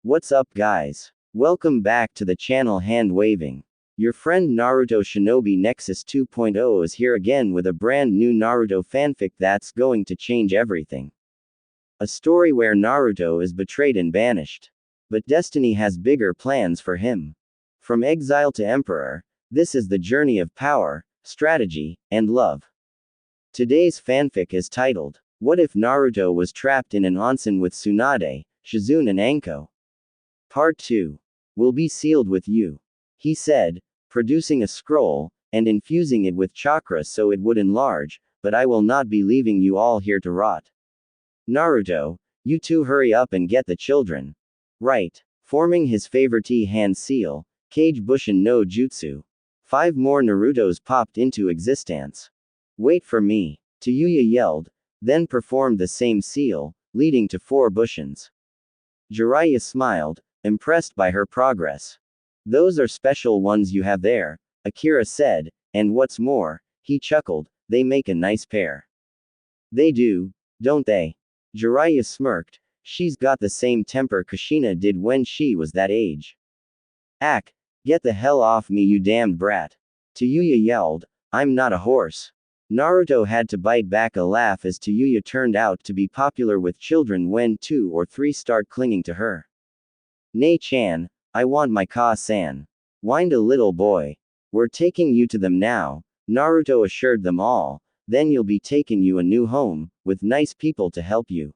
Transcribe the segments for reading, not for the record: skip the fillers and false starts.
What's up guys? Welcome back to the channel Hand Waving. Your friend Naruto Shinobi Nexus 2.0 is here again with a brand new Naruto fanfic that's going to change everything. A story where Naruto is betrayed and banished. But destiny has bigger plans for him. From exile to emperor, this is the journey of power, strategy, and love. Today's fanfic is titled, What If Naruto Was Trapped in an Onsen with Tsunde, Shizune and Anko? Part 2. Will be sealed with you. He said, producing a scroll, and infusing it with chakra so it would enlarge, but I will not be leaving you all here to rot. Naruto, you two hurry up and get the children. Right. Forming his favorite hand seal, Kage Bushin no Jutsu. 5 more Narutos popped into existence. Wait for me. Tsuyu yelled, then performed the same seal, leading to 4 Bushins. Jiraiya smiled, impressed by her progress. Those are special ones you have there, Akira said, and what's more, he chuckled, they make a nice pair. They do, don't they? Jiraiya smirked, she's got the same temper Kushina did when she was that age. Ack, get the hell off me you damned brat. Tsuyu yelled, I'm not a horse. Naruto had to bite back a laugh as Tsuyu turned out to be popular with children when 2 or 3 start clinging to her. Nei-chan, I want my ka-san. Whined a little boy. We're taking you to them now, Naruto assured them all, then you'll be taking you a new home, with nice people to help you.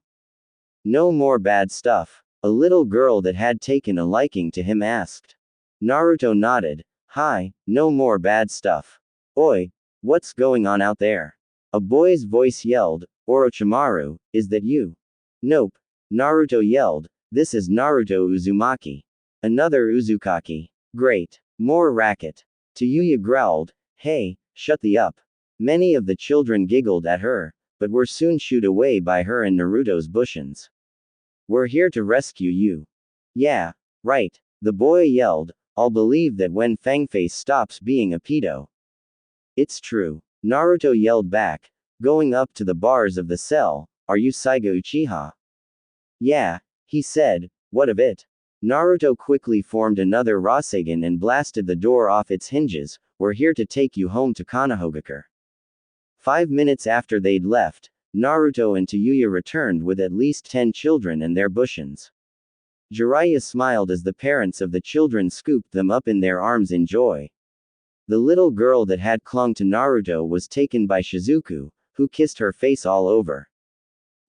No more bad stuff, a little girl that had taken a liking to him asked. Naruto nodded, hi, no more bad stuff. Oi, what's going on out there? A boy's voice yelled, Orochimaru, is that you? Nope. Naruto yelled, this is Naruto Uzumaki. Another Uzukaki. Great. More racket. Tsuyu growled, hey, shut the up. Many of the children giggled at her, but were soon shooed away by her and Naruto's Bushins. We're here to rescue you. Yeah, right. The boy yelled, I'll believe that when Fangface stops being a pedo. It's true. Naruto yelled back, going up to the bars of the cell, are you Saiga Uchiha? Yeah, he said, what of it? Naruto quickly formed another Rasengan and blasted the door off its hinges, we're here to take you home to Konohagakure. 5 minutes after they'd left, Naruto and Tsuyu returned with at least 10 children and their Bushins. Jiraiya smiled as the parents of the children scooped them up in their arms in joy. The little girl that had clung to Naruto was taken by Shizuku, who kissed her face all over.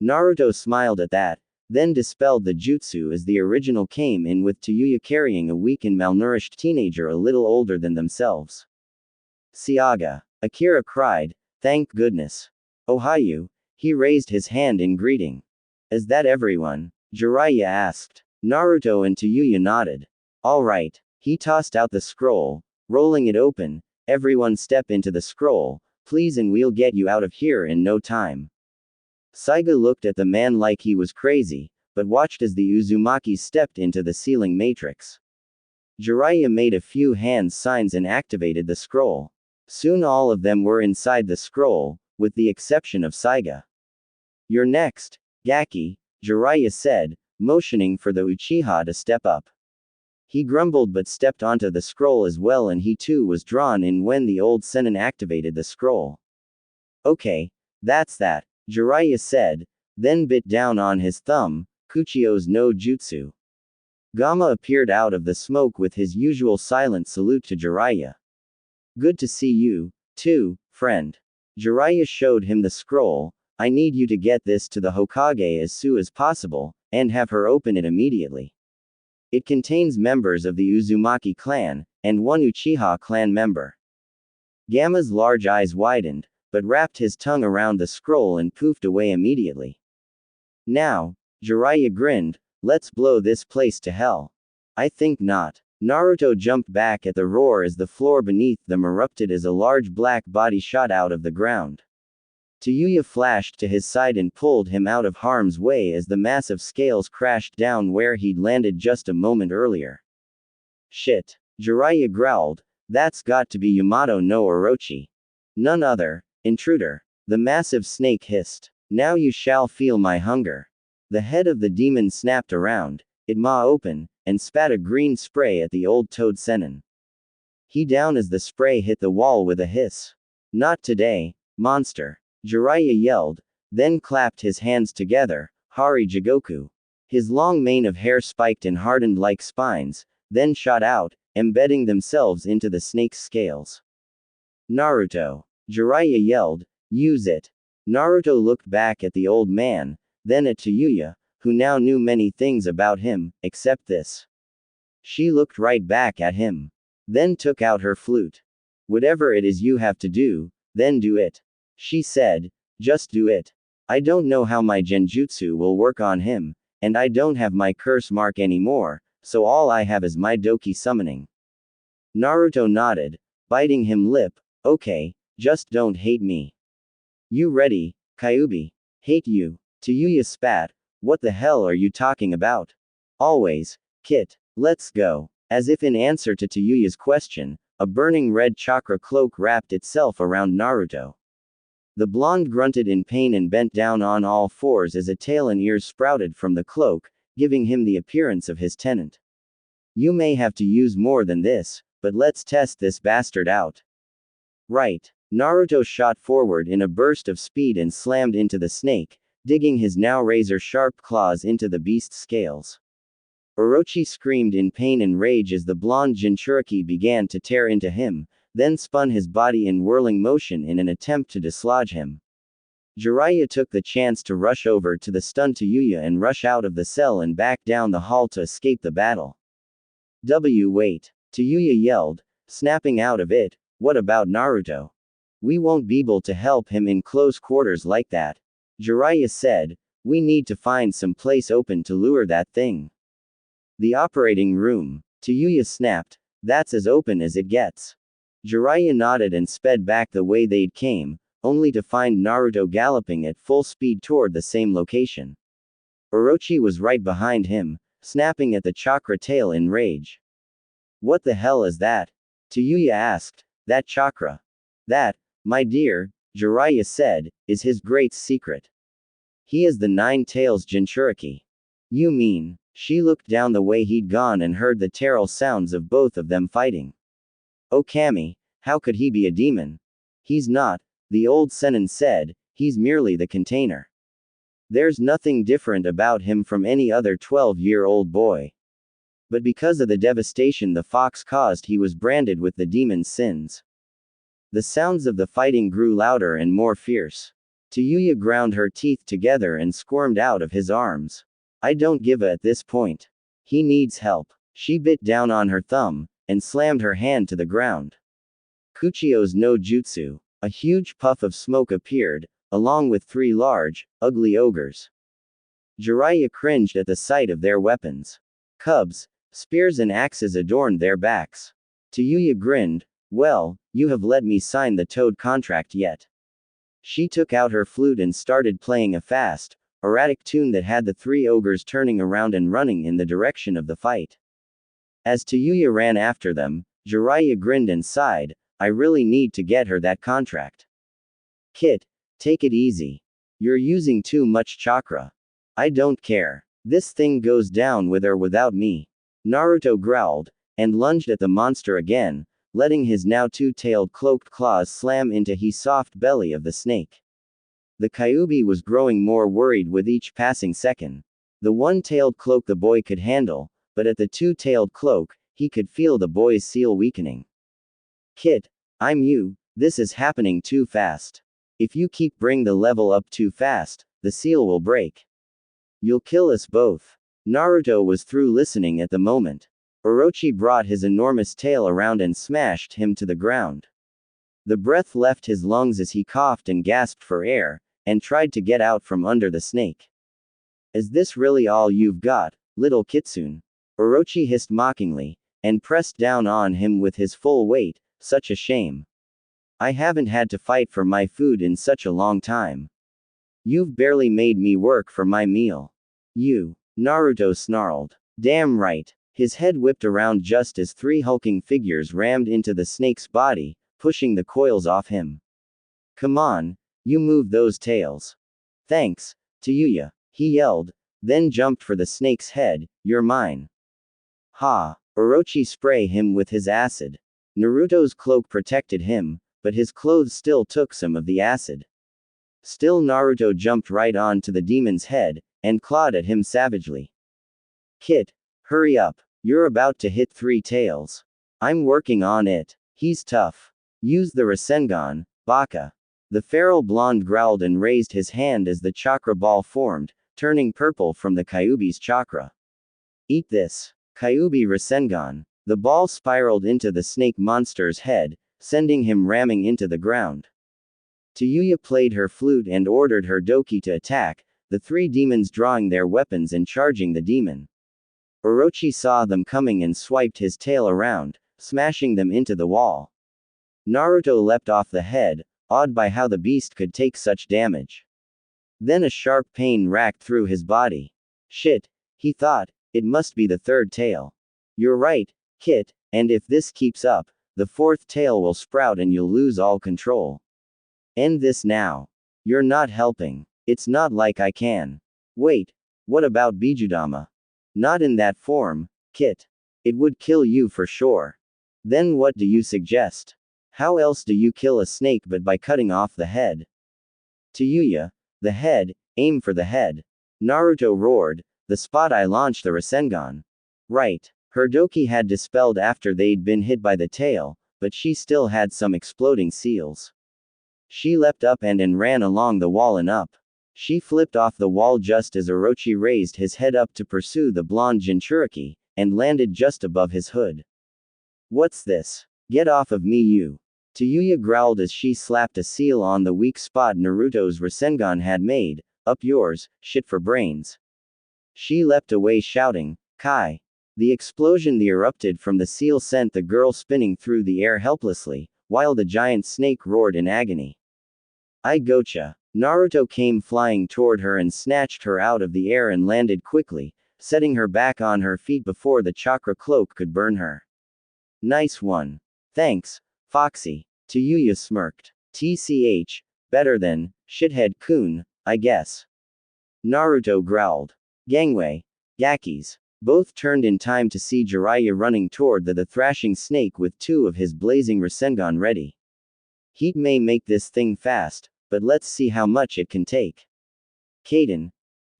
Naruto smiled at that, then dispelled the jutsu as the original came in with Tsuyu carrying a weak and malnourished teenager a little older than themselves. Siaga. Akira cried, thank goodness. Ohayu. He raised his hand in greeting. Is that everyone? Jiraiya asked. Naruto and Tsuyu nodded. All right. He tossed out the scroll, rolling it open, everyone step into the scroll, please and we'll get you out of here in no time. Saiga looked at the man like he was crazy, but watched as the Uzumaki stepped into the sealing matrix. Jiraiya made a few hand signs and activated the scroll. Soon all of them were inside the scroll, with the exception of Saiga. You're next, Gaki, Jiraiya said, motioning for the Uchiha to step up. He grumbled but stepped onto the scroll as well and he too was drawn in when the old Sennin activated the scroll. Okay, that's that, Jiraiya said, then bit down on his thumb, Kuchio's no jutsu. Gamma appeared out of the smoke with his usual silent salute to Jiraiya. Good to see you, too, friend. Jiraiya showed him the scroll, I need you to get this to the Hokage as soon as possible, and have her open it immediately. It contains members of the Uzumaki clan, and 1 Uchiha clan member. Gamma's large eyes widened, but wrapped his tongue around the scroll and poofed away immediately. Now, Jiraiya grinned, let's blow this place to hell. I think not. Naruto jumped back at the roar as the floor beneath them erupted as a large black body shot out of the ground. Tsuyu flashed to his side and pulled him out of harm's way as the massive scales crashed down where he'd landed just a moment earlier. Shit. Jiraiya growled, that's got to be Yamato no Orochi. None other. Intruder. The massive snake hissed. Now you shall feel my hunger. The head of the demon snapped around, it maw open, and spat a green spray at the old toad Senin. He down as the spray hit the wall with a hiss. Not today, monster. Jiraiya yelled, then clapped his hands together, Hari Jigoku. His long mane of hair spiked and hardened like spines, then shot out, embedding themselves into the snake's scales. Naruto. Jiraiya yelled, use it. Naruto looked back at the old man, then at Tayuya, who now knew many things about him, except this. She looked right back at him. Then took out her flute. Whatever it is you have to do, then do it. She said, just do it. I don't know how my genjutsu will work on him, and I don't have my curse mark anymore, so all I have is my Doki summoning. Naruto nodded, biting him lip, okay, just don't hate me. You ready, Kyuubi? Hate you. Tayuya spat, what the hell are you talking about? Always, Kit. Let's go. As if in answer to Tayuya's question, a burning red chakra cloak wrapped itself around Naruto. The blonde grunted in pain and bent down on all fours as a tail and ears sprouted from the cloak, giving him the appearance of his tenant. You may have to use more than this, but let's test this bastard out. Right. Naruto shot forward in a burst of speed and slammed into the snake, digging his now razor-sharp claws into the beast's scales. Orochi screamed in pain and rage as the blonde Jinchuriki began to tear into him, then spun his body in whirling motion in an attempt to dislodge him. Jiraiya took the chance to rush over to the stunned Tayuya and rush out of the cell and back down the hall to escape the battle. Wait. Tayuya yelled, snapping out of it, what about Naruto? We won't be able to help him in close quarters like that. Jiraiya said, we need to find some place open to lure that thing. The operating room. Tayuya snapped, that's as open as it gets. Jiraiya nodded and sped back the way they'd came, only to find Naruto galloping at full speed toward the same location. Orochi was right behind him, snapping at the chakra tail in rage. What the hell is that? Tayuya asked. That chakra. That, my dear, Jiraiya said, is his great secret. He is the Nine Tails Jinchuriki. You mean? She looked down the way he'd gone and heard the terrible sounds of both of them fighting. Oh Kami, how could he be a demon? He's not, the old Senin said, he's merely the container. There's nothing different about him from any other 12-year-old boy. But because of the devastation the fox caused, he was branded with the demon's sins. The sounds of the fighting grew louder and more fierce. Tayuya ground her teeth together and squirmed out of his arms. I don't give a at this point. He needs help. She bit down on her thumb, and slammed her hand to the ground. Kuchio's no jutsu. A huge puff of smoke appeared, along with 3 large, ugly ogres. Jiraiya cringed at the sight of their weapons. Cubs, spears and axes adorned their backs. Tayuya grinned, well, you have let me sign the toad contract yet. She took out her flute and started playing a fast, erratic tune that had the 3 ogres turning around and running in the direction of the fight. As Tayuya ran after them, Jiraiya grinned and sighed, I really need to get her that contract. Kit, take it easy. You're using too much chakra. I don't care. This thing goes down with or without me. Naruto growled, and lunged at the monster again, letting his now 2-tailed cloaked claws slam into the soft belly of the snake. The Kyuubi was growing more worried with each passing second. The 1-tailed cloak the boy could handle, but at the 2-tailed cloak, he could feel the boy's seal weakening. Kit, I'm you, this is happening too fast. If you keep bring the level up too fast, the seal will break. You'll kill us both. Naruto was through listening at the moment. Orochi brought his enormous tail around and smashed him to the ground. The breath left his lungs as he coughed and gasped for air, and tried to get out from under the snake. Is this really all you've got, little kitsune? Orochi hissed mockingly, and pressed down on him with his full weight, such a shame. I haven't had to fight for my food in such a long time. You've barely made me work for my meal. You. Naruto snarled. Damn right. His head whipped around just as 3 hulking figures rammed into the snake's body, pushing the coils off him. Come on, you move those tails. Thanks, Tayuya, he yelled, then jumped for the snake's head. You're mine. Ha! Orochi spray him with his acid. Naruto's cloak protected him, but his clothes still took some of the acid. Still Naruto jumped right on to the demon's head, and clawed at him savagely. Kit, hurry up. You're about to hit 3 tails. I'm working on it. He's tough. Use the Rasengan, Baka. The feral blonde growled and raised his hand as the chakra ball formed, turning purple from the Kyuubi's chakra. Eat this. Kyuubi Rasengan. The ball spiraled into the snake monster's head, sending him ramming into the ground. Tsuyu played her flute and ordered her Doki to attack, the 3 demons drawing their weapons and charging the demon. Orochi saw them coming and swiped his tail around, smashing them into the wall. Naruto leapt off the head, awed by how the beast could take such damage. Then a sharp pain racked through his body. Shit, he thought, it must be the 3rd tail. You're right, Kit, and if this keeps up, the 4th tail will sprout and you'll lose all control. End this now. You're not helping. It's not like I can. Wait, what about Bijudama? Not in that form, Kit. It would kill you for sure. Then what do you suggest? How else do you kill a snake but by cutting off the head? Tsuyu, the head, aim for the head. Naruto roared, the spot I launched the Rasengan. Right. Her Doki had dispelled after they'd been hit by the tail, but she still had some exploding seals. She leapt up and ran along the wall and up. She flipped off the wall just as Orochi raised his head up to pursue the blonde Jinchuriki, and landed just above his hood. What's this? Get off of me you. Tsuyu growled as she slapped a seal on the weak spot Naruto's Rasengan had made. Up yours, shit for brains. She leapt away shouting, Kai. The explosion erupted from the seal sent the girl spinning through the air helplessly, while the giant snake roared in agony. I gotcha. Naruto came flying toward her and snatched her out of the air and landed quickly, setting her back on her feet before the chakra cloak could burn her. Nice one. Thanks, Foxy. Tsuyu smirked. TCH, better than, shithead-kun, I guess. Naruto growled. Gangway. Gakis. Both turned in time to see Jiraiya running toward the thrashing snake with 2 of his blazing Rasengan ready. Heat may make this thing fast, but let's see how much it can take. Kaden.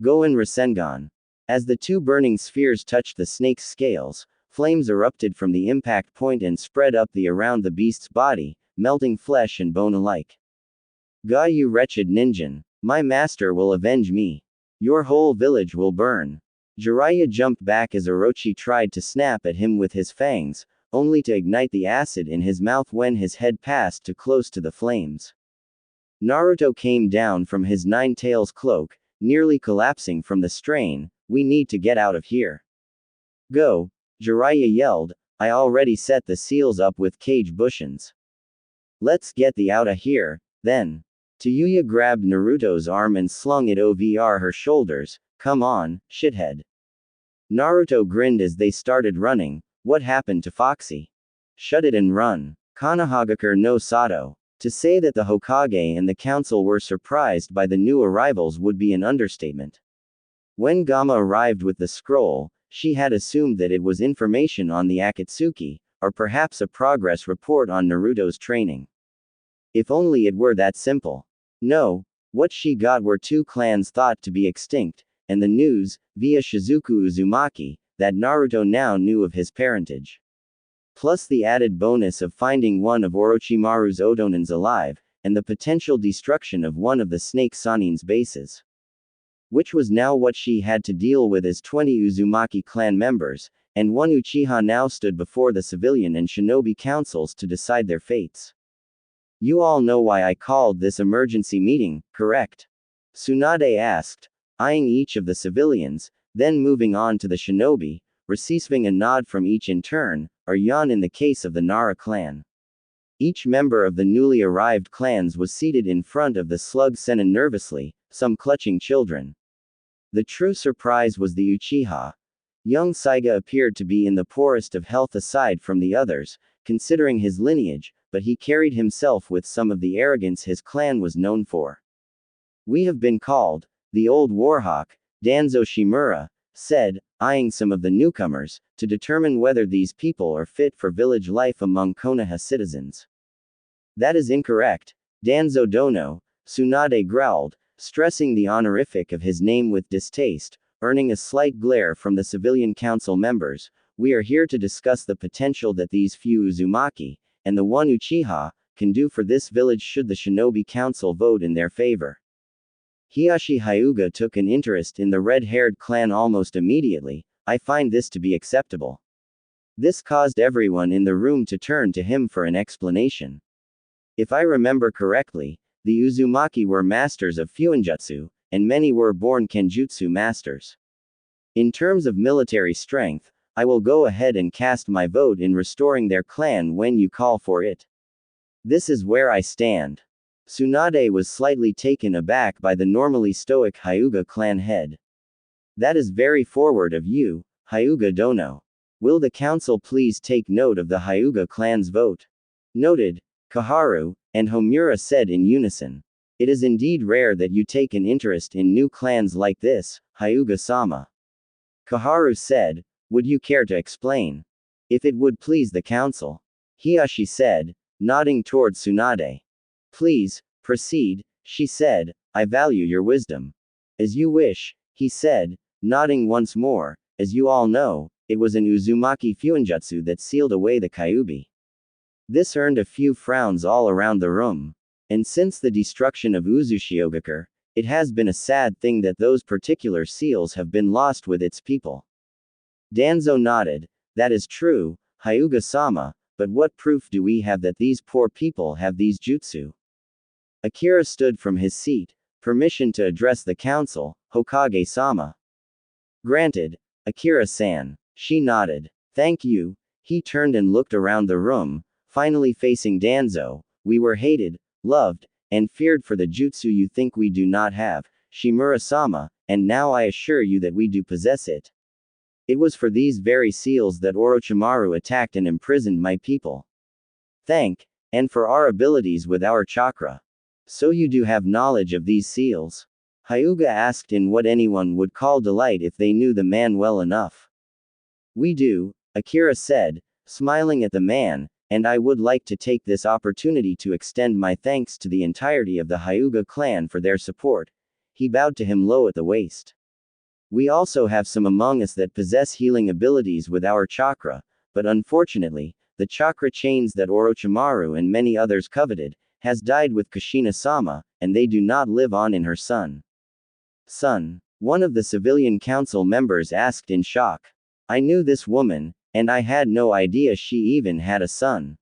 Goen Rasengan. As the 2 burning spheres touched the snake's scales, flames erupted from the impact point and spread up around the beast's body, melting flesh and bone alike. Ga you wretched ninjin. My master will avenge me. Your whole village will burn. Jiraiya jumped back as Orochi tried to snap at him with his fangs, only to ignite the acid in his mouth when his head passed too close to the flames. Naruto came down from his 9 tails cloak, nearly collapsing from the strain. We need to get out of here. Go, Jiraiya yelled, I already set the seals up with cage bushings. Let's get the outta here, then. Tsuyu grabbed Naruto's arm and slung it over her shoulders. Come on, shithead. Naruto grinned as they started running. What happened to Foxy? Shut it and run. Konohagakure no Sato. To say that the Hokage and the council were surprised by the new arrivals would be an understatement. When Gamma arrived with the scroll, she had assumed that it was information on the Akatsuki, or perhaps a progress report on Naruto's training. If only it were that simple. No, what she got were 2 clans thought to be extinct, and the news, via Shizuku Uzumaki, that Naruto now knew of his parentage. Plus the added bonus of finding one of Orochimaru's Otonins alive, and the potential destruction of one of the Snake Sanin's bases. Which was now what she had to deal with as 20 Uzumaki clan members, and 1 Uchiha now stood before the civilian and shinobi councils to decide their fates. You all know why I called this emergency meeting, correct? Tsunade asked, eyeing each of the civilians, then moving on to the shinobi, receiving a nod from each in turn, or yawn in the case of the Nara clan. Each member of the newly arrived clans was seated in front of the slug Sennin nervously, some clutching children. The true surprise was the Uchiha. Young Saiga appeared to be in the poorest of health aside from the others, considering his lineage, but he carried himself with some of the arrogance his clan was known for. We have been called, the old Warhawk, Danzo Shimura said, eyeing some of the newcomers, to determine whether these people are fit for village life among Konoha citizens. That is incorrect, Danzo Dono, Tsunade growled, stressing the honorific of his name with distaste, earning a slight glare from the civilian council members. We are here to discuss the potential that these few Uzumaki, and the one Uchiha, can do for this village should the Shinobi Council vote in their favor. Hiyashi Hyuga took an interest in the red-haired clan almost immediately. I find this to be acceptable. This caused everyone in the room to turn to him for an explanation. If I remember correctly, the Uzumaki were masters of Fuinjutsu, and many were born Kenjutsu masters. In terms of military strength, I will go ahead and cast my vote in restoring their clan when you call for it. This is where I stand. Tsunade was slightly taken aback by the normally stoic Hyuga clan head. That is very forward of you, Hyuga Dono. Will the council please take note of the Hyuga clan's vote? Noted, Kaharu and Homura said in unison. It is indeed rare that you take an interest in new clans like this, Hyuga-sama. Kaharu said, would you care to explain? If it would please the council. Hiyashi said, nodding toward Tsunade. Please, proceed, she said, I value your wisdom. As you wish, he said, nodding once more. As you all know, it was an Uzumaki Fuinjutsu that sealed away the Kyuubi. This earned a few frowns all around the room. And since the destruction of Uzushiogakure, it has been a sad thing that those particular seals have been lost with its people. Danzo nodded. That is true, Hyuga-sama, but what proof do we have that these poor people have these jutsu? Akira stood from his seat. Permission to address the council, Hokage-sama. Granted, Akira-san. She nodded. Thank you. He turned and looked around the room, finally facing Danzo. We were hated, loved, and feared for the jutsu you think we do not have, Shimura-sama, and now I assure you that we do possess it. It was for these very seals that Orochimaru attacked and imprisoned my people. And for our abilities with our chakra. So you do have knowledge of these seals? Hyuga asked in what anyone would call delight if they knew the man well enough. We do, Akira said, smiling at the man, and I would like to take this opportunity to extend my thanks to the entirety of the Hyuga clan for their support. He bowed to him low at the waist. We also have some among us that possess healing abilities with our chakra, but unfortunately, the chakra chains that Orochimaru and many others coveted, has died with Kushina-sama, and they do not live on in her son. Son, one of the civilian council members asked in shock. I knew this woman, and I had no idea she even had a son.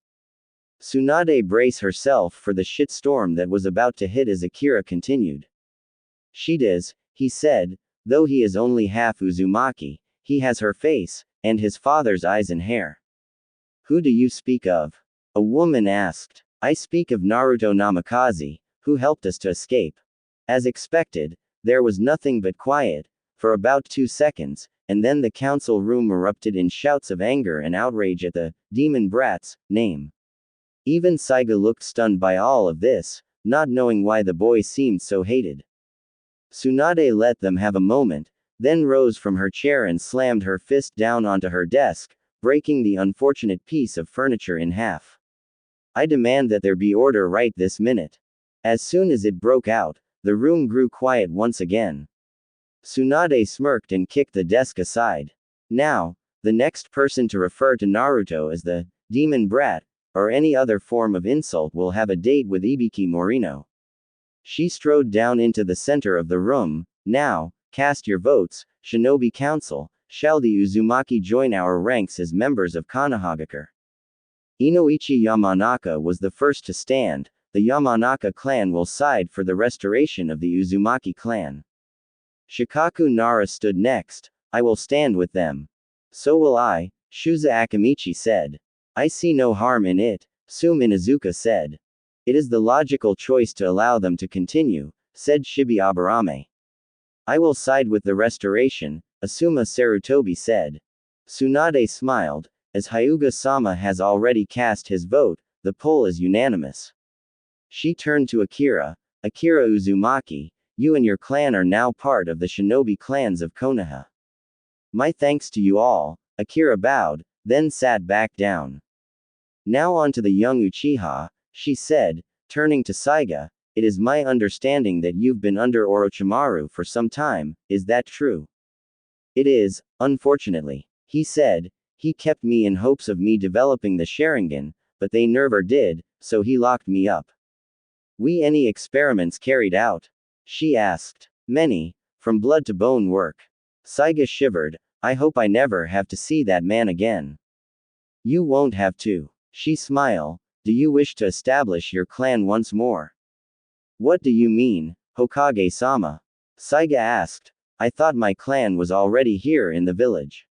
Tsunade braced herself for the shitstorm that was about to hit as Akira continued. She does, he said, though he is only half Uzumaki, he has her face, and his father's eyes and hair. Who do you speak of? A woman asked. I speak of Naruto Namikaze, who helped us to escape. As expected, there was nothing but quiet, for about 2 seconds, and then the council room erupted in shouts of anger and outrage at the demon brat's name. Even Saiga looked stunned by all of this, not knowing why the boy seemed so hated. Tsunade let them have a moment, then rose from her chair and slammed her fist down onto her desk, breaking the unfortunate piece of furniture in half. I demand that there be order right this minute. As soon as it broke out, the room grew quiet once again. Tsunade smirked and kicked the desk aside. Now, the next person to refer to Naruto as the demon brat, or any other form of insult will have a date with Ibiki Morino. She strode down into the center of the room. Now, cast your votes, Shinobi Council. Shall the Uzumaki join our ranks as members of Konohagakure? Inoichi Yamanaka was the first to stand. The Yamanaka clan will side for the restoration of the Uzumaki clan. Shikaku Nara stood next. I will stand with them. So will I, Shuza Akamichi said. I see no harm in it, Sum Inazuka said. It is the logical choice to allow them to continue, said Shibi Aburame. I will side with the restoration, Asuma Sarutobi said. Tsunade smiled. As Hyuga-sama has already cast his vote, the poll is unanimous. She turned to Akira. Akira Uzumaki, You and your clan are now part of the shinobi clans of Konoha. My thanks to you all. Akira bowed, then sat back down. Now on to the young Uchiha, she said, turning to Saiga. It is my understanding that you've been under Orochimaru for some time, is that true? It is, unfortunately. He said. He kept me in hopes of me developing the Sharingan, but they never did, so he locked me up. Any experiments carried out? She asked. Many, from blood to bone work. Saiga shivered. I hope I never have to see that man again. You won't have to. She smiled. Do you wish to establish your clan once more? What do you mean, Hokage-sama? Saiga asked. I thought my clan was already here in the village.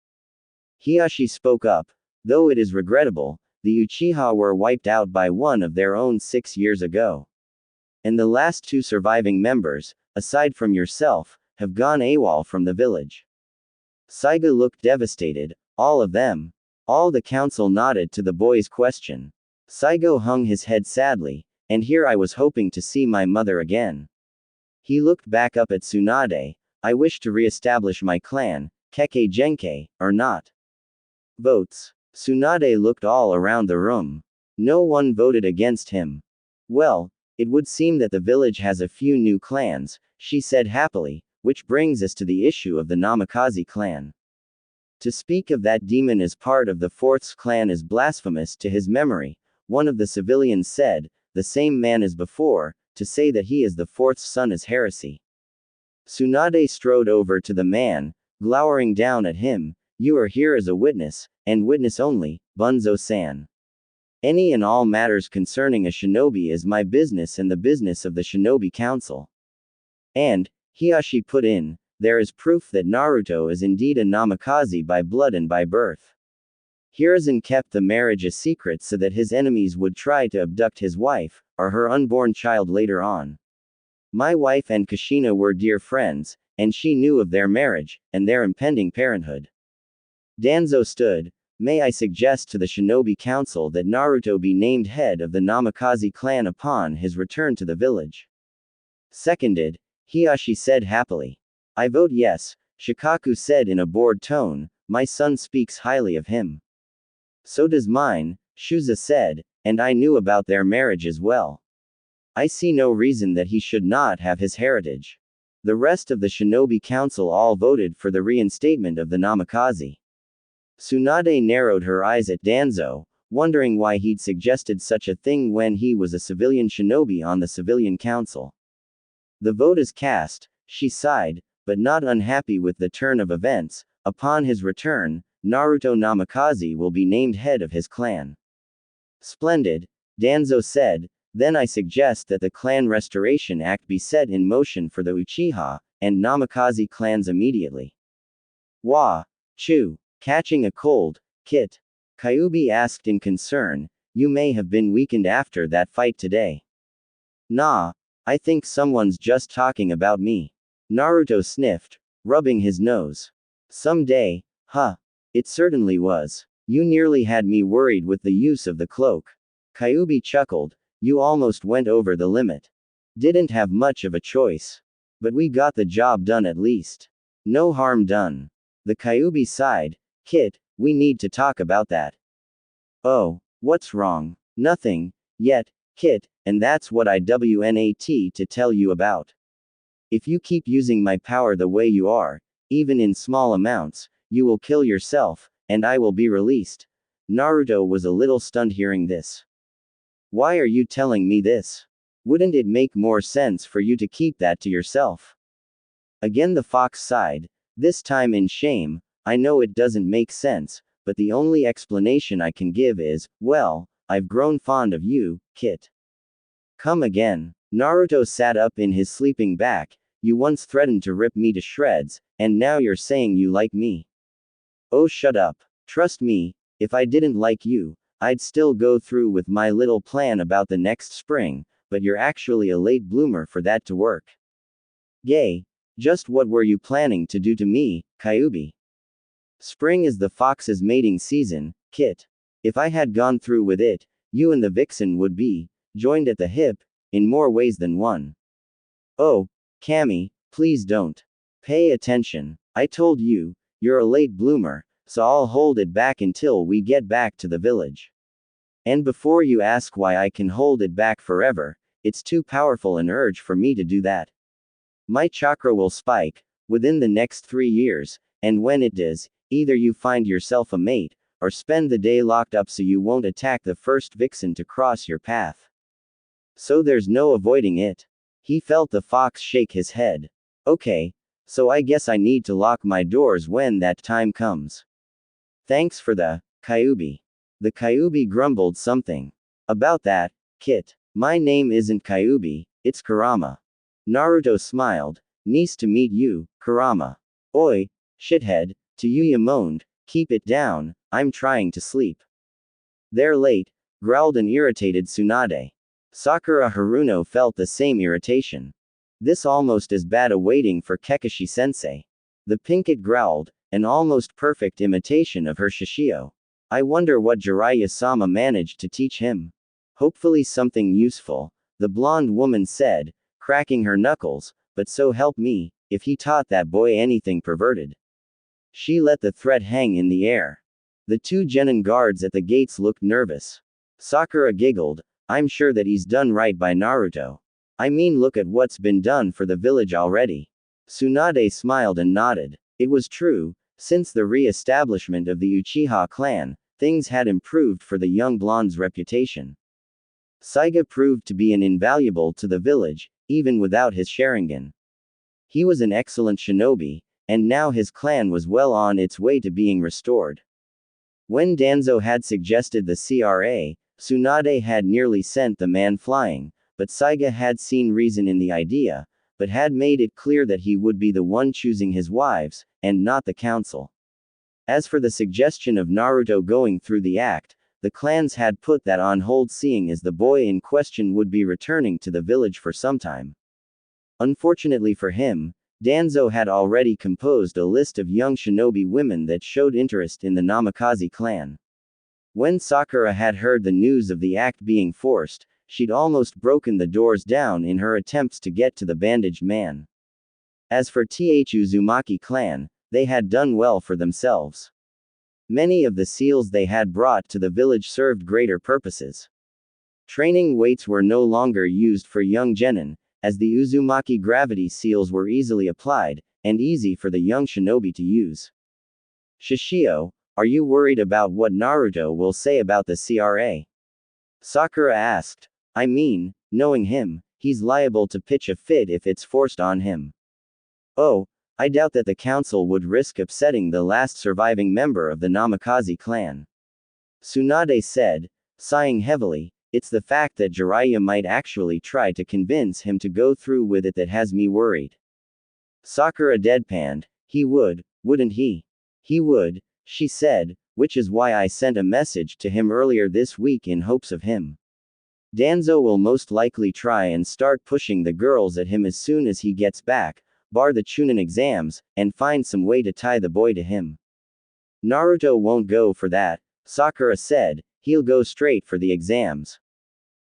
Hiashi spoke up. Though it is regrettable, the Uchiha were wiped out by one of their own 6 years ago. And the last 2 surviving members, aside from yourself, have gone AWOL from the village. Saiga looked devastated. All of them? All the council nodded to the boy's question. Saigo hung his head sadly, and here I was hoping to see my mother again. He looked back up at Tsunade. I wish to re-establish my clan, Kekkei Genkei, or not. Votes. Tsunade looked all around the room. No one voted against him. Well, it would seem that the village has a few new clans, she said happily, which brings us to the issue of the Namikaze clan. To speak of that demon as part of the 4th clan is blasphemous to his memory, one of the civilians said, the same man as before, to say that he is the 4th son is heresy. Tsunade strode over to the man, glowering down at him. You are here as a witness, and witness only, Bunzo-san. Any and all matters concerning a shinobi is my business and the business of the shinobi council. And, Hiashi put in, there is proof that Naruto is indeed a Namikaze by blood and by birth. Hiruzen kept the marriage a secret so that his enemies would try to abduct his wife, or her unborn child later on. My wife and Kushina were dear friends, and she knew of their marriage, and their impending parenthood. Danzo stood. May I suggest to the Shinobi Council that Naruto be named head of the Namikaze clan upon his return to the village? Seconded, Hiashi said happily. I vote yes, Shikaku said in a bored tone, my son speaks highly of him. So does mine, Shuza said, and I knew about their marriage as well. I see no reason that he should not have his heritage. The rest of the Shinobi Council all voted for the reinstatement of the Namikaze. Tsunade narrowed her eyes at Danzo, wondering why he'd suggested such a thing when he was a civilian shinobi on the civilian council. The vote is cast, she sighed, but not unhappy with the turn of events. Upon his return, Naruto Namikaze will be named head of his clan. Splendid, Danzo said, then I suggest that the Clan Restoration Act be set in motion for the Uchiha and Namikaze clans immediately. Wah! Chew! Catching a cold, Kit? Kyuubi asked in concern. You may have been weakened after that fight today. Nah, I think someone's just talking about me. Naruto sniffed, rubbing his nose. Someday, huh? It certainly was. You nearly had me worried with the use of the cloak. Kyuubi chuckled. You almost went over the limit. Didn't have much of a choice. But we got the job done at least. No harm done. The Kyuubi sighed. Kit, we need to talk about that. Oh, what's wrong? Nothing, yet, Kit, and that's what I WNAT to tell you about. If you keep using my power the way you are, even in small amounts, you will kill yourself, and I will be released. Naruto was a little stunned hearing this. Why are you telling me this? Wouldn't it make more sense for you to keep that to yourself? Again the fox sighed, this time in shame. I know it doesn't make sense, but the only explanation I can give is, well, I've grown fond of you, Kit. Come again. Naruto sat up in his sleeping bag. You once threatened to rip me to shreds, and now you're saying you like me. Oh, shut up. Trust me, if I didn't like you, I'd still go through with my little plan about the next spring, but you're actually a late bloomer for that to work. Yay. Just what were you planning to do to me, Kyuubi? Spring is the fox's mating season, Kit. If I had gone through with it, you and the vixen would be joined at the hip, in more ways than one. Oh, Cammy, please don't. Pay attention. I told you, you're a late bloomer, so I'll hold it back until we get back to the village. And before you ask why I can hold it back forever, it's too powerful an urge for me to do that. My chakra will spike within the next 3 years, and when it does, either you find yourself a mate, or spend the day locked up so you won't attack the first vixen to cross your path. So there's no avoiding it. He felt the fox shake his head. Okay, so I guess I need to lock my doors when that time comes. Thanks for the Kyuubi. The Kyuubi grumbled something. About that, Kit. My name isn't Kyuubi, it's Kurama. Naruto smiled. Nice to meet you, Kurama. Oi, shithead, Tayuya moaned. Keep it down, I'm trying to sleep. They're late, growled an irritated Tsunade. Sakura Haruno felt the same irritation. This almost as bad a waiting for Kakashi-sensei. The Pinkett growled, an almost perfect imitation of her Shishio. I wonder what Jiraiya-sama managed to teach him. Hopefully something useful, the blonde woman said, cracking her knuckles, but so help me, if he taught that boy anything perverted. She let the threat hang in the air. The 2 genin guards at the gates looked nervous. Sakura giggled, I'm sure that he's done right by Naruto. I mean, look at what's been done for the village already. Tsunade smiled and nodded. It was true, since the re-establishment of the Uchiha clan, things had improved for the young blonde's reputation. Saiga proved to be an invaluable to the village, even without his Sharingan. He was an excellent shinobi, and now his clan was well on its way to being restored. When Danzo had suggested the CRA, Tsunade had nearly sent the man flying, but Saiga had seen reason in the idea, but had made it clear that he would be the one choosing his wives, and not the council. As for the suggestion of Naruto going through the act, the clans had put that on hold, seeing as the boy in question would be returning to the village for some time. Unfortunately for him, Danzo had already composed a list of young shinobi women that showed interest in the Namikaze clan. When Sakura had heard the news of the act being forced, she'd almost broken the doors down in her attempts to get to the bandaged man. As for the Uzumaki clan, they had done well for themselves. Many of the seals they had brought to the village served greater purposes. Training weights were no longer used for young genin, as the Uzumaki gravity seals were easily applied, and easy for the young shinobi to use. Shishio, are you worried about what Naruto will say about the CRA? Sakura asked. I mean, knowing him, he's liable to pitch a fit if it's forced on him. Oh, I doubt that the council would risk upsetting the last surviving member of the Namikaze clan. Tsunade said, sighing heavily, it's the fact that Jiraiya might actually try to convince him to go through with it that has me worried. Sakura deadpanned, he would, wouldn't he? He would, she said, which is why I sent a message to him earlier this week in hopes of him. Danzo will most likely try and start pushing the girls at him as soon as he gets back, bar the Chunin exams, and find some way to tie the boy to him. Naruto won't go for that, Sakura said, he'll go straight for the exams.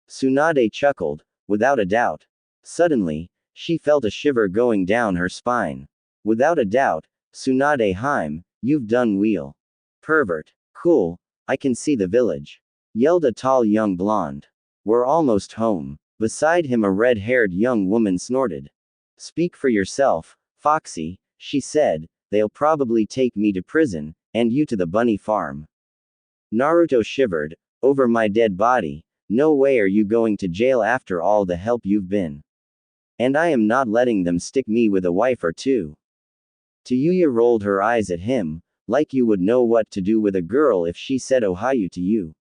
Tsunade chuckled, without a doubt. Suddenly, she felt a shiver going down her spine. Without a doubt, Tsunade Haim, you've done wheel. Pervert. Cool, I can see the village. Yelled a tall young blonde. We're almost home. Beside him a red-haired young woman snorted. Speak for yourself, Foxy, she said, they'll probably take me to prison, and you to the bunny farm. Naruto shivered, over my dead body, no way are you going to jail after all the help you've been. And I am not letting them stick me with a wife or two. Tayuya rolled her eyes at him, like you would know what to do with a girl if she said Ohio to you.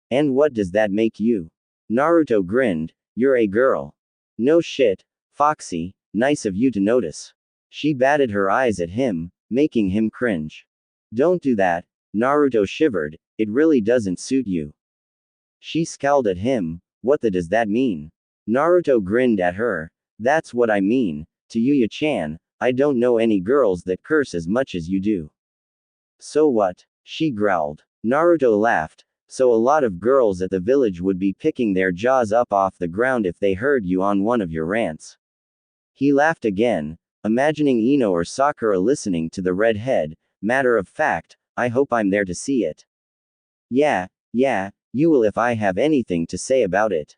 And what does that make you? Naruto grinned, you're a girl. No shit, Foxy, nice of you to notice. She batted her eyes at him, making him cringe. Don't do that, Naruto shivered, it really doesn't suit you. She scowled at him, what the does that mean? Naruto grinned at her, that's what I mean, Tayuya-chan, I don't know any girls that curse as much as you do. So what? She growled. Naruto laughed, so a lot of girls at the village would be picking their jaws up off the ground if they heard you on one of your rants. He laughed again, imagining Ino or Sakura listening to the redhead. Matter of fact, I hope I'm there to see it. Yeah, you will if I have anything to say about it.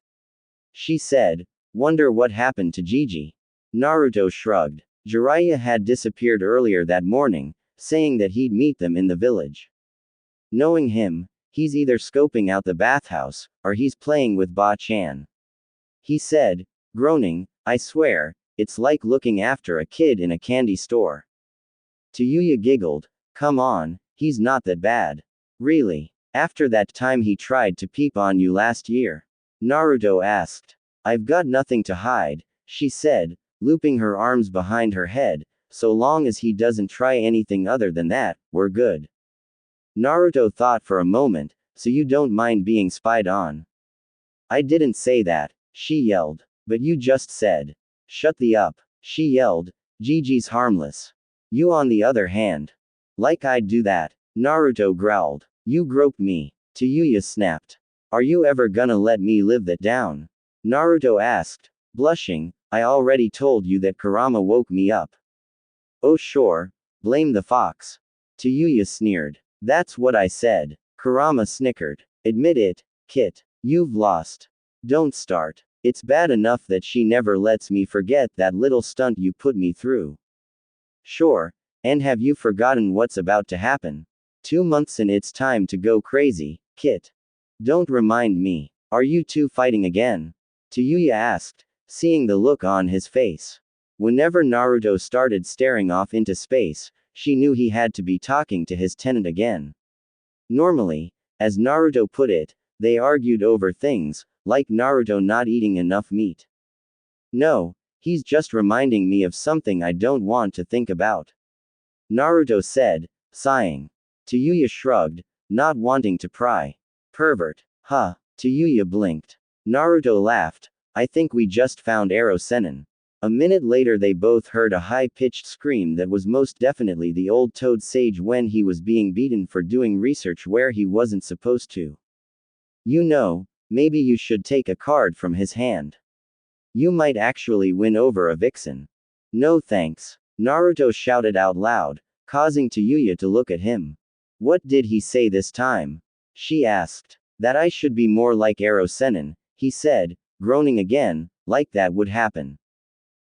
She said. Wonder what happened to Gigi. Naruto shrugged. Jiraiya had disappeared earlier that morning, saying that he'd meet them in the village. Knowing him, he's either scoping out the bathhouse, or he's playing with Ba-chan. He said, groaning, I swear, it's like looking after a kid in a candy store. Tsuyu giggled, come on, he's not that bad. Really? After that time he tried to peep on you last year? Naruto asked. I've got nothing to hide, she said, looping her arms behind her head, so long as he doesn't try anything other than that, we're good. Naruto thought for a moment, so you don't mind being spied on? I didn't say that, she yelled. But you just said. Shut the up, she yelled. Gigi's harmless. You on the other hand. Like I'd do that. Naruto growled. You groped me. Tsuyu snapped. Are you ever gonna let me live that down? Naruto asked, blushing. I already told you that Kurama woke me up. Oh sure, blame the fox. Tsuyu sneered. That's what I said. Kurama snickered. Admit it, Kit. You've lost. Don't start. It's bad enough that she never lets me forget that little stunt you put me through. Sure, and have you forgotten what's about to happen? 2 months and it's time to go crazy, Kit. Don't remind me. Are you two fighting again? Tsuyu asked, seeing the look on his face. Whenever Naruto started staring off into space, she knew he had to be talking to his tenant again. Normally, as Naruto put it, they argued over things, like Naruto not eating enough meat. No, he's just reminding me of something I don't want to think about. Naruto said, sighing. Tsuyu shrugged, not wanting to pry. Pervert. Huh. Tsuyu blinked. Naruto laughed. I think we just found Arrow Sennin. A minute later they both heard a high-pitched scream that was most definitely the old toad sage when he was being beaten for doing research where he wasn't supposed to. You know, maybe you should take a card from his hand. You might actually win over a vixen. No thanks. Naruto shouted out loud, causing Tsuyu to look at him. What did he say this time? She asked. That I should be more like Arrow Sennin, he said, groaning again, like that would happen.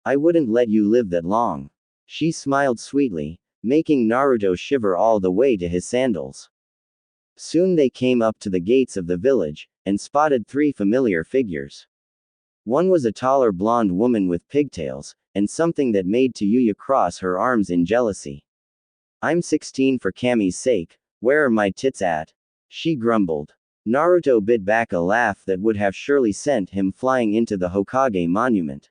I wouldn't let you live that long. She smiled sweetly, making Naruto shiver all the way to his sandals. Soon they came up to the gates of the village, and spotted 3 familiar figures. One was a taller blonde woman with pigtails, and something that made Tsuyu cross her arms in jealousy. I'm 16 for Kami's sake, where are my tits at? She grumbled. Naruto bit back a laugh that would have surely sent him flying into the Hokage monument.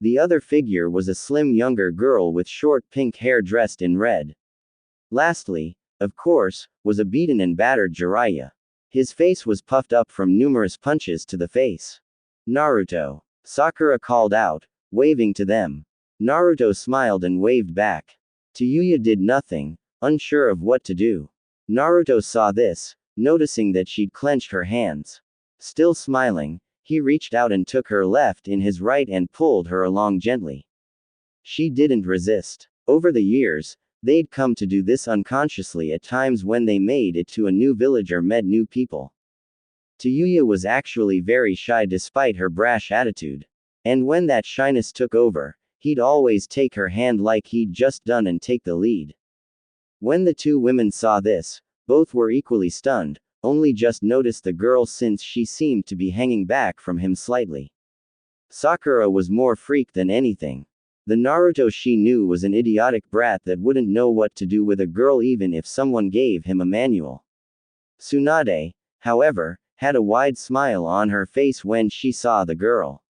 The other figure was a slim younger girl with short pink hair dressed in red. Lastly, of course, was a beaten and battered Jiraiya. His face was puffed up from numerous punches to the face. Naruto. Sakura called out, waving to them. Naruto smiled and waved back. Tsuyu did nothing, unsure of what to do. Naruto saw this, noticing that she'd clenched her hands. Still smiling, he reached out and took her left in his right and pulled her along gently. She didn't resist. Over the years, they'd come to do this unconsciously at times when they made it to a new village or met new people. Tsuyu was actually very shy despite her brash attitude. And when that shyness took over, he'd always take her hand like he'd just done and take the lead. When the 2 women saw this, both were equally stunned, only just noticed the girl since she seemed to be hanging back from him slightly. Sakura was more freaked than anything. The Naruto she knew was an idiotic brat that wouldn't know what to do with a girl even if someone gave him a manual. Tsunade, however, had a wide smile on her face when she saw the girl.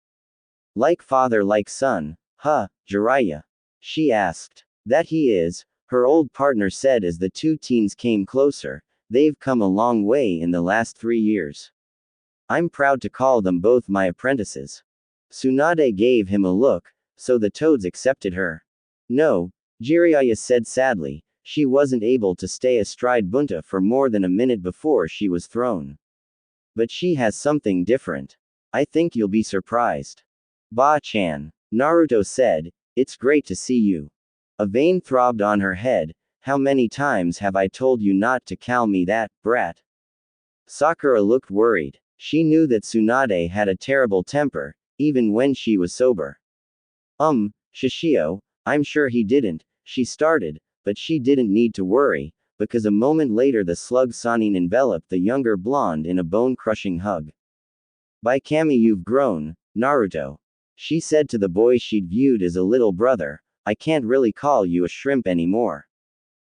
Like father like son, huh, Jiraiya? She asked. That he is, her old partner said as the 2 teens came closer. They've come a long way in the last 3 years. I'm proud to call them both my apprentices. Tsunade gave him a look, so the toads accepted her. No, Jiraiya said sadly, she wasn't able to stay astride Bunta for more than a minute before she was thrown. But she has something different. I think you'll be surprised. Ba-chan. Naruto said, "It's great to see you." A vein throbbed on her head. "How many times have I told you not to call me that, brat?" Sakura looked worried. She knew that Tsunade had a terrible temper, even when she was sober. Shishio, I'm sure he didn't," she started, but she didn't need to worry, because a moment later the slug Sanin enveloped the younger blonde in a bone-crushing hug. "By Kami, you've grown, Naruto," she said to the boy she'd viewed as a little brother. "I can't really call you a shrimp anymore."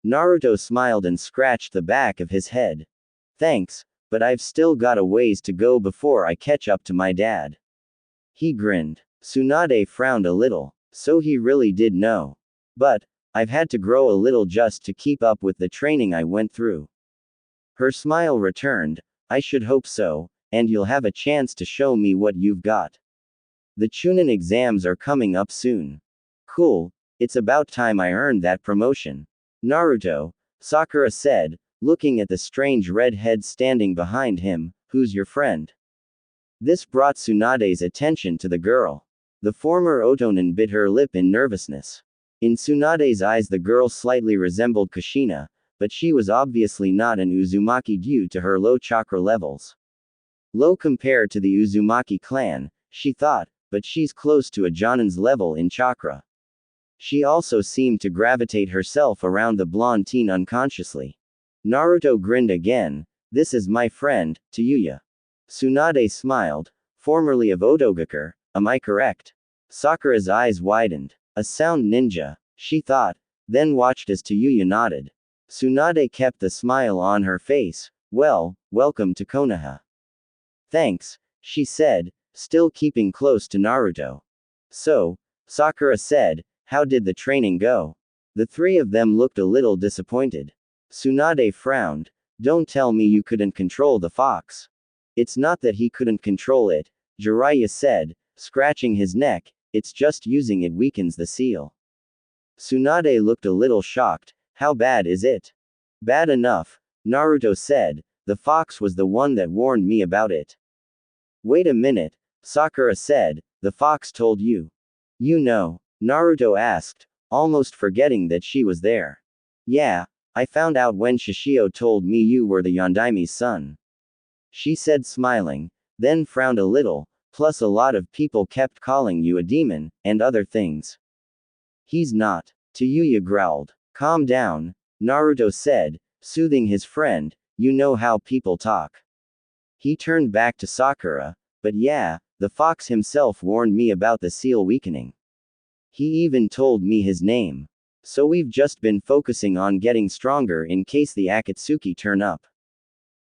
Naruto smiled and scratched the back of his head. "Thanks, but I've still got a ways to go before I catch up to my dad." He grinned. Tsunade frowned a little. So he really did know. "But, I've had to grow a little just to keep up with the training I went through." Her smile returned. "I should hope so, and you'll have a chance to show me what you've got. The Chunin exams are coming up soon." "Cool, it's about time I earned that promotion." "Naruto," Sakura said, looking at the strange redhead standing behind him, "who's your friend?" This brought Tsunade's attention to the girl. The former Otonin bit her lip in nervousness. In Tsunade's eyes the girl slightly resembled Kushina, but she was obviously not an Uzumaki due to her low chakra levels. Low compared to the Uzumaki clan, she thought, but she's close to a Jonin's level in chakra. She also seemed to gravitate herself around the blonde teen unconsciously. Naruto grinned again. "This is my friend, Tayuya." Tsunade smiled. "Formerly of Otogakure, am I correct?" Sakura's eyes widened. "A sound ninja," she thought, then watched as Tayuya nodded. Tsunade kept the smile on her face. "Well, welcome to Konoha." "Thanks," she said, still keeping close to Naruto. "So," Sakura said, "how did the training go?" The three of them looked a little disappointed. Tsunade frowned. "Don't tell me you couldn't control the fox." "It's not that he couldn't control it," Jiraiya said, scratching his neck, "it's just using it weakens the seal." Tsunade looked a little shocked. "How bad is it?" "Bad enough," Naruto said. "The fox was the one that warned me about it." "Wait a minute," Sakura said, "the fox told you?" "You know?" Naruto asked, almost forgetting that she was there. "Yeah, I found out when Shishio told me you were the Yondaime's son," she said smiling, then frowned a little, "plus a lot of people kept calling you a demon, and other things." "He's not," Tayuya growled. "Calm down," Naruto said, soothing his friend, "you know how people talk." He turned back to Sakura. "But yeah, the fox himself warned me about the seal weakening. He even told me his name. So we've just been focusing on getting stronger in case the Akatsuki turn up."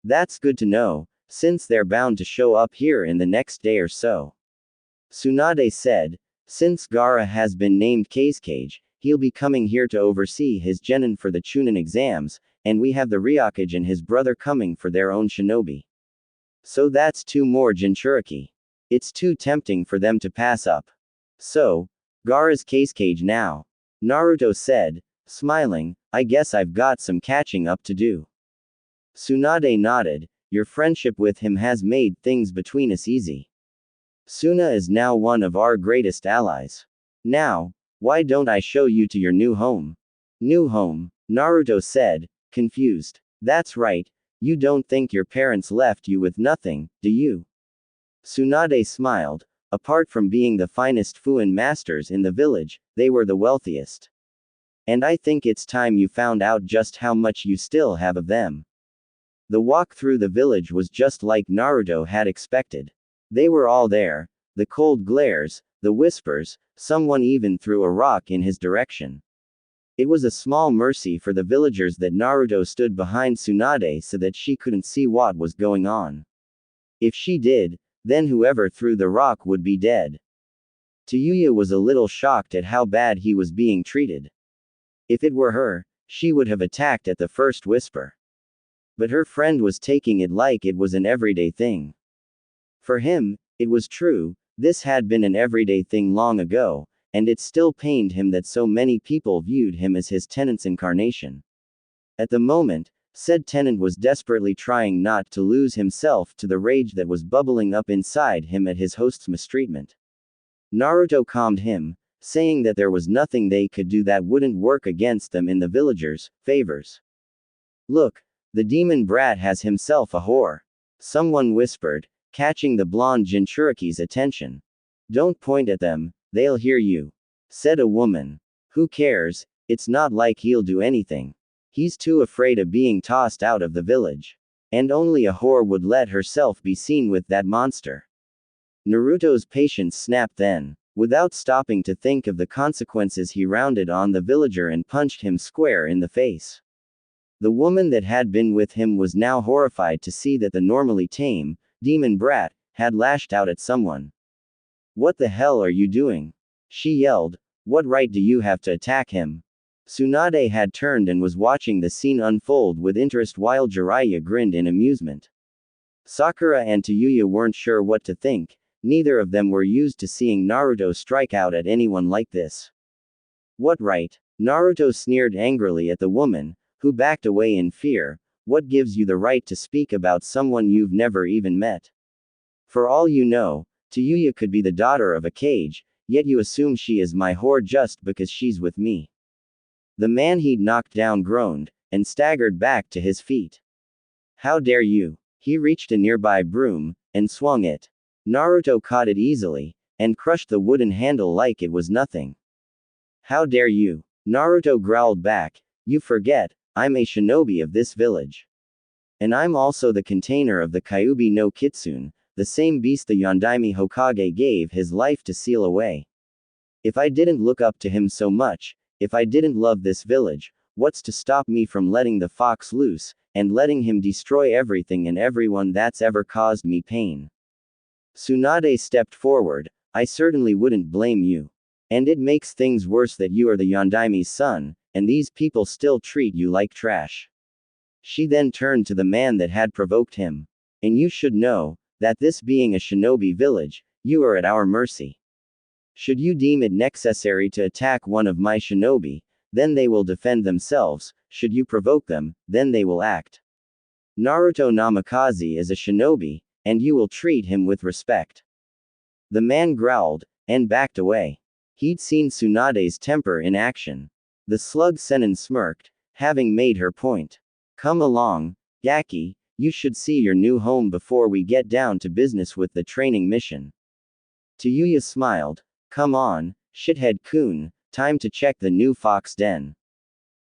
"That's good to know, since they're bound to show up here in the next day or so." Tsunade said. "Since Gaara has been named Kazekage, he'll be coming here to oversee his genin for the Chunin exams, and we have the Ryokage and his brother coming for their own shinobi. So that's 2 more Jinchuriki. It's too tempting for them to pass up. So, Gaara's Kazekage now," Naruto said, smiling. "I guess I've got some catching up to do." Tsunade nodded. "Your friendship with him has made things between us easy. Suna is now one of our greatest allies. Now, why don't I show you to your new home?" "New home?" Naruto said, confused. "That's right, you don't think your parents left you with nothing, do you?" Tsunade smiled. "Apart from being the finest Fuin masters in the village, they were the wealthiest. And I think it's time you found out just how much you still have of them." The walk through the village was just like Naruto had expected. They were all there. The cold glares, the whispers, someone even threw a rock in his direction. It was a small mercy for the villagers that Naruto stood behind Tsunade so that she couldn't see what was going on. If she did, then whoever threw the rock would be dead. Tayuya was a little shocked at how bad he was being treated. If it were her, she would have attacked at the first whisper. But her friend was taking it like it was an everyday thing. For him, it was true, this had been an everyday thing long ago, and it still pained him that so many people viewed him as his tenant's incarnation. At the moment, said tenant was desperately trying not to lose himself to the rage that was bubbling up inside him at his host's mistreatment. Naruto calmed him, saying that there was nothing they could do that wouldn't work against them in the villagers' favors. Look, the demon brat has himself a whore. Someone whispered, catching the blonde Jinchuriki's attention. Don't point at them, they'll hear you, said a woman. Who cares, it's not like he'll do anything. He's too afraid of being tossed out of the village. And only a whore would let herself be seen with that monster. Naruto's patience snapped then. Without stopping to think of the consequences, he rounded on the villager and punched him square in the face. The woman that had been with him was now horrified to see that the normally tame, demon brat, had lashed out at someone. What the hell are you doing? She yelled. What right do you have to attack him? Tsunde had turned and was watching the scene unfold with interest while Jiraiya grinned in amusement. Sakura and Tayuya weren't sure what to think, neither of them were used to seeing Naruto strike out at anyone like this. What right? Naruto sneered angrily at the woman, who backed away in fear. What gives you the right to speak about someone you've never even met? For all you know, Tayuya could be the daughter of a cage, yet you assume she is my whore just because she's with me. The man he'd knocked down groaned, and staggered back to his feet. How dare you? He reached a nearby broom, and swung it. Naruto caught it easily, and crushed the wooden handle like it was nothing. How dare you? Naruto growled back. You forget, I'm a shinobi of this village. And I'm also the container of the Kyuubi no Kitsune, the same beast the Yondaime Hokage gave his life to seal away. If I didn't look up to him so much, if I didn't love this village, what's to stop me from letting the fox loose, and letting him destroy everything and everyone that's ever caused me pain? Tsunade stepped forward. I certainly wouldn't blame you. And it makes things worse that you are the Yondaime's son, and these people still treat you like trash. She then turned to the man that had provoked him. And you should know, that this being a shinobi village, you are at our mercy. Should you deem it necessary to attack one of my shinobi, then they will defend themselves. Should you provoke them, then they will act. Naruto Namikaze is a shinobi, and you will treat him with respect. The man growled, and backed away. He'd seen Tsunade's temper in action. The slug Sennin smirked, having made her point. Come along, Gaki, you should see your new home before we get down to business with the training mission. Tayuya smiled. Come on, shithead-kun, time to check the new fox den.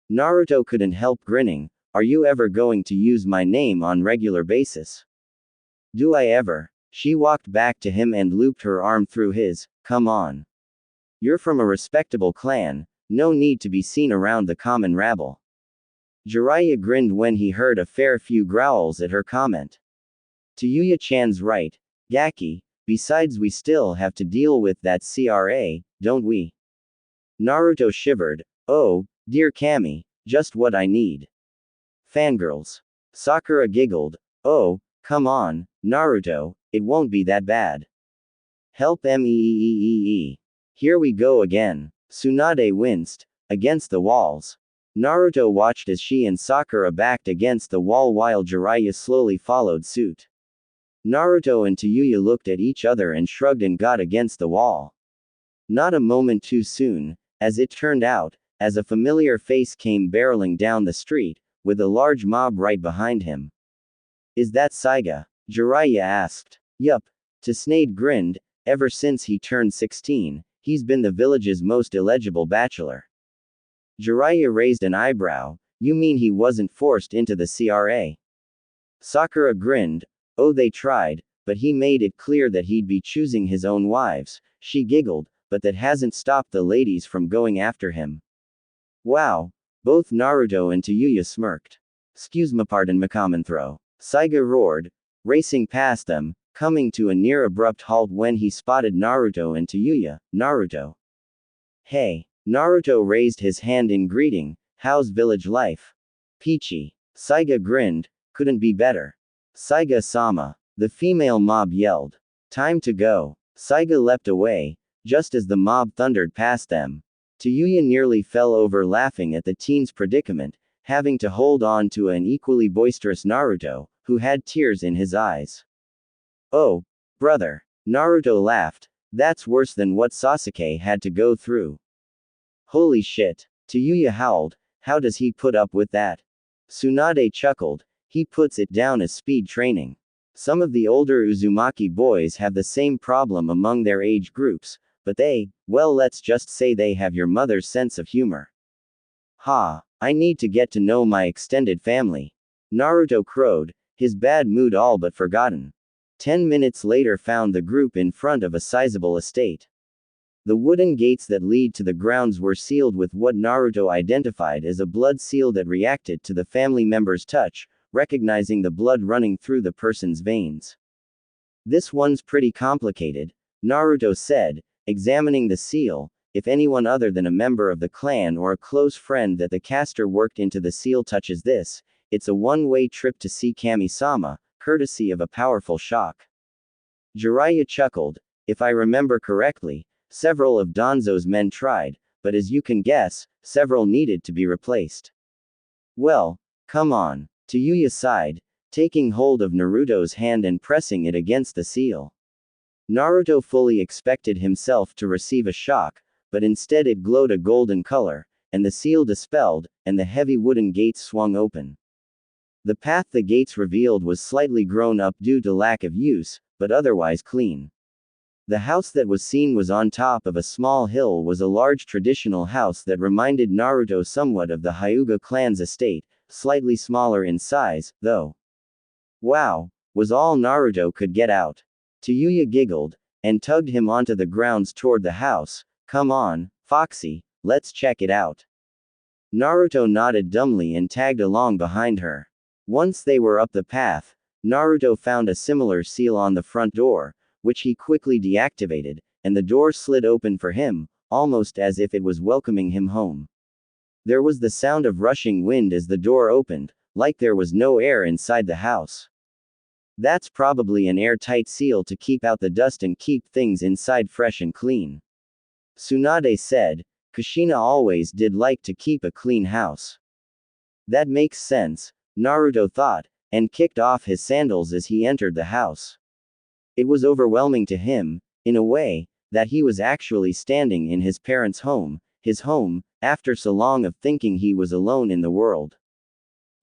Naruto couldn't help grinning. Are you ever going to use my name on regular basis? Do I ever? She walked back to him and looped her arm through his. Come on. You're from a respectable clan, no need to be seen around the common rabble. Jiraiya grinned when he heard a fair few growls at her comment. Tayuya-chan's right, Gaki, besides we still have to deal with that CRA, don't we? Naruto shivered. Oh, dear Kami, just what I need. Fangirls. Sakura giggled. Oh, come on, Naruto, it won't be that bad. Help me. Here we go again. Tsunade winced. Against the walls. Naruto watched as she and Sakura backed against the wall while Jiraiya slowly followed suit. Naruto and Tayuya looked at each other and shrugged and got against the wall. Not a moment too soon, as it turned out, as a familiar face came barreling down the street, with a large mob right behind him. Is that Saiga? Jiraiya asked. Yup. Tsunade grinned. Ever since he turned 16, he's been the village's most illegible bachelor. Jiraiya raised an eyebrow. You mean he wasn't forced into the CRA? Sakura grinned. Oh, they tried, but he made it clear that he'd be choosing his own wives. She giggled, but that hasn't stopped the ladies from going after him. Wow. Both Naruto and Tayuya smirked. Excuse me, pardon me, common throw. Saiga roared, racing past them, coming to a near abrupt halt when he spotted Naruto and Tayuya. Naruto. Hey. Naruto raised his hand in greeting. How's village life? Peachy. Saiga grinned. Couldn't be better. Saiga-sama. The female mob yelled. Time to go. Saiga leapt away, just as the mob thundered past them. Tayuya nearly fell over laughing at the teen's predicament, having to hold on to an equally boisterous Naruto, who had tears in his eyes. Oh, brother. Naruto laughed. That's worse than what Sasuke had to go through. Holy shit. Tayuya howled, how does he put up with that? Tsunade chuckled, he puts it down as speed training. Some of the older Uzumaki boys have the same problem among their age groups, but they, well, let's just say they have your mother's sense of humor. Ha, I need to get to know my extended family. Naruto crowed, his bad mood all but forgotten. 10 minutes later found the group in front of a sizable estate. The wooden gates that lead to the grounds were sealed with what Naruto identified as a blood seal that reacted to the family member's touch, recognizing the blood running through the person's veins. This one's pretty complicated, Naruto said, examining the seal. If anyone other than a member of the clan or a close friend that the caster worked into the seal touches this, it's a one-way trip to see Kami-sama, courtesy of a powerful shock. Jiraiya chuckled, if I remember correctly, several of Danzo's men tried, but as you can guess, several needed to be replaced. Well, come on. Tayuya sighed, taking hold of Naruto's hand and pressing it against the seal. Naruto fully expected himself to receive a shock, but instead it glowed a golden color, and the seal dispelled, and the heavy wooden gates swung open. The path the gates revealed was slightly grown up due to lack of use, but otherwise clean. The house that was seen was on top of a small hill, was a large traditional house that reminded Naruto somewhat of the Hyuga clan's estate, slightly smaller in size, though. Wow, was all Naruto could get out. Tayuya giggled, and tugged him onto the grounds toward the house. Come on, Foxy, let's check it out. Naruto nodded dumbly and tagged along behind her. Once they were up the path, Naruto found a similar seal on the front door, which he quickly deactivated, and the door slid open for him, almost as if it was welcoming him home. There was the sound of rushing wind as the door opened, like there was no air inside the house. That's probably an airtight seal to keep out the dust and keep things inside fresh and clean. Tsunade said, Kushina always did like to keep a clean house. That makes sense, Naruto thought, and kicked off his sandals as he entered the house. It was overwhelming to him, in a way, that he was actually standing in his parents' home, his home, after so long of thinking he was alone in the world.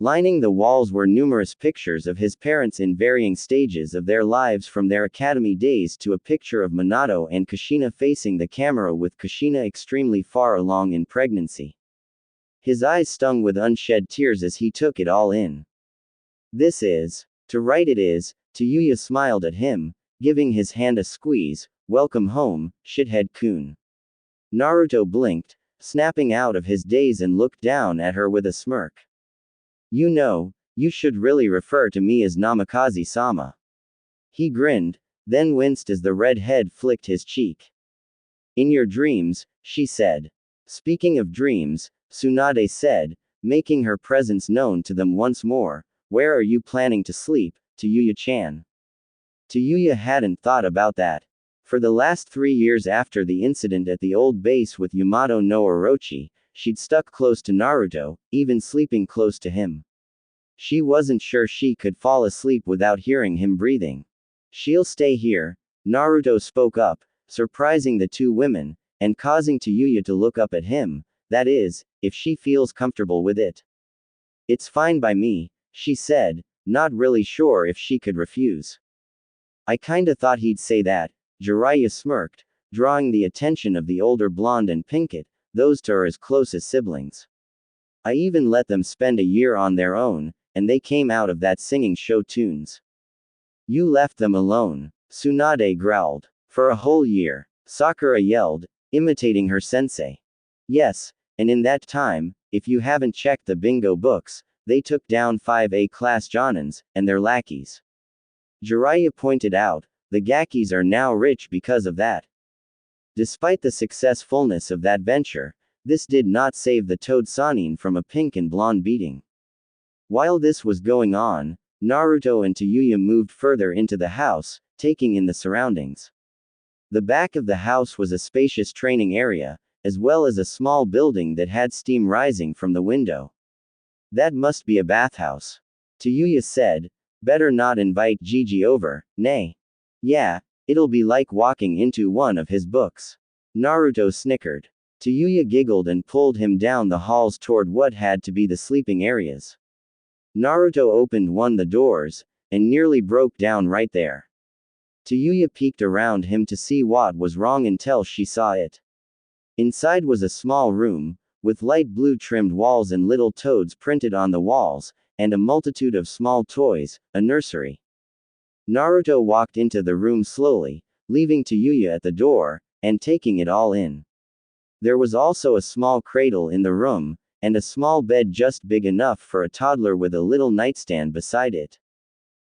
Lining the walls were numerous pictures of his parents in varying stages of their lives, from their academy days to a picture of Minato and Kushina facing the camera with Kushina extremely far along in pregnancy. His eyes stung with unshed tears as he took it all in. This is, to right it is, Tayuya smiled at him, giving his hand a squeeze, welcome home, shithead-kun. Naruto blinked, snapping out of his daze and looked down at her with a smirk. You know, you should really refer to me as Namikaze-sama. He grinned, then winced as the red head flicked his cheek. In your dreams, she said. Speaking of dreams, Tsunade said, making her presence known to them once more, where are you planning to sleep, Tayuya-chan? Tayuya hadn't thought about that. For the last 3 years after the incident at the old base with Yamato no Orochi, she'd stuck close to Naruto, even sleeping close to him. She wasn't sure she could fall asleep without hearing him breathing. She'll stay here, Naruto spoke up, surprising the two women, and causing Tayuya to look up at him, that is, if she feels comfortable with it. It's fine by me, she said, not really sure if she could refuse. I kinda thought he'd say that, Jiraiya smirked, drawing the attention of the older blonde and Pinkett, those two are as close as siblings. I even let them spend a year on their own, and they came out of that singing show tunes. You left them alone, Tsunade growled. For a whole year, Sakura yelled, imitating her sensei. Yes, and in that time, if you haven't checked the bingo books, they took down 5 A-class Jonins, and their lackeys. Jiraiya pointed out, the Gakis are now rich because of that. Despite the successfulness of that venture, this did not save the Toad Sanin from a pink and blonde beating. While this was going on, Naruto and Tayuya moved further into the house, taking in the surroundings. The back of the house was a spacious training area, as well as a small building that had steam rising from the window. That must be a bathhouse. Tayuya said, better not invite Gigi over, nay. Yeah, It'll be like walking into one of his books. Naruto snickered. Tayuya giggled and pulled him down the halls toward what had to be the sleeping areas. Naruto opened one of the doors, and nearly broke down right there. Tayuya peeked around him to see what was wrong until she saw it. Inside was a small room, with light blue trimmed walls and little toads printed on the walls, and a multitude of small toys, a nursery. Naruto walked into the room slowly, leaving Tayuya at the door, and taking it all in. There was also a small cradle in the room, and a small bed just big enough for a toddler with a little nightstand beside it.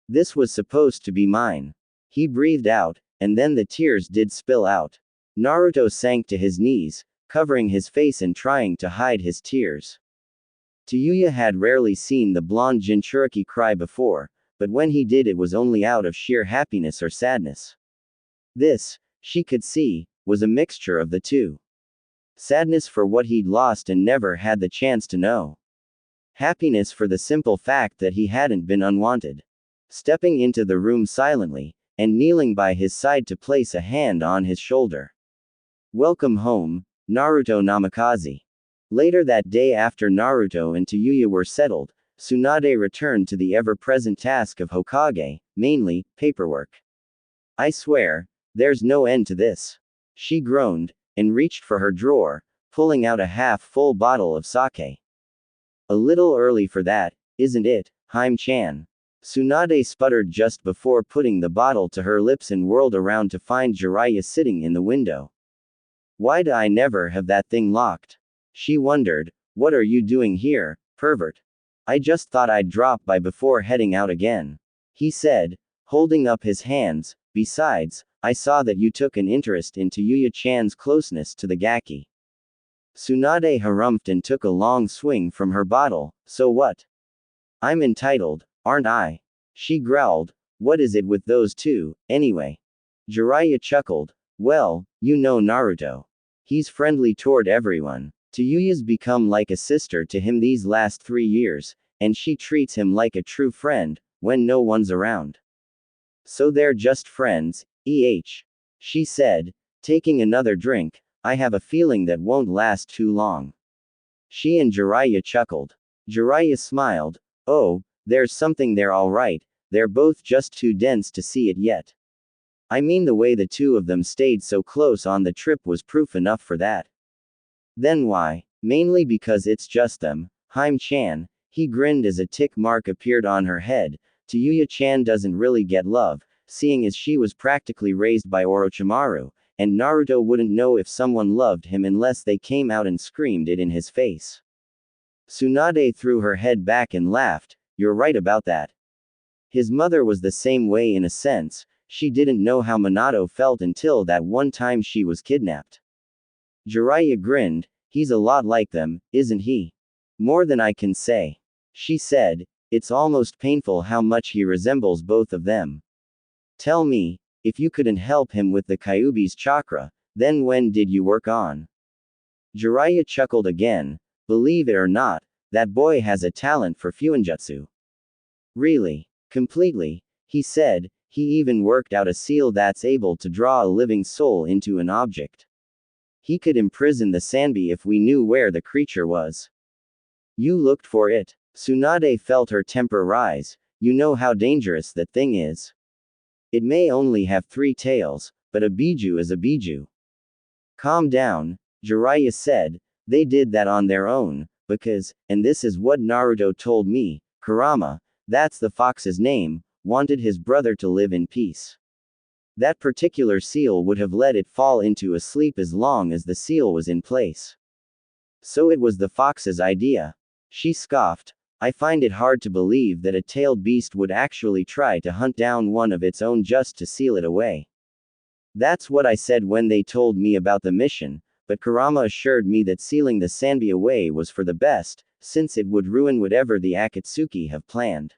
This was supposed to be mine. He breathed out, and then the tears did spill out. Naruto sank to his knees, covering his face and trying to hide his tears. Tayuya had rarely seen the blonde Jinchuriki cry before, but when he did it was only out of sheer happiness or sadness. This, she could see, was a mixture of the two. Sadness for what he'd lost and never had the chance to know. Happiness for the simple fact that he hadn't been unwanted. Stepping into the room silently, and kneeling by his side to place a hand on his shoulder. Welcome home, Naruto Namikaze. Later that day, after Naruto and Tayuya were settled, Tsunade returned to the ever-present task of Hokage, mainly, paperwork. I swear, there's no end to this. She groaned, and reached for her drawer, pulling out a half-full bottle of sake. A little early for that, isn't it, Haim-chan? Tsunade sputtered just before putting the bottle to her lips and whirled around to find Jiraiya sitting in the window. Why do I never have that thing locked? She wondered. What are you doing here, pervert? I just thought I'd drop by before heading out again. He said, holding up his hands. Besides, I saw that you took an interest in Tayuya-chan's closeness to the Gaki. Tsunade harumphed and took a long swing from her bottle. So what? I'm entitled, aren't I? She growled. What is it with those two, anyway? Jiraiya chuckled. Well, you know Naruto. He's friendly toward everyone. Tayuya's become like a sister to him these last 3 years, and she treats him like a true friend, when no one's around. So they're just friends, she said, taking another drink. I have a feeling that won't last too long. She and Jiraiya chuckled. Jiraiya smiled. Oh, there's something there all right, they're both just too dense to see it yet. I mean, the way the two of them stayed so close on the trip was proof enough for that. Then why? Mainly because it's just them, Haim-chan. He grinned as a tick mark appeared on her head. Tayuya-chan doesn't really get love, seeing as she was practically raised by Orochimaru, and Naruto wouldn't know if someone loved him unless they came out and screamed it in his face. Tsunade threw her head back and laughed. You're right about that. His mother was the same way in a sense. She didn't know how Minato felt until that one time she was kidnapped. Jiraiya grinned. He's a lot like them, isn't he? More than I can say. She said. It's almost painful how much he resembles both of them. Tell me, if you couldn't help him with the Kyuubi's chakra, then when did you work on? Jiraiya chuckled again. Believe it or not, that boy has a talent for fuinjutsu. Really? Completely, he said. He even worked out a seal that's able to draw a living soul into an object. He could imprison the Sanbi if we knew where the creature was. You looked for it. Tsunade felt her temper rise. You know how dangerous that thing is. It may only have 3 tails, but a biju is a biju. Calm down, Jiraiya said. They did that on their own, because, and this is what Naruto told me, Kurama, that's the fox's name, wanted his brother to live in peace. That particular seal would have let it fall into a sleep as long as the seal was in place. So it was the fox's idea. She scoffed. I find it hard to believe that a tailed beast would actually try to hunt down one of its own just to seal it away. That's what I said when they told me about the mission, but Kurama assured me that sealing the Sanbi away was for the best, since it would ruin whatever the Akatsuki have planned.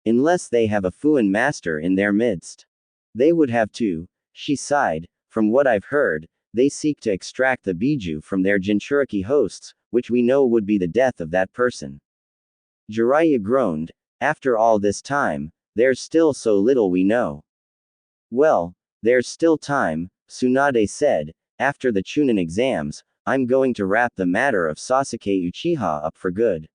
Unless they have a Fuin master in their midst. They would have to, she sighed. From what I've heard, they seek to extract the biju from their Jinchuriki hosts, which we know would be the death of that person. Jiraiya groaned. After all this time, there's still so little we know. Well, There's still time, Tsunade said. After the Chunin exams, I'm going to wrap the matter of Sasuke Uchiha up for good.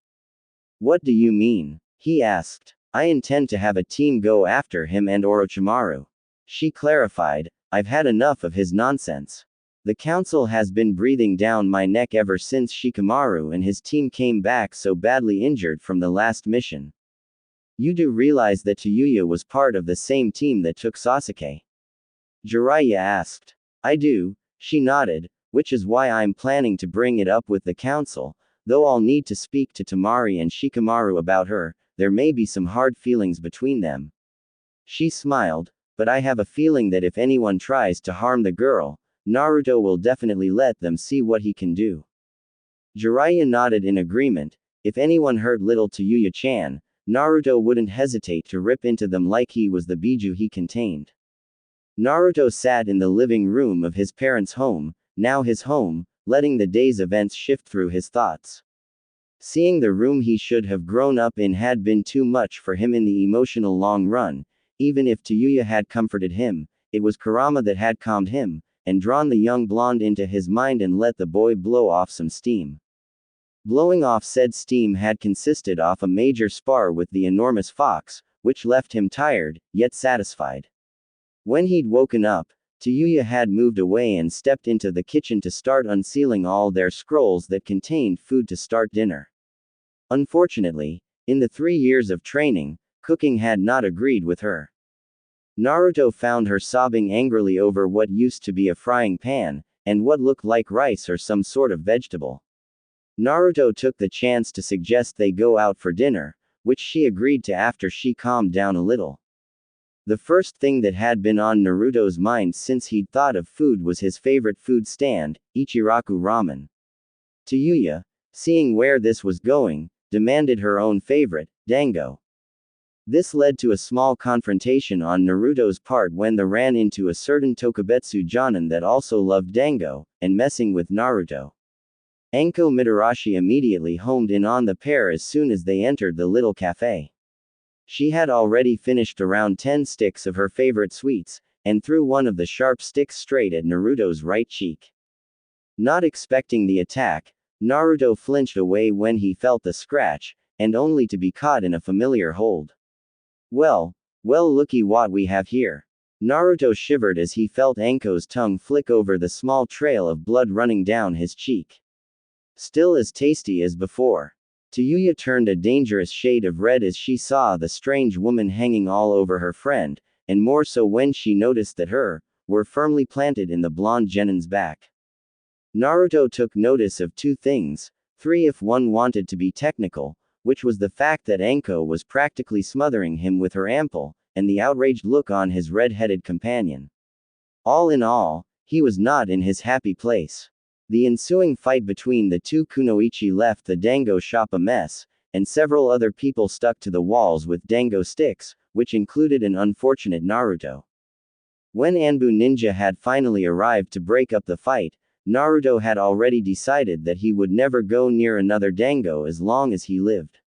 What do you mean? He asked. I intend to have a team go after him and Orochimaru. She clarified, I've had enough of his nonsense. The council has been breathing down my neck ever since Shikamaru and his team came back so badly injured from the last mission. You do realize that Tayuya was part of the same team that took Sasuke? Jiraiya asked. I do, she nodded, which is why I'm planning to bring it up with the council, though I'll need to speak to Temari and Shikamaru about her, there may be some hard feelings between them. She smiled, but I have a feeling that if anyone tries to harm the girl, Naruto will definitely let them see what he can do. Jiraiya nodded in agreement. If anyone hurt little Tayuya-chan, Naruto wouldn't hesitate to rip into them like he was the biju he contained. Naruto sat in the living room of his parents' home, now his home, letting the day's events shift through his thoughts. Seeing the room he should have grown up in had been too much for him in the emotional long run. Even if Tayuya had comforted him, it was Kurama that had calmed him, and drawn the young blonde into his mind and let the boy blow off some steam. Blowing off said steam had consisted of a major spar with the enormous fox, which left him tired, yet satisfied. When he'd woken up, Tayuya had moved away and stepped into the kitchen to start unsealing all their scrolls that contained food to start dinner. Unfortunately, in the 3 years of training, cooking had not agreed with her. Naruto found her sobbing angrily over what used to be a frying pan, and what looked like rice or some sort of vegetable. Naruto took the chance to suggest they go out for dinner, which she agreed to after she calmed down a little. The first thing that had been on Naruto's mind since he'd thought of food was his favorite food stand, Ichiraku ramen. Tayuya, seeing where this was going, demanded her own favorite, dango. This led to a small confrontation on Naruto's part when they ran into a certain Tokubetsu Jonin that also loved dango, and messing with Naruto. Anko Mitarashi immediately homed in on the pair as soon as they entered the little cafe. She had already finished around 10 sticks of her favorite sweets, and threw one of the sharp sticks straight at Naruto's right cheek. Not expecting the attack, Naruto flinched away when he felt the scratch, and only to be caught in a familiar hold. Well, looky what we have here. Naruto shivered as he felt Anko's tongue flick over the small trail of blood running down his cheek. Still as tasty as before. Tayuya turned a dangerous shade of red as she saw the strange woman hanging all over her friend, and more so when she noticed that her were firmly planted in the blonde genin's back. Naruto took notice of 2 things, 3 if one wanted to be technical, which was the fact that Anko was practically smothering him with her ample, and the outraged look on his red-headed companion. All in all, he was not in his happy place. The ensuing fight between the 2 kunoichi left the dango shop a mess, and several other people stuck to the walls with dango sticks, which included an unfortunate Naruto. When Anbu Ninja had finally arrived to break up the fight, Naruto had already decided that he would never go near another dango as long as he lived.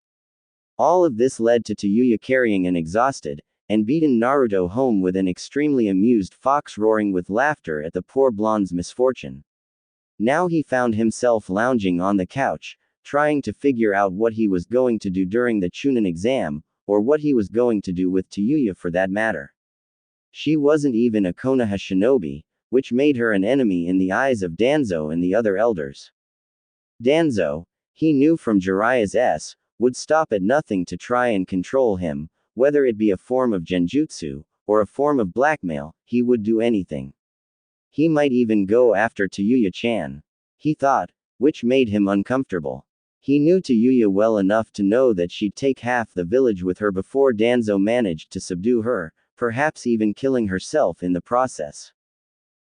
All of this led to Tayuya carrying an exhausted and beaten Naruto home with an extremely amused fox roaring with laughter at the poor blonde's misfortune. Now he found himself lounging on the couch, trying to figure out what he was going to do during the Chunin exam, or what he was going to do with Tayuya for that matter. She wasn't even a Konoha shinobi, which made her an enemy in the eyes of Danzo and the other elders. Danzo, he knew from Jiraiya's would stop at nothing to try and control him, whether it be a form of genjutsu, or a form of blackmail, he would do anything. He might even go after Tayuya-chan. He thought, which made him uncomfortable. He knew Tayuya well enough to know that she'd take half the village with her before Danzo managed to subdue her, perhaps even killing herself in the process.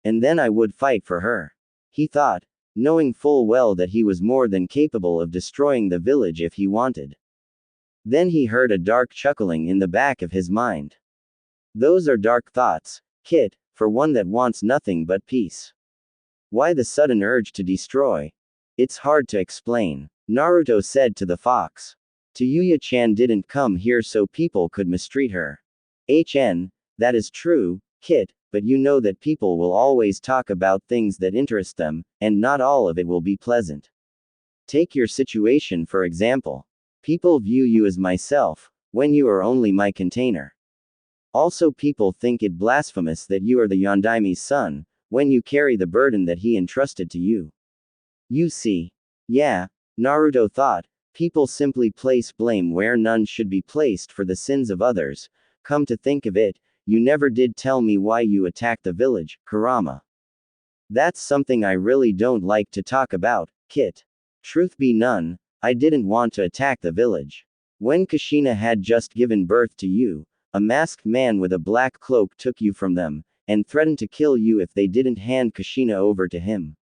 And then I would fight for her. He thought, knowing full well that he was more than capable of destroying the village if he wanted. Then he heard a dark chuckling in the back of his mind. Those are dark thoughts, Kit, for one that wants nothing but peace. Why the sudden urge to destroy? It's hard to explain, Naruto said to the fox. Tayuya-chan didn't come here so people could mistreat her. That is true, Kit, but you know that people will always talk about things that interest them, and not all of it will be pleasant. Take your situation for example. People view you as myself, when you are only my container. Also, people think it blasphemous that you are the Yondaimi's son, when you carry the burden that he entrusted to you. You see. Yeah, Naruto thought, people simply place blame where none should be placed for the sins of others. Come to think of it, you never did tell me why you attacked the village, Kurama. That's something I really don't like to talk about, Kit. Truth be known, I didn't want to attack the village. When Kushina had just given birth to you, a masked man with a black cloak took you from them, and threatened to kill you if they didn't hand Kushina over to him.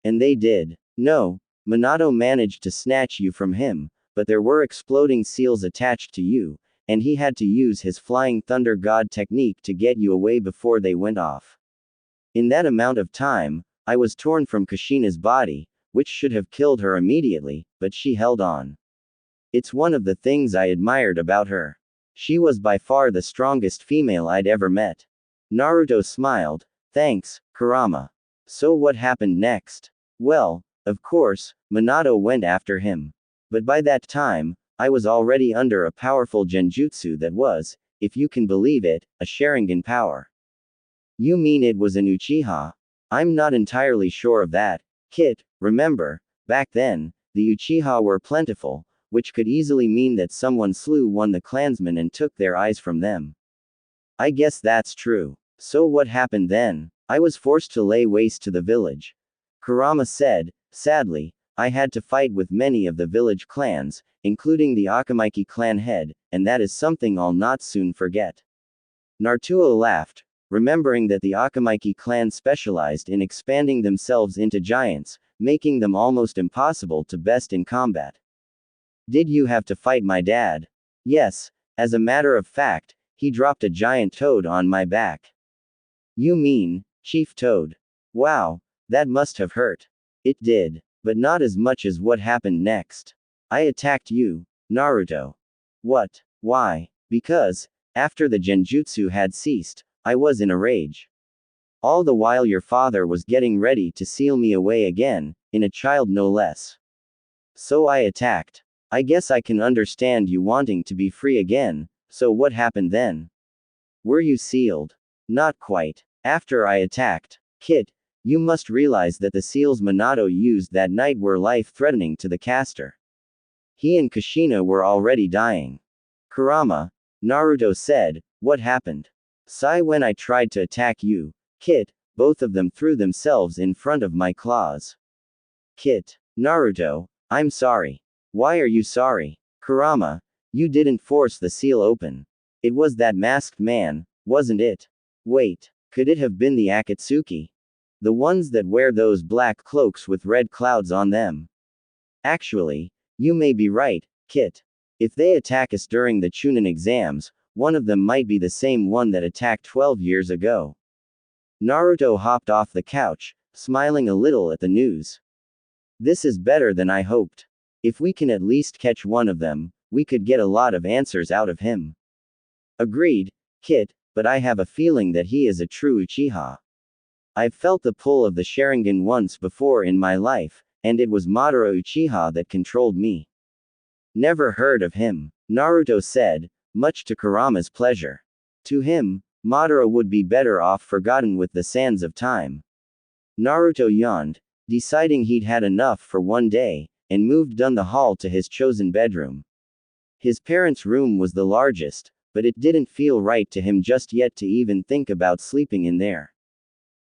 And they did. No, Minato managed to snatch you from him, but there were exploding seals attached to you, and he had to use his flying thunder god technique to get you away before they went off. In that amount of time, I was torn from Kushina's body, which should have killed her immediately, but she held on. It's one of the things I admired about her. She was by far the strongest female I'd ever met. Naruto smiled. Thanks, Kurama. So what happened next? Well, of course, Minato went after him. But by that time, I was already under a powerful genjutsu that was, if you can believe it, a Sharingan power. You mean it was an Uchiha? I'm not entirely sure of that, Kit. Remember, back then, the Uchiha were plentiful, which could easily mean that someone slew one of the clansmen and took their eyes from them. I guess that's true. So what happened then? I was forced to lay waste to the village. Kurama said, sadly, I had to fight with many of the village clans, including the Akamaiki clan head, and that is something I'll not soon forget. Naruto laughed, remembering that the Akamaiki clan specialized in expanding themselves into giants, making them almost impossible to best in combat. Did you have to fight my dad? Yes, as a matter of fact, he dropped a giant toad on my back. You mean, Chief Toad? Wow, that must have hurt. It did, but not as much as what happened next. I attacked you, Naruto. What? Why? Because, after the genjutsu had ceased, I was in a rage. All the while your father was getting ready to seal me away again, in a child no less. So I attacked. I guess I can understand you wanting to be free again, so what happened then? Were you sealed? Not quite. After I attacked, Kit, you must realize that the seals Minato used that night were life-threatening to the caster. He and Kushina were already dying. Kurama, Naruto said, what happened? Sai when I tried to attack you, Kit, both of them threw themselves in front of my claws. Kit, Naruto, I'm sorry. Why are you sorry? Kurama, you didn't force the seal open. It was that masked man, wasn't it? Wait, could it have been the Akatsuki? The ones that wear those black cloaks with red clouds on them. Actually, you may be right, Kit. If they attack us during the Chunin exams, one of them might be the same one that attacked 12 years ago. Naruto hopped off the couch, smiling a little at the news. This is better than I hoped. If we can at least catch one of them, we could get a lot of answers out of him. Agreed, Kit, but I have a feeling that he is a true Uchiha. I've felt the pull of the Sharingan once before in my life, and it was Madara Uchiha that controlled me. Never heard of him, Naruto said, much to Kurama's pleasure. To him, Madara would be better off forgotten with the sands of time. Naruto yawned, deciding he'd had enough for one day, and moved down the hall to his chosen bedroom. His parents' room was the largest, but it didn't feel right to him just yet to even think about sleeping in there.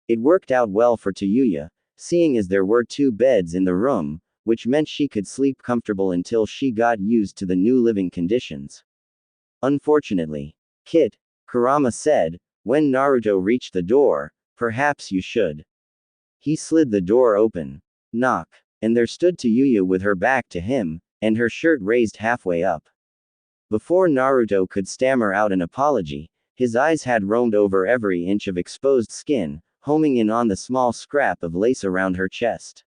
It worked out well for Tayuya, seeing as there were 2 beds in the room, which meant she could sleep comfortable until she got used to the new living conditions. Unfortunately, Kit, Kurama said, when Naruto reached the door, perhaps you should. He slid the door open. Knock. And there stood Tayuya with her back to him, and her shirt raised halfway up. Before Naruto could stammer out an apology, his eyes had roamed over every inch of exposed skin, homing in on the small scrap of lace around her chest.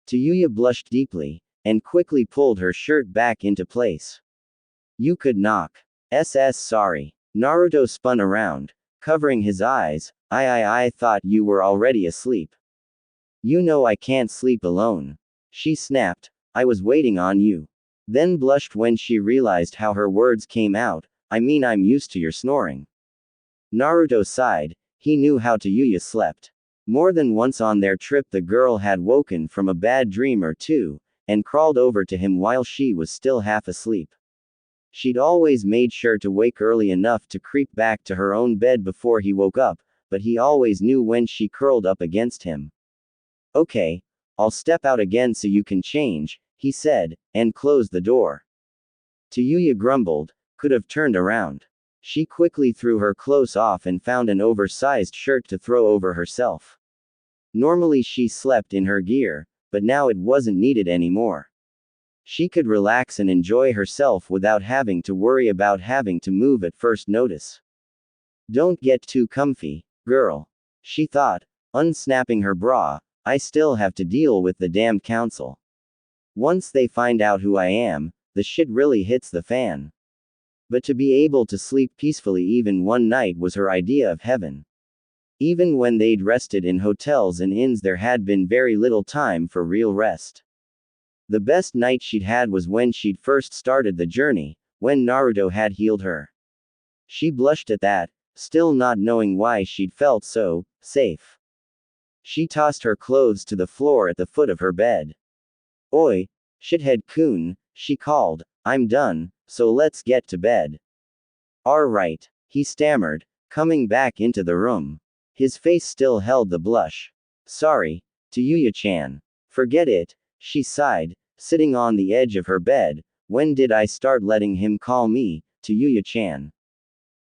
Tayuya blushed deeply, and quickly pulled her shirt back into place. You could knock. Sorry. Naruto spun around, Covering his eyes, I thought you were already asleep. You know I can't sleep alone. She snapped, I was waiting on you. Then blushed when she realized how her words came out, I mean I'm used to your snoring. Naruto sighed, he knew how Yuya slept. More than once on their trip the girl had woken from a bad dream or two, and crawled over to him while she was still half asleep. She'd always made sure to wake early enough to creep back to her own bed before he woke up, but he always knew when she curled up against him. Okay, I'll step out again so you can change, he said, and closed the door. Yuya grumbled, could have turned around. She quickly threw her clothes off and found an oversized shirt to throw over herself. Normally she slept in her gear, but now it wasn't needed anymore. She could relax and enjoy herself without having to worry about having to move at first notice. Don't get too comfy, girl. She thought, unsnapping her bra, I still have to deal with the damned council. Once they find out who I am, the shit really hits the fan. But to be able to sleep peacefully even one night was her idea of heaven. Even when they'd rested in hotels and inns there had been very little time for real rest. The best night she'd had was when she'd first started the journey, when Naruto had healed her. She blushed at that, still not knowing why she'd felt so safe. She tossed her clothes to the floor at the foot of her bed. Oi, shithead-kun, she called, I'm done, so let's get to bed. Alright, he stammered, coming back into the room. His face still held the blush. Sorry, Yuya-chan. Forget it, she sighed, sitting on the edge of her bed. When did I start letting him call me Yuya-chan?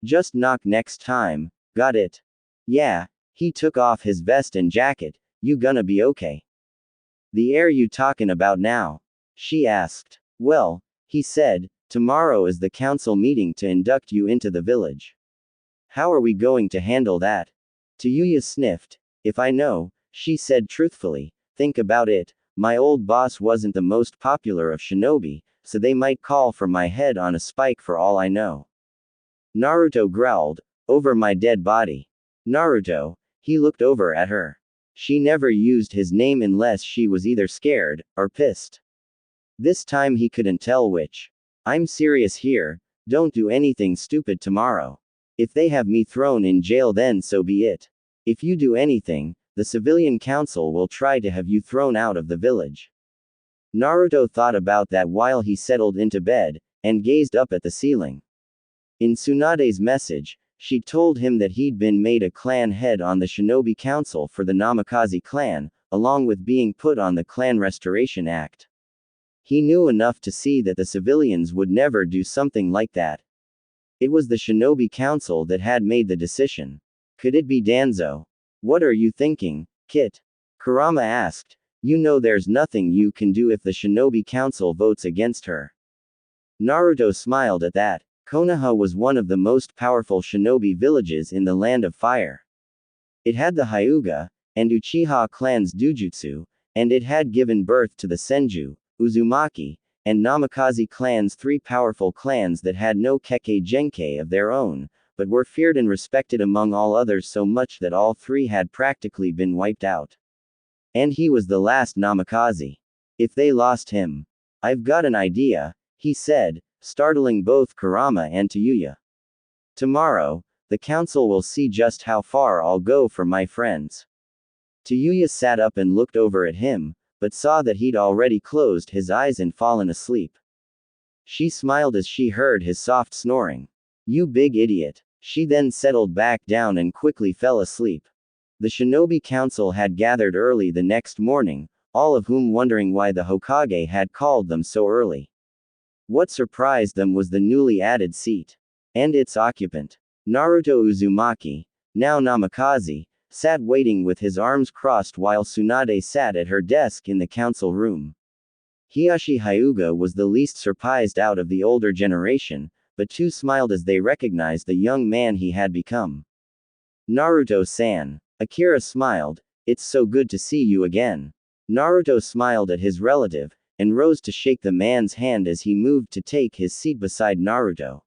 Just knock next time, got it? Yeah, he took off his vest and jacket. You gonna be okay? The air you talkin' about now? She asked. Well, he said, tomorrow is the council meeting to induct you into the village. How are we going to handle that? Yuya sniffed. If I know, she said truthfully, think about it, my old boss wasn't the most popular of shinobi, so they might call for my head on a spike for all I know. Naruto growled, over my dead body. Naruto, he looked over at her. She never used his name unless she was either scared or pissed. This time he couldn't tell which. I'm serious here, don't do anything stupid tomorrow. If they have me thrown in jail then so be it. If you do anything, the civilian council will try to have you thrown out of the village. Naruto thought about that while he settled into bed, and gazed up at the ceiling. In Tsunde's message, she told him that he'd been made a clan head on the shinobi council for the Namikaze clan, along with being put on the Clan Restoration Act. He knew enough to see that the civilians would never do something like that. It was the shinobi council that had made the decision. Could it be Danzo? What are you thinking, Kit? Kurama asked. You know there's nothing you can do if the shinobi council votes against her. Naruto smiled at that. Konoha was one of the most powerful shinobi villages in the Land of Fire. It had the Hyuga and Uchiha clans Dujutsu, and it had given birth to the Senju, Uzumaki, and Namikaze clans, three powerful clans that had no Kekkei Genkei of their own, but were feared and respected among all others so much that all three had practically been wiped out. And he was the last Namikaze. If they lost him. I've got an idea, he said, startling both Kurama and Yuya. Tomorrow, the council will see just how far I'll go for my friends. Yuya sat up and looked over at him, but saw that he'd already closed his eyes and fallen asleep. She smiled as she heard his soft snoring. You big idiot. She then settled back down and quickly fell asleep. The shinobi council had gathered early the next morning, all of whom wondering why the Hokage had called them so early. What surprised them was the newly added seat. And its occupant. Naruto Uzumaki, now Namikaze, sat waiting with his arms crossed while Tsunde sat at her desk in the council room. Hiyashi Hyuga was the least surprised out of the older generation, but two smiled as they recognized the young man he had become. Naruto-san. Akira smiled, it's so good to see you again. Naruto smiled at his relative, and rose to shake the man's hand as he moved to take his seat beside Naruto.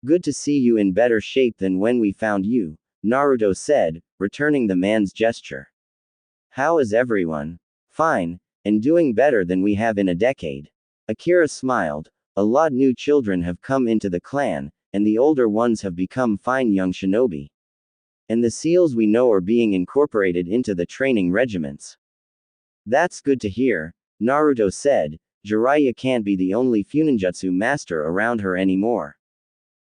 Good to see you in better shape than when we found you, Naruto said, returning the man's gesture. How is everyone? Fine, and doing better than we have in a decade. Akira smiled. A lot new children have come into the clan, and the older ones have become fine young shinobi. And the seals we know are being incorporated into the training regiments. That's good to hear, Naruto said. Jiraiya can't be the only funinjutsu master around her anymore.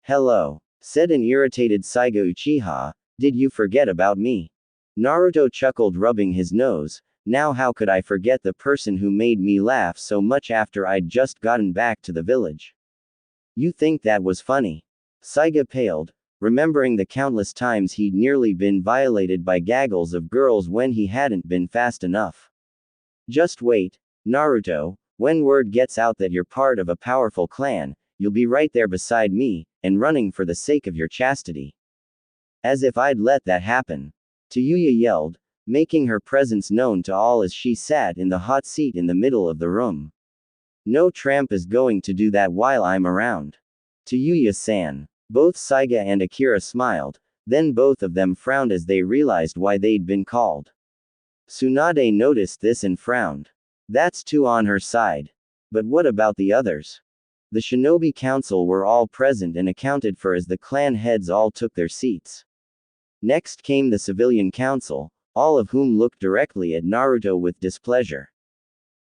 Hello, said an irritated Saiga Uchiha, did you forget about me? Naruto chuckled, rubbing his nose. Now how could I forget the person who made me laugh so much after I'd just gotten back to the village? You think that was funny? Saiga paled, remembering the countless times he'd nearly been violated by gaggles of girls when he hadn't been fast enough. Just wait, Naruto, when word gets out that you're part of a powerful clan, you'll be right there beside me, and running for the sake of your chastity. As if I'd let that happen. Tayuya yelled, making her presence known to all as she sat in the hot seat in the middle of the room. No tramp is going to do that while I'm around. Tayuya-san. Both Saiga and Akira smiled, then both of them frowned as they realized why they'd been called. Tsunade noticed this and frowned. That's two on her side. But what about the others? The Shinobi Council were all present and accounted for as the clan heads all took their seats. Next came the Civilian Council, all of whom looked directly at Naruto with displeasure.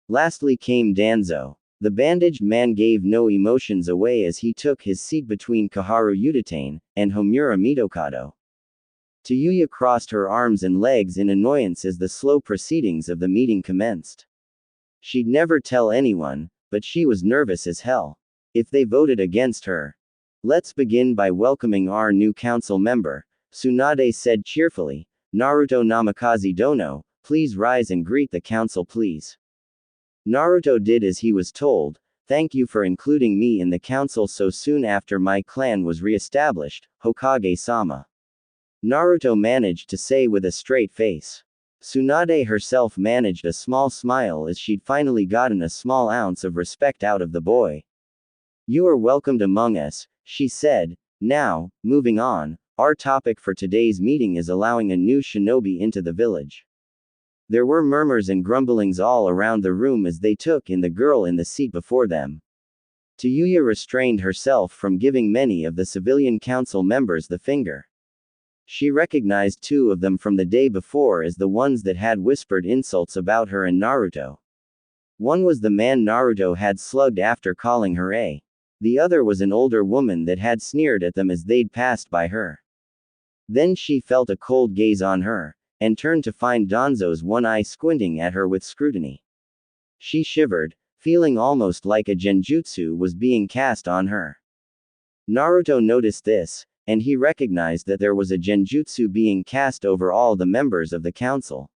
Lastly came Danzo. The bandaged man gave no emotions away as he took his seat between Koharu Utatane and Homura Mitokado. Tayuya crossed her arms and legs in annoyance as the slow proceedings of the meeting commenced. She'd never tell anyone, but she was nervous as hell. If they voted against her. Let's begin by welcoming our new council member, Tsunade said cheerfully. Naruto Namikaze Dono, please rise and greet the council please. Naruto did as he was told. Thank you for including me in the council so soon after my clan was re-established, Hokage-sama. Naruto managed to say with a straight face. Tsunade herself managed a small smile as she'd finally gotten a small ounce of respect out of the boy. You are welcomed among us, she said. Now, moving on, our topic for today's meeting is allowing a new shinobi into the village. There were murmurs and grumblings all around the room as they took in the girl in the seat before them. Tayuya restrained herself from giving many of the civilian council members the finger. She recognized two of them from the day before as the ones that had whispered insults about her and Naruto. One was the man Naruto had slugged after calling her a. The other was an older woman that had sneered at them as they'd passed by her. Then she felt a cold gaze on her, and turned to find Danzo's one eye squinting at her with scrutiny. She shivered, feeling almost like a genjutsu was being cast on her. Naruto noticed this, and he recognized that there was a genjutsu being cast over all the members of the council.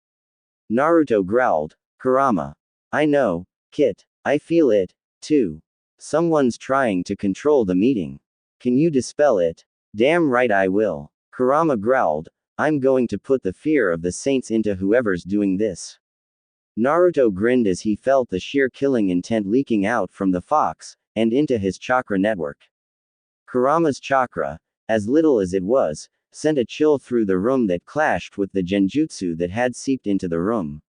Naruto growled, Kurama. I know, Kit. I feel it, too. Someone's trying to control the meeting. Can you dispel it? Damn right I will. Kurama growled, I'm going to put the fear of the saints into whoever's doing this. Naruto grinned as he felt the sheer killing intent leaking out from the fox, and into his chakra network. Kurama's chakra, as little as it was, sent a chill through the room that clashed with the genjutsu that had seeped into the room.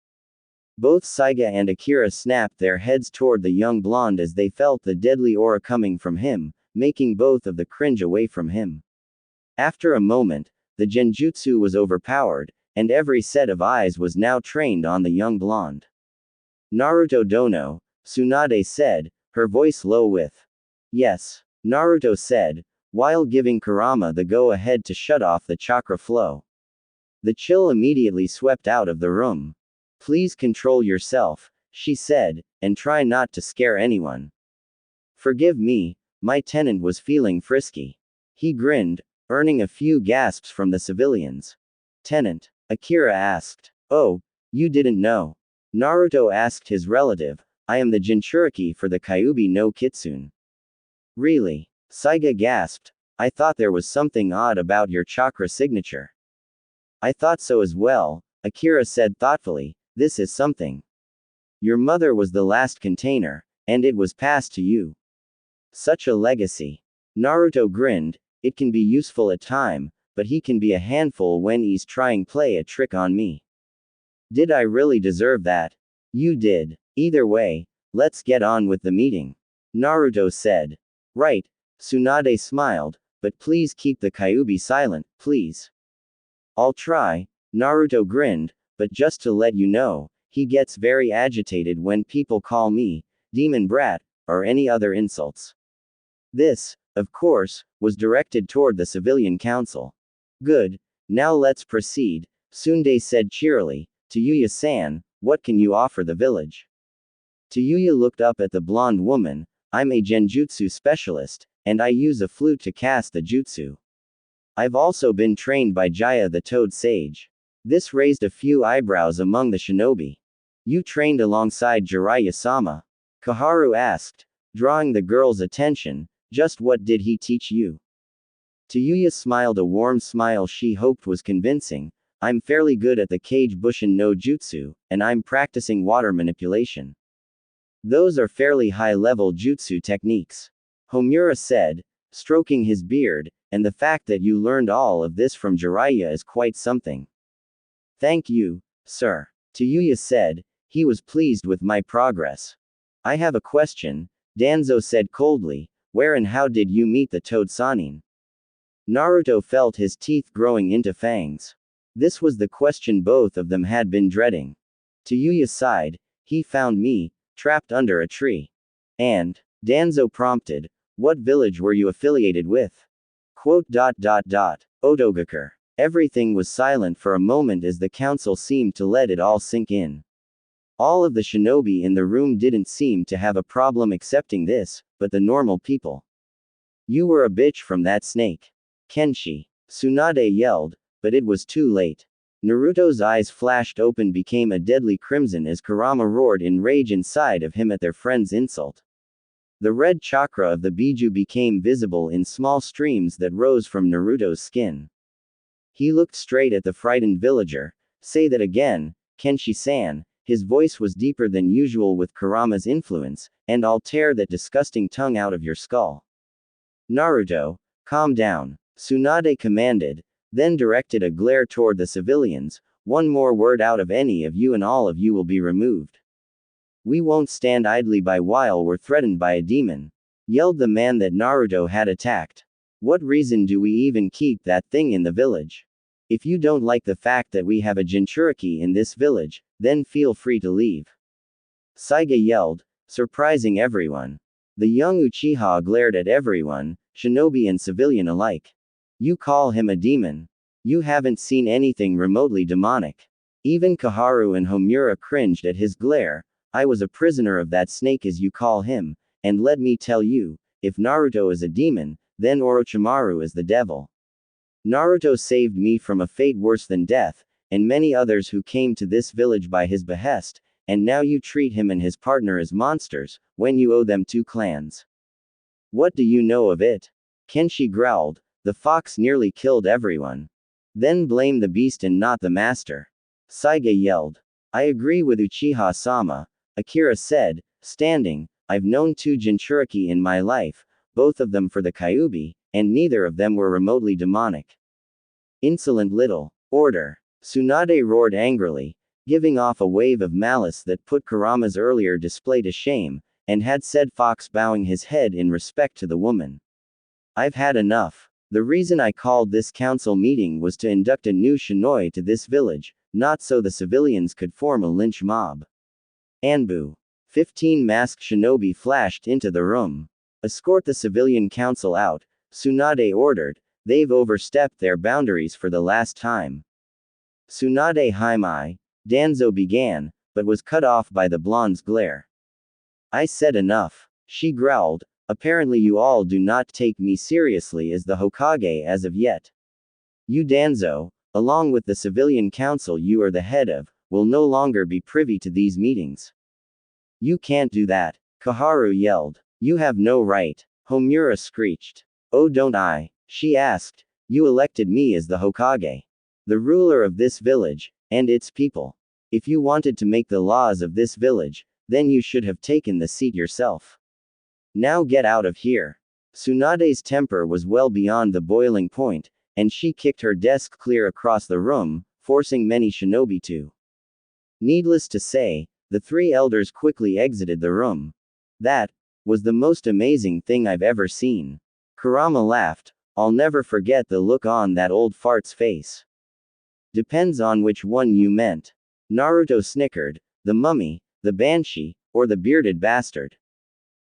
Both Saiga and Akira snapped their heads toward the young blonde as they felt the deadly aura coming from him, making both of them cringe away from him. After a moment, the genjutsu was overpowered, and every set of eyes was now trained on the young blonde. Naruto Dono, Tsunade said, her voice low with. Yes, Naruto said, while giving Kurama the go-ahead to shut off the chakra flow. The chill immediately swept out of the room. Please control yourself, she said, and try not to scare anyone. Forgive me, my tenant was feeling frisky. He grinned, earning a few gasps from the civilians. Tenant? Akira asked. Oh, you didn't know. Naruto asked his relative. I am the Jinchuriki for the Kyuubi no Kitsune. Really? Saiga gasped. I thought there was something odd about your chakra signature. I thought so as well, Akira said thoughtfully. This is something. Your mother was the last container, and it was passed to you. Such a legacy. Naruto grinned, It can be useful at time, but he can be a handful when he's trying play a trick on me. Did I really deserve that? You did. Either way, let's get on with the meeting. Naruto said. Right. Tsunade smiled, but please keep the Kyuubi silent, please. I'll try. Naruto grinned, but just to let you know, he gets very agitated when people call me demon brat, or any other insults. This, of course, was directed toward the civilian council. Good. Now let's proceed, Tsunde said cheerily. Tayuya-san, what can you offer the village? Tayuya looked up at the blonde woman. I'm a genjutsu specialist, and I use a flute to cast the jutsu. I've also been trained by Jaya the Toad Sage. This raised a few eyebrows among the shinobi. You trained alongside Jiraiya-sama? Koharu asked, drawing the girl's attention. Just what did he teach you? Tayuya smiled a warm smile she hoped was convincing. I'm fairly good at the Kage Bushin no Jutsu, and I'm practicing water manipulation. Those are fairly high-level jutsu techniques. Homura said, stroking his beard, and the fact that you learned all of this from Jiraiya is quite something. Thank you, sir. Tayuya said, he was pleased with my progress. I have a question, Danzo said coldly, where and how did you meet the Toad Sannin? Naruto felt his teeth growing into fangs. This was the question both of them had been dreading. Tayuya sighed, he found me, trapped under a tree. And, Danzo prompted, what village were you affiliated with? Otogakure. Everything was silent for a moment as the council seemed to let it all sink in. All of the shinobi in the room didn't seem to have a problem accepting this, but the normal people. You were a bitch from that snake. Kenshi. Tsunade yelled, but it was too late. Naruto's eyes flashed open, became a deadly crimson as Kurama roared in rage inside of him at their friend's insult. The red chakra of the Biju became visible in small streams that rose from Naruto's skin. He looked straight at the frightened villager. Say that again, Kenshi-san. His voice was deeper than usual with Kurama's influence, and I'll tear that disgusting tongue out of your skull. Naruto, calm down, Tsunade commanded, then directed a glare toward the civilians. One more word out of any of you and all of you will be removed. We won't stand idly by while we're threatened by a demon, yelled the man that Naruto had attacked. What reason do we even keep that thing in the village? If you don't like the fact that we have a Jinchuriki in this village, then feel free to leave. Saiga yelled, surprising everyone. The young Uchiha glared at everyone, shinobi and civilian alike. You call him a demon? You haven't seen anything remotely demonic. Even Koharu and Homura cringed at his glare. I was a prisoner of that snake as you call him, and let me tell you, if Naruto is a demon, then Orochimaru is the devil. Naruto saved me from a fate worse than death, and many others who came to this village by his behest, and now you treat him and his partner as monsters, when you owe them 2 clans. What do you know of it? Kenshi growled, the fox nearly killed everyone. Then blame the beast and not the master. Saiga yelled. I agree with Uchiha-sama, Akira said, standing, I've known 2 Jinchuriki in my life, both of them for the Kyuubi, and neither of them were remotely demonic. Insolent little. Order. Tsunade roared angrily, giving off a wave of malice that put Kurama's earlier display to shame, and had said Fox bowing his head in respect to the woman. I've had enough. The reason I called this council meeting was to induct a new shinoi to this village, not so the civilians could form a lynch mob. Anbu. 15 masked shinobi flashed into the room. Escort the civilian council out, Tsunade ordered, they've overstepped their boundaries for the last time. Tsunade Haimai, Danzo began, but was cut off by the blonde's glare. I said enough. She growled, apparently you all do not take me seriously as the Hokage as of yet. You Danzo, along with the civilian council you are the head of, will no longer be privy to these meetings. You can't do that, Koharu yelled. You have no right, Homura screeched. Oh don't I? She asked. You elected me as the Hokage, the ruler of this village, and its people. If you wanted to make the laws of this village, then you should have taken the seat yourself. Now get out of here. Tsunade's temper was well beyond the boiling point, and she kicked her desk clear across the room, forcing many shinobi to. Needless to say, the three elders quickly exited the room. That was the most amazing thing I've ever seen. Kurama laughed. I'll never forget the look on that old fart's face. Depends on which one you meant. Naruto snickered. The mummy, the banshee, or the bearded bastard.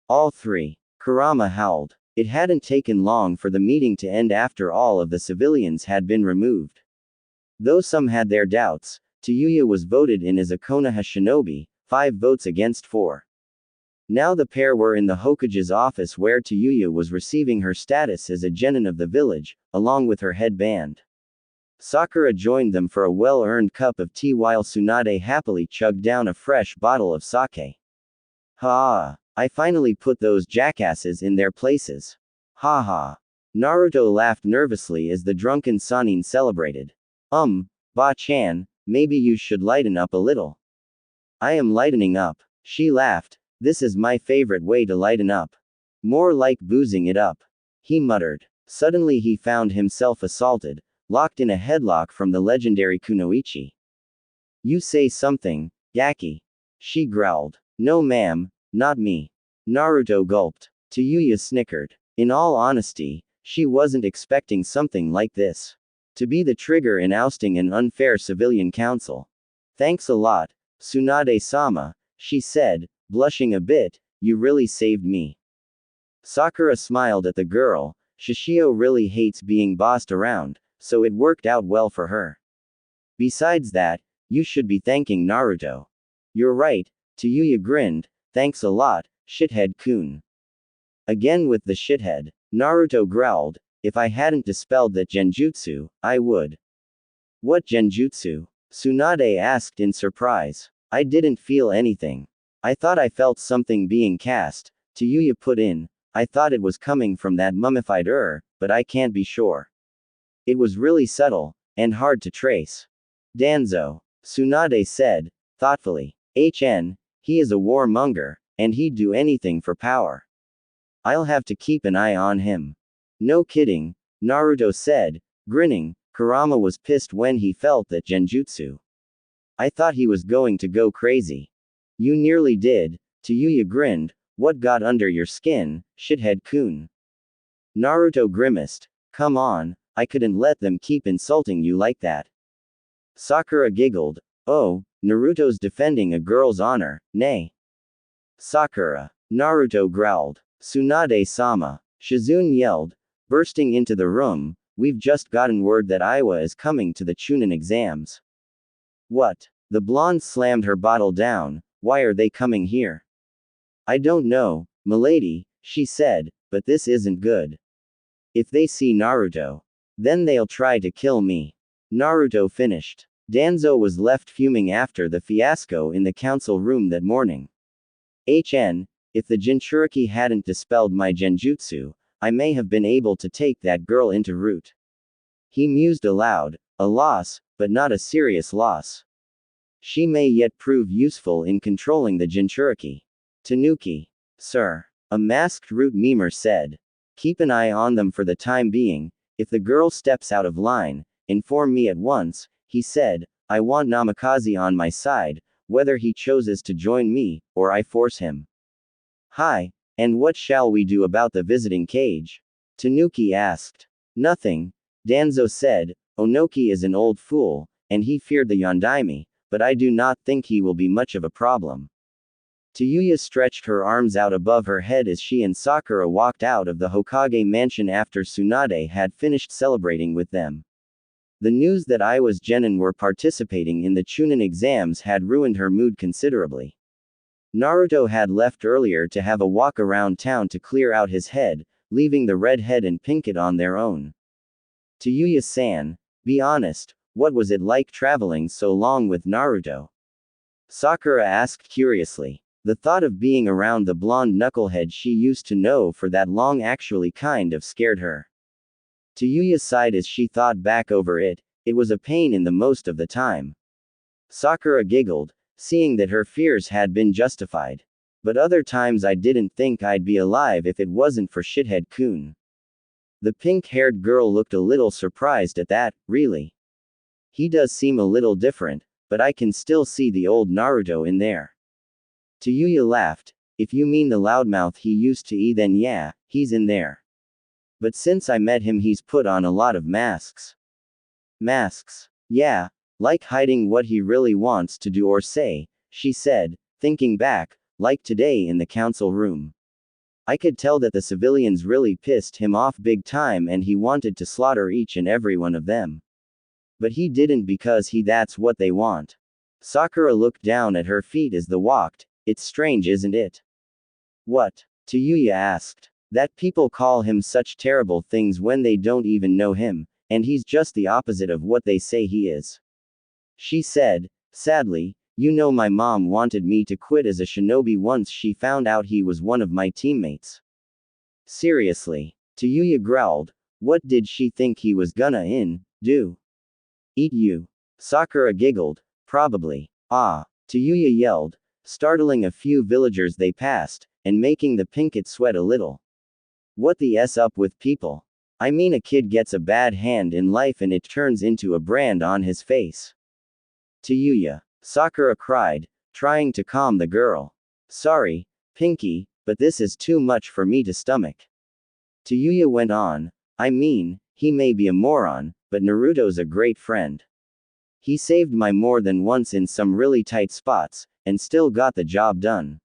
All three. Kurama howled. It hadn't taken long for the meeting to end after all of the civilians had been removed. Though some had their doubts, Tayuya was voted in as a Konoha shinobi, 5 votes against 4. Now the pair were in the Hokage's office where Tayuya was receiving her status as a genin of the village, along with her headband. Sakura joined them for a well-earned cup of tea while Tsunade happily chugged down a fresh bottle of sake. Ha! I finally put those jackasses in their places. Ha ha. Naruto laughed nervously as the drunken Sannin celebrated. Ba-chan, maybe you should lighten up a little. I am lightening up. She laughed. This is my favorite way to lighten up. More like boozing it up. He muttered. Suddenly he found himself assaulted, locked in a headlock from the legendary Kunoichi. You say something, Yaki. She growled. No ma'am, not me. Naruto gulped. Tayuya snickered. In all honesty, she wasn't expecting something like this. To be the trigger in ousting an unfair civilian council. Thanks a lot, Tsunade-sama, she said, blushing a bit, you really saved me. Sakura smiled at the girl. Shishio really hates being bossed around, so it worked out well for her. Besides that, you should be thanking Naruto. You're right, Tayuya grinned, thanks a lot, shithead-kun. Again with the shithead, Naruto growled, if I hadn't dispelled that genjutsu, I would. What genjutsu? Tsunade asked in surprise. I didn't feel anything. I thought I felt something being cast, Tayuya put in. I thought it was coming from that mummified but I can't be sure. It was really subtle, and hard to trace. Danzo, Tsunade said, thoughtfully. He is a warmonger, and he'd do anything for power. I'll have to keep an eye on him. No kidding, Naruto said, grinning. Kurama was pissed when he felt that genjutsu. I thought he was going to go crazy. You nearly did, Tayuya grinned. What got under your skin, shithead-kun? Naruto grimaced. Come on, I couldn't let them keep insulting you like that. Sakura giggled. Oh, Naruto's defending a girl's honor, nay. Sakura. Naruto growled. Tsunade-sama. Shizune yelled, bursting into the room, we've just gotten word that Iwa is coming to the Chunin exams. What? The blonde slammed her bottle down. Why are they coming here? I don't know, milady, she said, but this isn't good. If they see Naruto, then they'll try to kill me. Naruto finished. Danzo was left fuming after the fiasco in the council room that morning. If the Jinchuriki hadn't dispelled my genjutsu, I may have been able to take that girl into root. He mused aloud, a loss, but not a serious loss. She may yet prove useful in controlling the Jinchuriki. Tanuki. Sir. A masked root memer said. Keep an eye on them for the time being. If the girl steps out of line, inform me at once, he said. I want Namikaze on my side, whether he chooses to join me, or I force him. Hi, and what shall we do about the visiting cage? Tanuki asked. Nothing, Danzo said. Onoki is an old fool, and he feared the Yondaime, but I do not think he will be much of a problem. Tayuya stretched her arms out above her head as she and Sakura walked out of the Hokage mansion after Tsunade had finished celebrating with them. The news that Iwa's genin were participating in the Chunin exams had ruined her mood considerably. Naruto had left earlier to have a walk around town to clear out his head, leaving the redhead and Pinkett on their own. Tayuya-san, be honest, what was it like traveling so long with Naruto? Sakura asked curiously. The thought of being around the blonde knucklehead she used to know for that long actually kind of scared her. Tayuya sighed as she thought back over it. It was a pain in the most of the time. Sakura giggled, seeing that her fears had been justified. But other times I didn't think I'd be alive if it wasn't for Shithead-kun. The pink-haired girl looked a little surprised at that. Really? He does seem a little different, but I can still see the old Naruto in there. Tsuyu laughed. If you mean the loudmouth he used to be, then yeah, he's in there. But since I met him he's put on a lot of masks. Masks. Yeah, like hiding what he really wants to do or say, she said, thinking back, like today in the council room. I could tell that the civilians really pissed him off big time and he wanted to slaughter each and every one of them. But he didn't because that's what they want. Sakura looked down at her feet as they walked. It's strange, isn't it? What? Tsuyu asked. That people call him such terrible things when they don't even know him, and he's just the opposite of what they say he is. She said, sadly, you know my mom wanted me to quit as a shinobi once she found out he was one of my teammates. Seriously? Tsuyu growled. What did she think he was gonna do? Eat you? Sakura giggled. Probably. Ah. Tsuyu yelled, startling a few villagers they passed, and making the pinkett sweat a little. What the s up with people? I mean, a kid gets a bad hand in life and it turns into a brand on his face. Tsuyu. Sakura cried, trying to calm the girl. Sorry, Pinky, but this is too much for me to stomach. Tsuyu went on, I mean, he may be a moron, but Naruto's a great friend. He saved my more than once in some really tight spots, and still got the job done.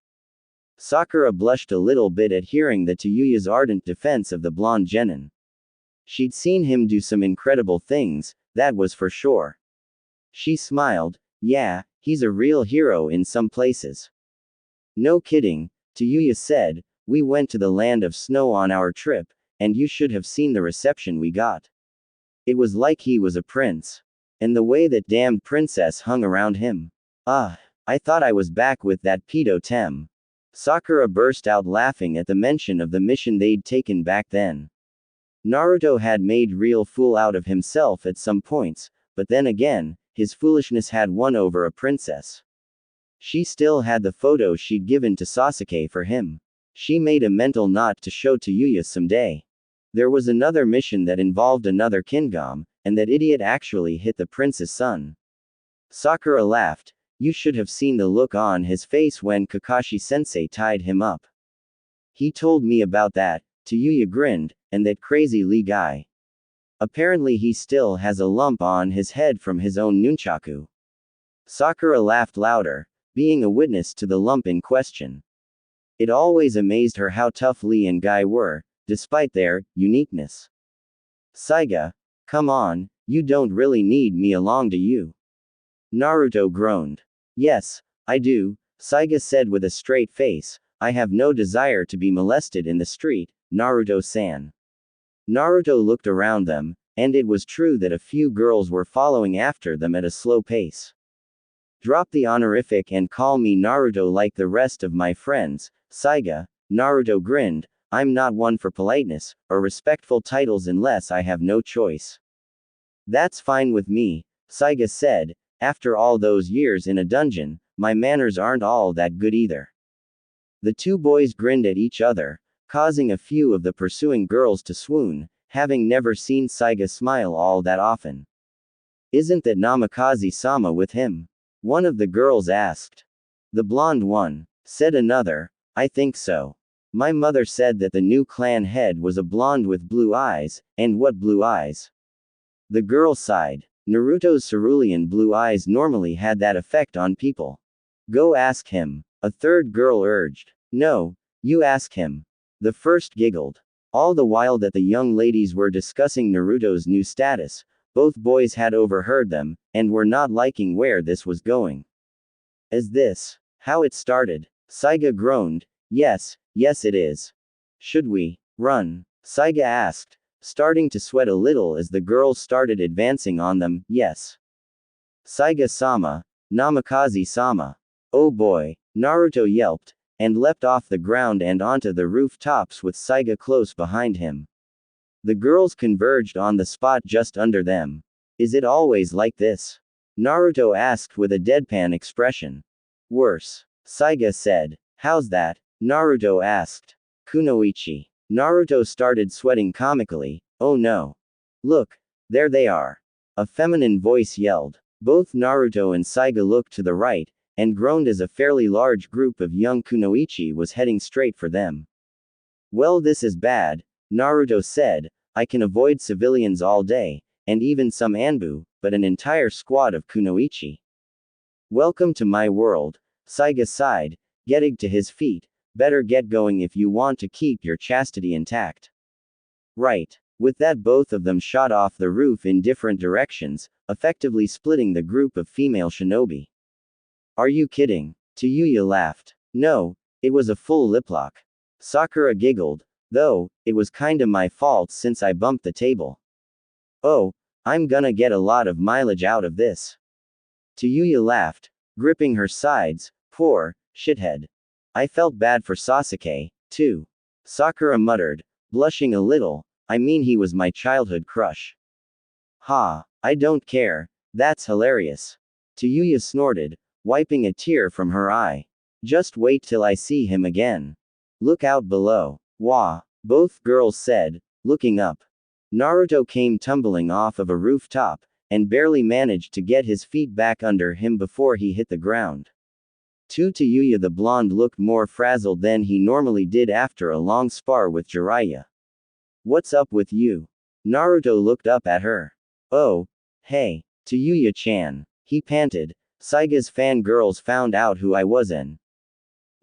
Sakura blushed a little bit at hearing the Tsuyu's ardent defense of the blonde genin. She'd seen him do some incredible things, that was for sure. She smiled, yeah, he's a real hero in some places. No kidding, Tsuyu said, we went to the land of snow on our trip, and you should have seen the reception we got. It was like he was a prince. And the way that damned princess hung around him. I thought I was back with that pedo Tem. Sakura burst out laughing at the mention of the mission they'd taken back then. Naruto had made real fool out of himself at some points, but then again, his foolishness had won over a princess. She still had the photo she'd given to Sasuke for him. She made a mental note to show to Yuya someday. There was another mission that involved another Kingdom, and that idiot actually hit the prince's son. Sakura laughed. You should have seen the look on his face when Kakashi-sensei tied him up. He told me about that, Tsuyu grinned, and that crazy Lee guy. Apparently he still has a lump on his head from his own nunchaku. Sakura laughed louder, being a witness to the lump in question. It always amazed her how tough Lee and Guy were, despite their uniqueness. Saiga, come on, you don't really need me along, do you? Naruto groaned. Yes, I do, Saiga said with a straight face. I have no desire to be molested in the street, Naruto-san. Naruto looked around them, and it was true that a few girls were following after them at a slow pace. Drop the honorific and call me Naruto like the rest of my friends, Saiga. Naruto grinned. I'm not one for politeness, or respectful titles unless I have no choice. That's fine with me, Saiga said. After all those years in a dungeon, my manners aren't all that good either. The two boys grinned at each other, causing a few of the pursuing girls to swoon, having never seen Saiga smile all that often. Isn't that Namikaze-sama with him? One of the girls asked. The blonde one, said another. I think so. My mother said that the new clan head was a blonde with blue eyes, and what blue eyes? The girl sighed. Naruto's cerulean blue eyes normally had that effect on people. Go ask him, a third girl urged. No, you ask him. The first giggled. All the while that the young ladies were discussing Naruto's new status, both boys had overheard them, and were not liking where this was going. Is this how it started? Saiga groaned. Yes it is. Should we run? Saiga asked, starting to sweat a little as the girls started advancing on them. Yes. Saiga-sama, Namikaze-sama. Oh boy, Naruto yelped, and leapt off the ground and onto the rooftops with Saiga close behind him. The girls converged on the spot just under them. Is it always like this? Naruto asked with a deadpan expression. Worse, Saiga said. How's that? Naruto asked. Kunoichi. Naruto started sweating comically. Oh no. Look. There they are. A feminine voice yelled. Both Naruto and Saiga looked to the right, and groaned as a fairly large group of young kunoichi was heading straight for them. Well, this is bad, Naruto said. I can avoid civilians all day, and even some Anbu, but an entire squad of kunoichi. Welcome to my world, Saiga sighed, getting to his feet. Better get going if you want to keep your chastity intact. Right. With that, both of them shot off the roof in different directions, effectively splitting the group of female shinobi. Are you kidding? Tsuyu laughed. No, it was a full lip lock. Sakura giggled, though, it was kinda my fault since I bumped the table. Oh, I'm gonna get a lot of mileage out of this. Tsuyu laughed, gripping her sides. Poor shithead. I felt bad for Sasuke, too. Sakura muttered, blushing a little. I mean, he was my childhood crush. Ha, I don't care. That's hilarious. Tsuyu snorted, wiping a tear from her eye. Just wait till I see him again. Look out below. Wah, both girls said, looking up. Naruto came tumbling off of a rooftop, and barely managed to get his feet back under him before he hit the ground. To Tsuyu, the blonde looked more frazzled than he normally did after a long spar with Jiraiya. What's up with you? Naruto looked up at her. Oh, hey, Tsuyu-chan, he panted. Saiga's fangirls found out who I was in.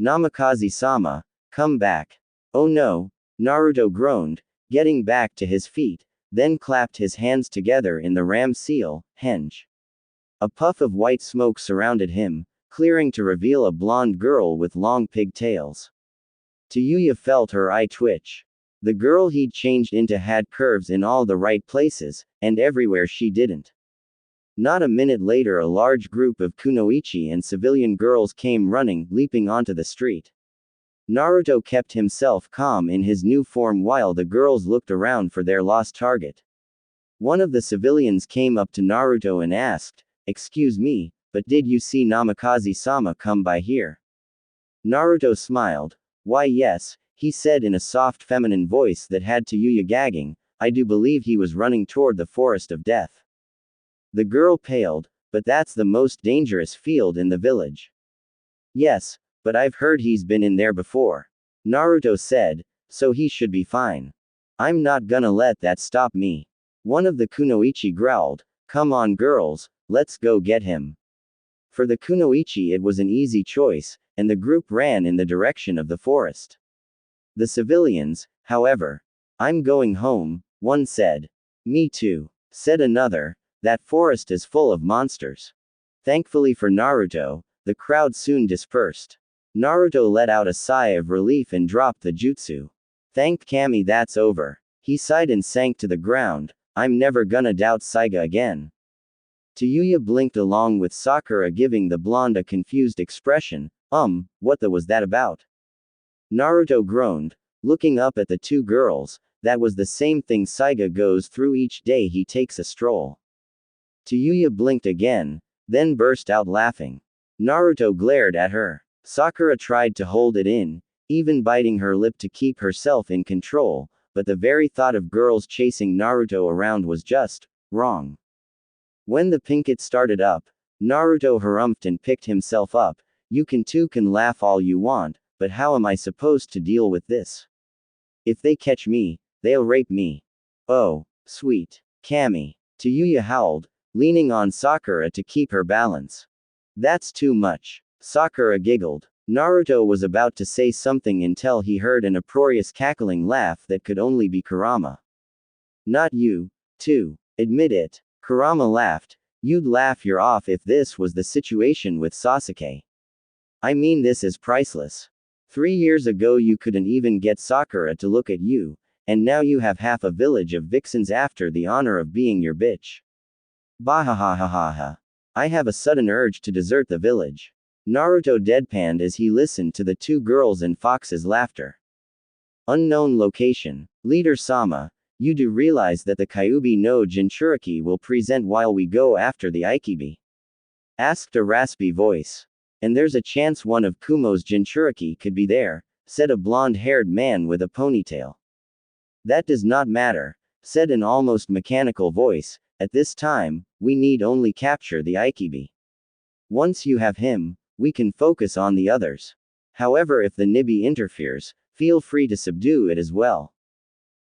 Namikaze-sama, come back. Oh no, Naruto groaned, getting back to his feet, then clapped his hands together in the ram seal, henge. A puff of white smoke surrounded him, clearing to reveal a blonde girl with long pigtails. Tsuyu felt her eye twitch. The girl he'd changed into had curves in all the right places, and everywhere she didn't. Not a minute later, a large group of kunoichi and civilian girls came running, leaping onto the street. Naruto kept himself calm in his new form while the girls looked around for their lost target. One of the civilians came up to Naruto and asked, "Excuse me, but did you see Namikaze-sama come by here?" Naruto smiled. "Why yes," he said in a soft feminine voice that had Tsuyu gagging. "I do believe he was running toward the forest of death." The girl paled. "But that's the most dangerous field in the village." "Yes, but I've heard he's been in there before," Naruto said, "so he should be fine. I'm not gonna let that stop me." One of the kunoichi growled, "Come on girls, let's go get him." For the kunoichi it was an easy choice, and the group ran in the direction of the forest. The civilians, however. "I'm going home," one said. "Me too," said another. "That forest is full of monsters." Thankfully for Naruto, the crowd soon dispersed. Naruto let out a sigh of relief and dropped the jutsu. "Thank Kami, that's over." He sighed and sank to the ground. "I'm never gonna doubt Saiga again." Tsuyu blinked along with Sakura, giving the blonde a confused expression. What was that about?" Naruto groaned, looking up at the two girls. That was the same thing Saiga goes through each day he takes a stroll. Tsuyu blinked again, then burst out laughing. Naruto glared at her. Sakura tried to hold it in, even biting her lip to keep herself in control, but the very thought of girls chasing Naruto around was just wrong. When the pinkett started up, Naruto harumphed and picked himself up. "You can laugh all you want, but how am I supposed to deal with this? If they catch me, they'll rape me." "Oh, sweet Kami," Tsuyu howled, leaning on Sakura to keep her balance. "That's too much." Sakura giggled. Naruto was about to say something until he heard an uproarious cackling laugh that could only be Kurama. "Not you, too. Admit it." Kurama laughed. "You'd laugh your off if this was the situation with Sasuke. I mean, this is priceless. 3 years ago you couldn't even get Sakura to look at you, and now you have half a village of vixens after the honor of being your bitch. Bahahahaha. I have a sudden urge to desert the village." Naruto deadpanned as he listened to the two girls and Fox's laughter. Unknown location. "Leader Sama, you do realize that the Kyuubi no Jinchuriki will present while we go after the Ikibi?" asked a raspy voice. And there's a chance one of Kumo's Jinchuriki could be there, said a blonde-haired man with a ponytail. That does not matter, said an almost mechanical voice. At this time, we need only capture the Ikibi. Once you have him, we can focus on the others. However, if the Nibi interferes, feel free to subdue it as well.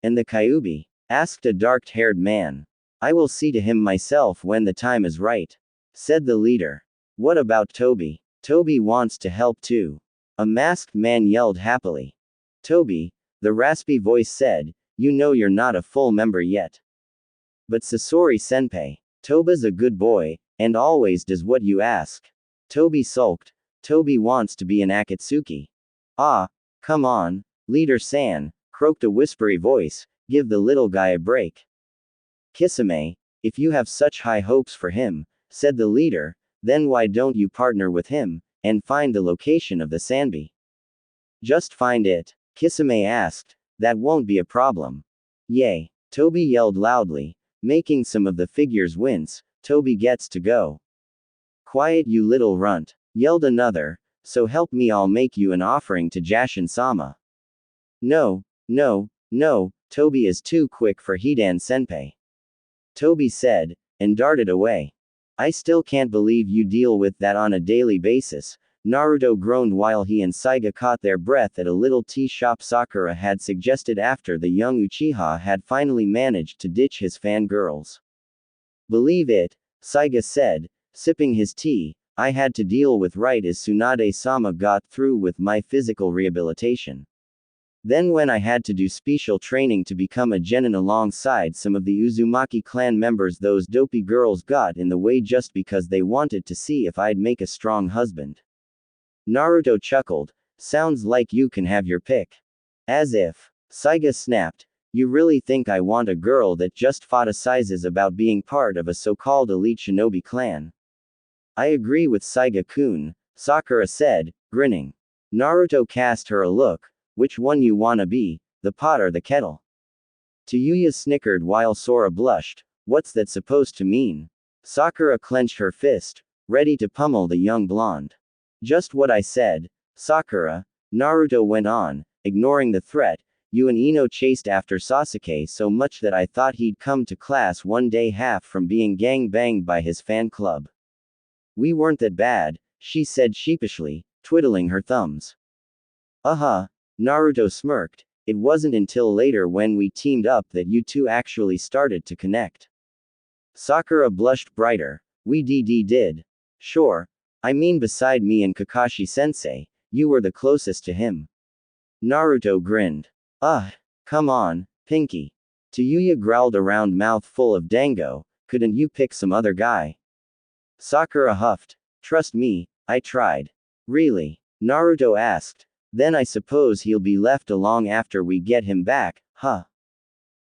And the Kyubi? Asked a dark-haired man. I will see to him myself when the time is right, said the leader. What about Toby? Toby wants to help too. A masked man yelled happily. Toby, the raspy voice said, you know you're not a full member yet. But Sasori-senpai, Toba's a good boy, and always does what you ask. Toby sulked. Toby wants to be an Akatsuki. Ah, come on, Leader-san, croaked a whispery voice, give the little guy a break. Kisame, if you have such high hopes for him, said the leader, then why don't you partner with him, and find the location of the Sanbi? Just find it, Kisame asked, that won't be a problem. Yay, Toby yelled loudly, making some of the figures wince. Toby gets to go. Quiet you little runt, yelled another, so help me I'll make you an offering to Jashin-sama. No, Toby is too quick for Hidan-senpai. Toby said, and darted away. I still can't believe you deal with that on a daily basis, Naruto groaned while he and Saiga caught their breath at a little tea shop Sakura had suggested after the young Uchiha had finally managed to ditch his fangirls. Believe it, Saiga said, sipping his tea, I had to deal with right as Tsunade-sama got through with my physical rehabilitation. Then when I had to do special training to become a genin alongside some of the Uzumaki clan members, those dopey girls got in the way just because they wanted to see if I'd make a strong husband. Naruto chuckled, sounds like you can have your pick. As if. Saiga snapped, you really think I want a girl that just fantasizes about being part of a so-called elite shinobi clan? I agree with Saiga-kun, Sakura said, grinning. Naruto cast her a look, which one you wanna be, the pot or the kettle? Tayuya snickered while Sora blushed, what's that supposed to mean? Sakura clenched her fist, ready to pummel the young blonde. Just what I said, Sakura, Naruto went on, ignoring the threat, you and Ino chased after Sasuke so much that I thought he'd come to class one day half from being gang-banged by his fan club. We weren't that bad, she said sheepishly, twiddling her thumbs. Naruto smirked, it wasn't until later when we teamed up that you two actually started to connect. Sakura blushed brighter, we did. Sure. I mean beside me and Kakashi-sensei, you were the closest to him. Naruto grinned. Come on, Pinky. Tayuya growled around mouth full of dango, couldn't you pick some other guy? Sakura huffed, trust me, I tried. Really? Naruto asked, then I suppose he'll be left along after we get him back, huh?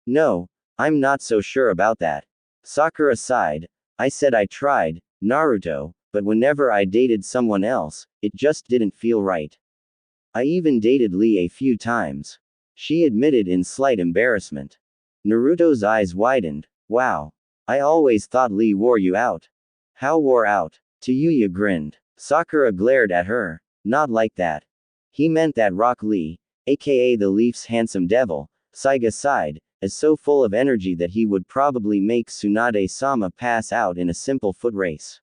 No, I'm not so sure about that. Sakura sighed, I said I tried, Naruto, but whenever I dated someone else, it just didn't feel right. I even dated Lee a few times. She admitted in slight embarrassment. Naruto's eyes widened, wow. I always thought Lee wore you out. How wore out? Tayuya grinned. Sakura glared at her, not like that. He meant that Rock Lee, aka the Leaf's handsome devil, Saiga sighed, is so full of energy that he would probably make Tsunade-sama pass out in a simple foot race.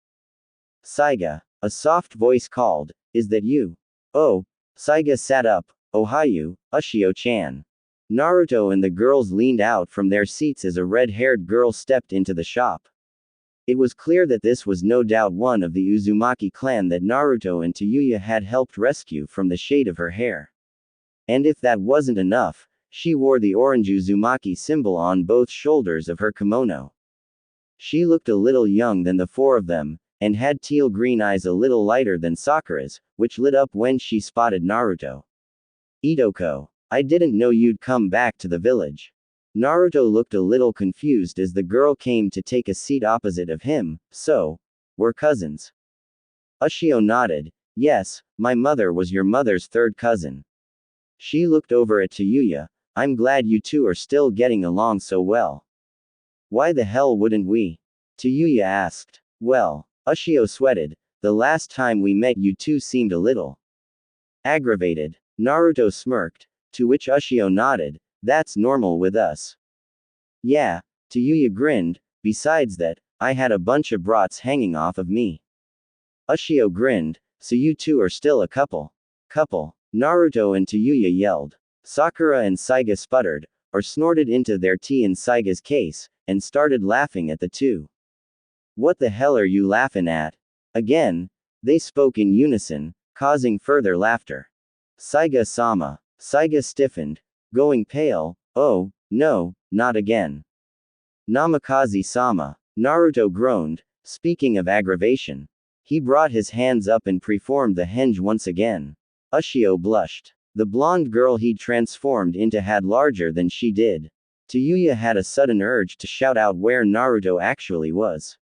Saiga, a soft voice called, is that you? Oh. Saiga sat up, Ohayu, Ushio-chan. Naruto and the girls leaned out from their seats as a red-haired girl stepped into the shop. It was clear that this was no doubt one of the Uzumaki clan that Naruto and Tayuya had helped rescue from the shade of her hair. And if that wasn't enough, she wore the orange Uzumaki symbol on both shoulders of her kimono. She looked a little young than the four of them, and had teal-green eyes a little lighter than Sakura's, which lit up when she spotted Naruto. Itoko, I didn't know you'd come back to the village. Naruto looked a little confused as the girl came to take a seat opposite of him, so, we're cousins. Ushio nodded, yes, my mother was your mother's third cousin. She looked over at Tayuya, I'm glad you two are still getting along so well. Why the hell wouldn't we? Tayuya asked. Well, Ushio sweated, The last time we met you two seemed a little aggravated. Naruto smirked, to which Ushio nodded, that's normal with us. Yeah, Tayuya grinned, besides that, I had a bunch of brats hanging off of me. Ushio grinned, so you two are still a couple. Couple. Naruto and Tayuya yelled. Sakura and Saiga sputtered, or snorted into their tea in Saiga's case, and started laughing at the two. What the hell are you laughing at? Again, they spoke in unison, causing further laughter. Saiga-sama. Saiga stiffened, going pale, oh, no, not again. Namikaze-sama. Naruto groaned, speaking of aggravation. He brought his hands up and preformed the henge once again. Ushio blushed. The blonde girl he'd transformed into had larger than she did. Tayuya had a sudden urge to shout out where Naruto actually was.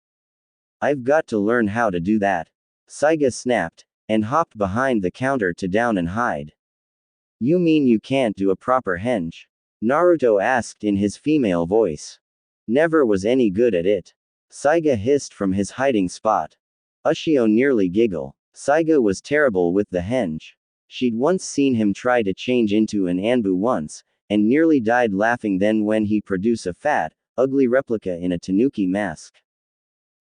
I've got to learn how to do that. Saiga snapped, and hopped behind the counter to down and hide. You mean you can't do a proper henge? Naruto asked in his female voice. Never was any good at it. Saiga hissed from his hiding spot. Ushio nearly giggled. Saiga was terrible with the henge. She'd once seen him try to change into an Anbu once, and nearly died laughing then when he produced a fat, ugly replica in a tanuki mask.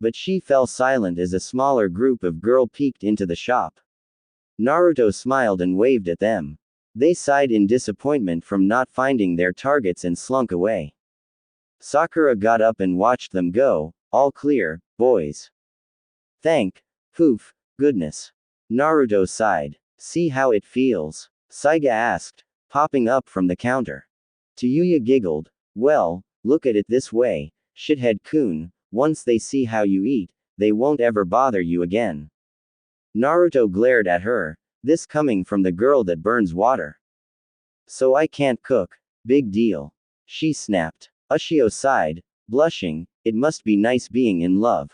But she fell silent as a smaller group of girls peeked into the shop. Naruto smiled and waved at them. They sighed in disappointment from not finding their targets and slunk away. Sakura got up and watched them go, all clear, boys. Thank, poof, goodness. Naruto sighed. See how it feels? Saiga asked, popping up from the counter. Tayuya giggled, well, look at it this way, shithead-kun, once they see how you eat, they won't ever bother you again. Naruto glared at her, this coming from the girl that burns water. So I can't cook, big deal. She snapped. Ushio sighed, blushing, it must be nice being in love.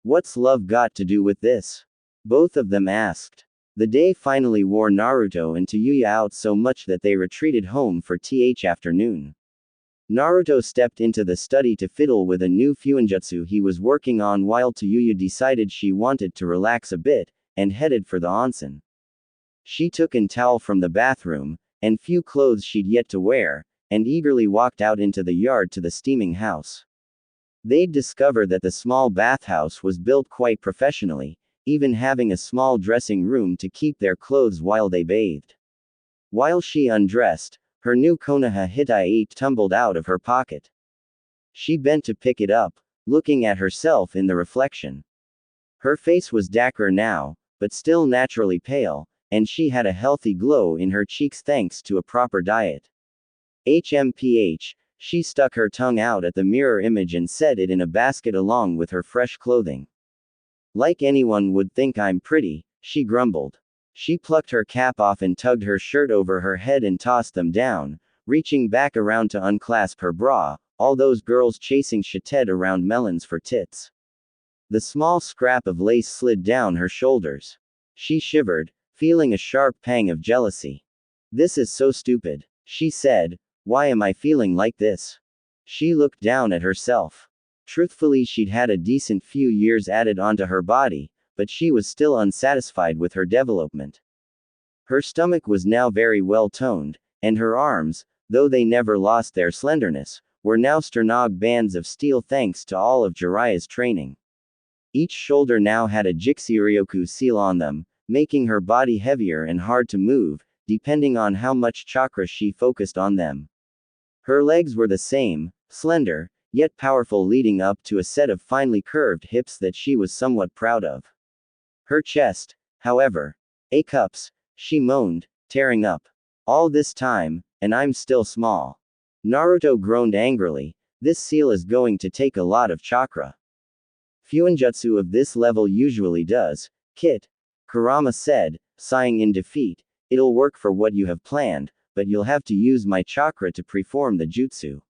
What's love got to do with this? Both of them asked. The day finally wore Naruto and Tayuya out so much that they retreated home for th afternoon. Naruto stepped into the study to fiddle with a new fuinjutsu he was working on while Tayuya decided she wanted to relax a bit, and headed for the onsen. She took a towel from the bathroom, and few clothes she'd yet to wear, and eagerly walked out into the yard to the steaming house. They'd discover that the small bathhouse was built quite professionally, even having a small dressing room to keep their clothes while they bathed. While she undressed, her new Konoha Hitai tumbled out of her pocket. She bent to pick it up, looking at herself in the reflection. Her face was dapper now, but still naturally pale, and she had a healthy glow in her cheeks thanks to a proper diet. HMPH, she stuck her tongue out at the mirror image and set it in a basket along with her fresh clothing. Like anyone would think I'm pretty, she grumbled. She plucked her cap off and tugged her shirt over her head and tossed them down, reaching back around to unclasp her bra, all those girls chasing shited around melons for tits. The small scrap of lace slid down her shoulders. She shivered, feeling a sharp pang of jealousy. This is so stupid, she said, why am I feeling like this? She looked down at herself. Truthfully, she'd had a decent few years added onto her body, but she was still unsatisfied with her development. Her stomach was now very well toned, and her arms, though they never lost their slenderness, were now sternog bands of steel thanks to all of Jiraiya's training. Each shoulder now had a Jixi-ryoku seal on them, making her body heavier and hard to move, depending on how much chakra she focused on them. Her legs were the same, slender, yet powerful, leading up to a set of finely curved hips that she was somewhat proud of. Her chest, however, cups, she moaned, tearing up. All this time, and I'm still small. Naruto groaned angrily, this seal is going to take a lot of chakra. Fuinjutsu of this level usually does, Kit. Kurama said, sighing in defeat, it'll work for what you have planned, but you'll have to use my chakra to perform the jutsu.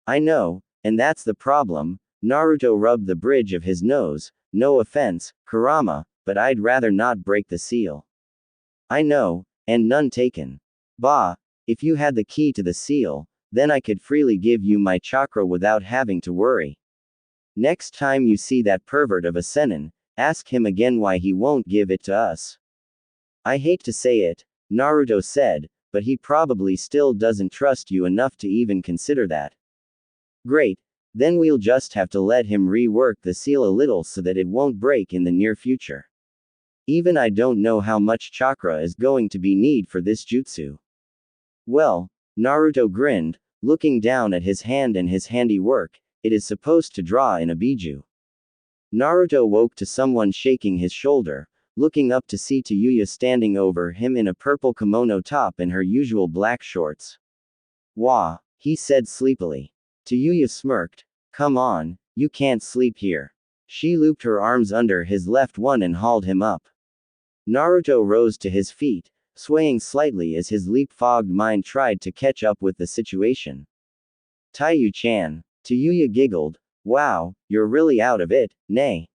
I know, and that's the problem. Naruto rubbed the bridge of his nose, no offense, Kurama, but I'd rather not break the seal. I know, and none taken. Bah, if you had the key to the seal, then I could freely give you my chakra without having to worry. Next time you see that pervert of a Sennin, Ask him again why he won't give it to us. I hate to say it, Naruto said, but he probably still doesn't trust you enough to even consider that. Great. Then we'll just have to let him rework the seal a little so that it won't break in the near future. Even I don't know how much chakra is going to be need for this jutsu. Well, Naruto grinned, looking down at his hand and his handiwork. It is supposed to draw in a biju. Naruto woke to someone shaking his shoulder, looking up to see Tayuya standing over him in a purple kimono top and her usual black shorts. Wah, he said sleepily. Tayuya smirked. Come on, you can't sleep here. She looped her arms under his left one and hauled him up. Naruto rose to his feet, swaying slightly as his leap-fogged mind tried to catch up with the situation. Taiyu-chan. Tayuya giggled. Wow, you're really out of it, nay.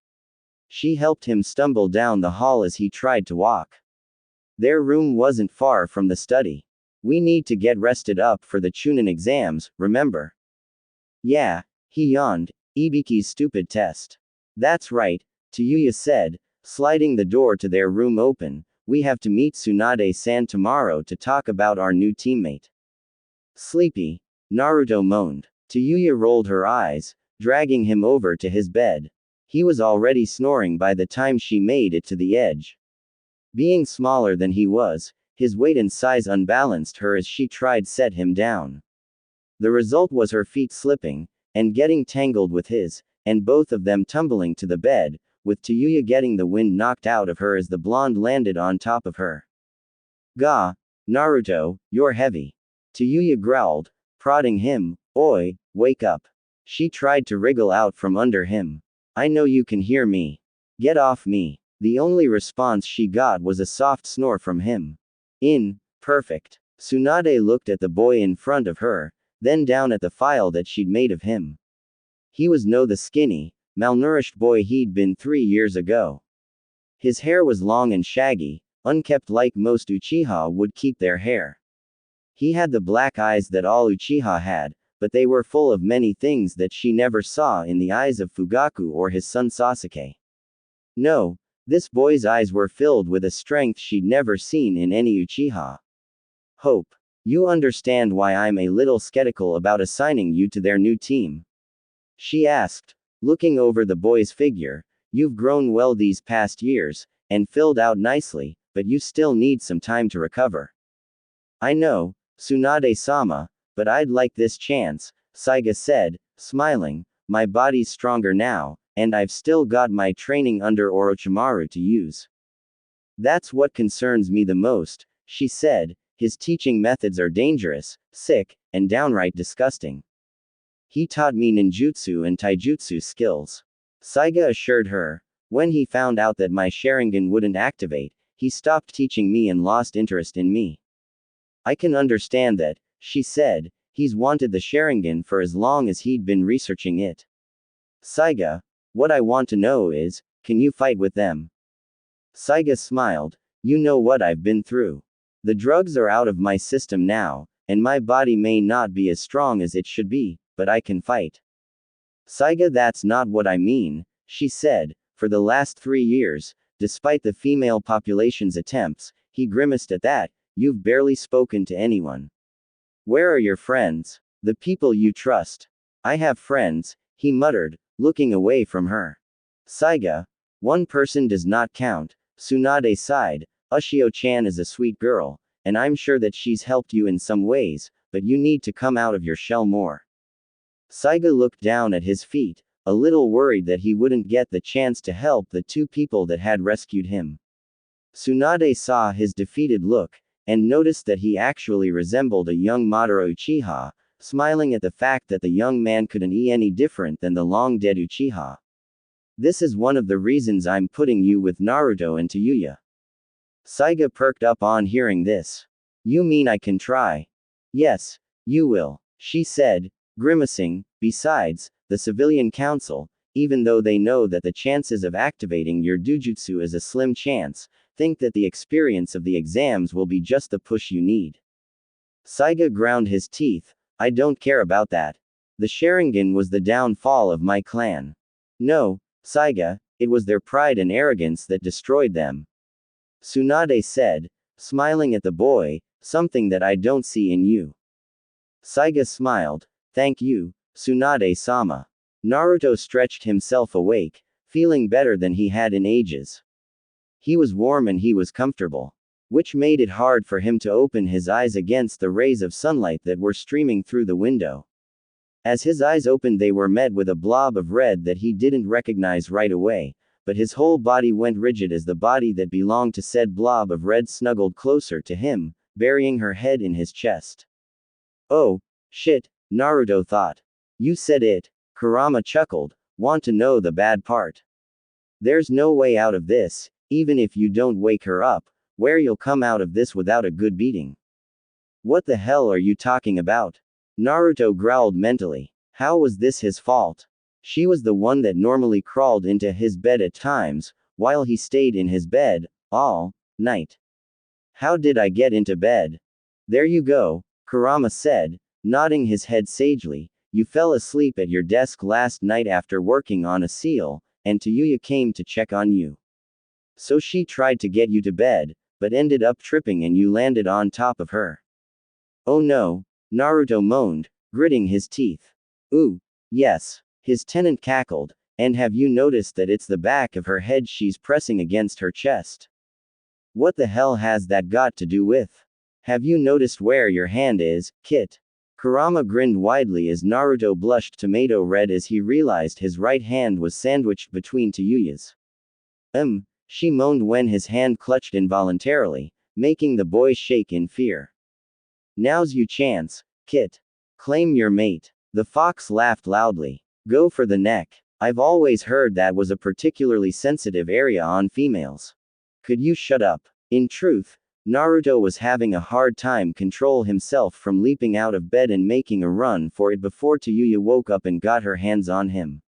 She helped him stumble down the hall as he tried to walk. Their room wasn't far from the study. We need to get rested up for the Chunin exams, remember? Yeah, he yawned. Ibiki's stupid test. That's right, Tayuya said, sliding the door to their room open. We have to meet Tsunade-san tomorrow to talk about our new teammate. Sleepy. Naruto moaned. Tayuya rolled her eyes, dragging him over to his bed. He was already snoring by the time she made it to the edge. Being smaller than he was, his weight and size unbalanced her as she tried set him down. The result was her feet slipping, and getting tangled with his, and both of them tumbling to the bed, with Tayuya getting the wind knocked out of her as the blonde landed on top of her. Gah, Naruto, you're heavy. Tayuya growled, prodding him. Oi, wake up. She tried to wriggle out from under him. I know you can hear me. Get off me. The only response she got was a soft snore from him. Perfect. Tsunade looked at the boy in front of her, then down at the file that she'd made of him. He was the skinny, malnourished boy he'd been 3 years ago. His hair was long and shaggy, unkempt like most Uchiha would keep their hair. He had the black eyes that all Uchiha had, but they were full of many things that she never saw in the eyes of Fugaku or his son Sasuke. No, this boy's eyes were filled with a strength she'd never seen in any Uchiha. Hope. You understand why I'm a little skeptical about assigning you to their new team? She asked, looking over the boy's figure. You've grown well these past years, and filled out nicely, but you still need some time to recover. I know, Tsunade-sama, but I'd like this chance, Saiga said, smiling. My body's stronger now, and I've still got my training under Orochimaru to use. That's what concerns me the most, she said. His teaching methods are dangerous, sick, and downright disgusting. He taught me ninjutsu and taijutsu skills. Saiga assured her. When he found out that my Sharingan wouldn't activate, he stopped teaching me and lost interest in me. I can understand that, she said. He's wanted the Sharingan for as long as he'd been researching it. Saiga, what I want to know is, can you fight with them? Saiga smiled. You know what I've been through. The drugs are out of my system now, and my body may not be as strong as it should be, but I can fight. Saiga, that's not what I mean, she said. For the last 3 years, despite the female population's attempts, he grimaced at that, you've barely spoken to anyone. Where are your friends? The people you trust? I have friends, he muttered, looking away from her. Saiga, one person does not count, Tsunade sighed. Ushio-chan is a sweet girl, and I'm sure that she's helped you in some ways, but you need to come out of your shell more. Saiga looked down at his feet, a little worried that he wouldn't get the chance to help the 2 people that had rescued him. Tsunade saw his defeated look, and noticed that he actually resembled a young Madara Uchiha, smiling at the fact that the young man couldn't be any different than the long-dead Uchiha. This is one of the reasons I'm putting you with Naruto and Tayuya. Saiga perked up on hearing this. You mean I can try? Yes, you will, she said, grimacing. Besides, the civilian council, even though they know that the chances of activating your dujutsu is a slim chance, think that the experience of the exams will be just the push you need. Saiga ground his teeth. I don't care about that. The Sharingan was the downfall of my clan. No, Saiga, It was their pride and arrogance that destroyed them. Tsunade said, smiling at the boy, something that I don't see in you. Saiga smiled, thank you, Tsunade-sama. Naruto stretched himself awake, feeling better than he had in ages. He was warm and he was comfortable, which made it hard for him to open his eyes against the rays of sunlight that were streaming through the window. As his eyes opened, they were met with a blob of red that he didn't recognize right away, but his whole body went rigid as the body that belonged to said blob of red snuggled closer to him, burying her head in his chest. Oh, shit, Naruto thought. You said it, Kurama chuckled, want to know the bad part? There's no way out of this, even if you don't wake her up, where you'll come out of this without a good beating. What the hell are you talking about? Naruto growled mentally. How was this his fault? She was the one that normally crawled into his bed at times, while he stayed in his bed, all night. How did I get into bed? There you go, Kurama said, nodding his head sagely. You fell asleep at your desk last night after working on a seal, and Tayuya came to check on you. So she tried to get you to bed, but ended up tripping and you landed on top of her. Oh no, Naruto moaned, gritting his teeth. Ooh, yes, his tenant cackled, and have you noticed that it's the back of her head she's pressing against her chest? What the hell has that got to do with? Have you noticed where your hand is, Kit? Kurama grinned widely as Naruto blushed tomato red as he realized his right hand was sandwiched between Tayuya's. She moaned when his hand clutched involuntarily, making the boy shake in fear. Now's your chance, Kit. Claim your mate. The fox laughed loudly. Go for the neck. I've always heard that was a particularly sensitive area on females. Could you shut up? In truth, Naruto was having a hard time control himself from leaping out of bed and making a run for it before Tayuya woke up and got her hands on him.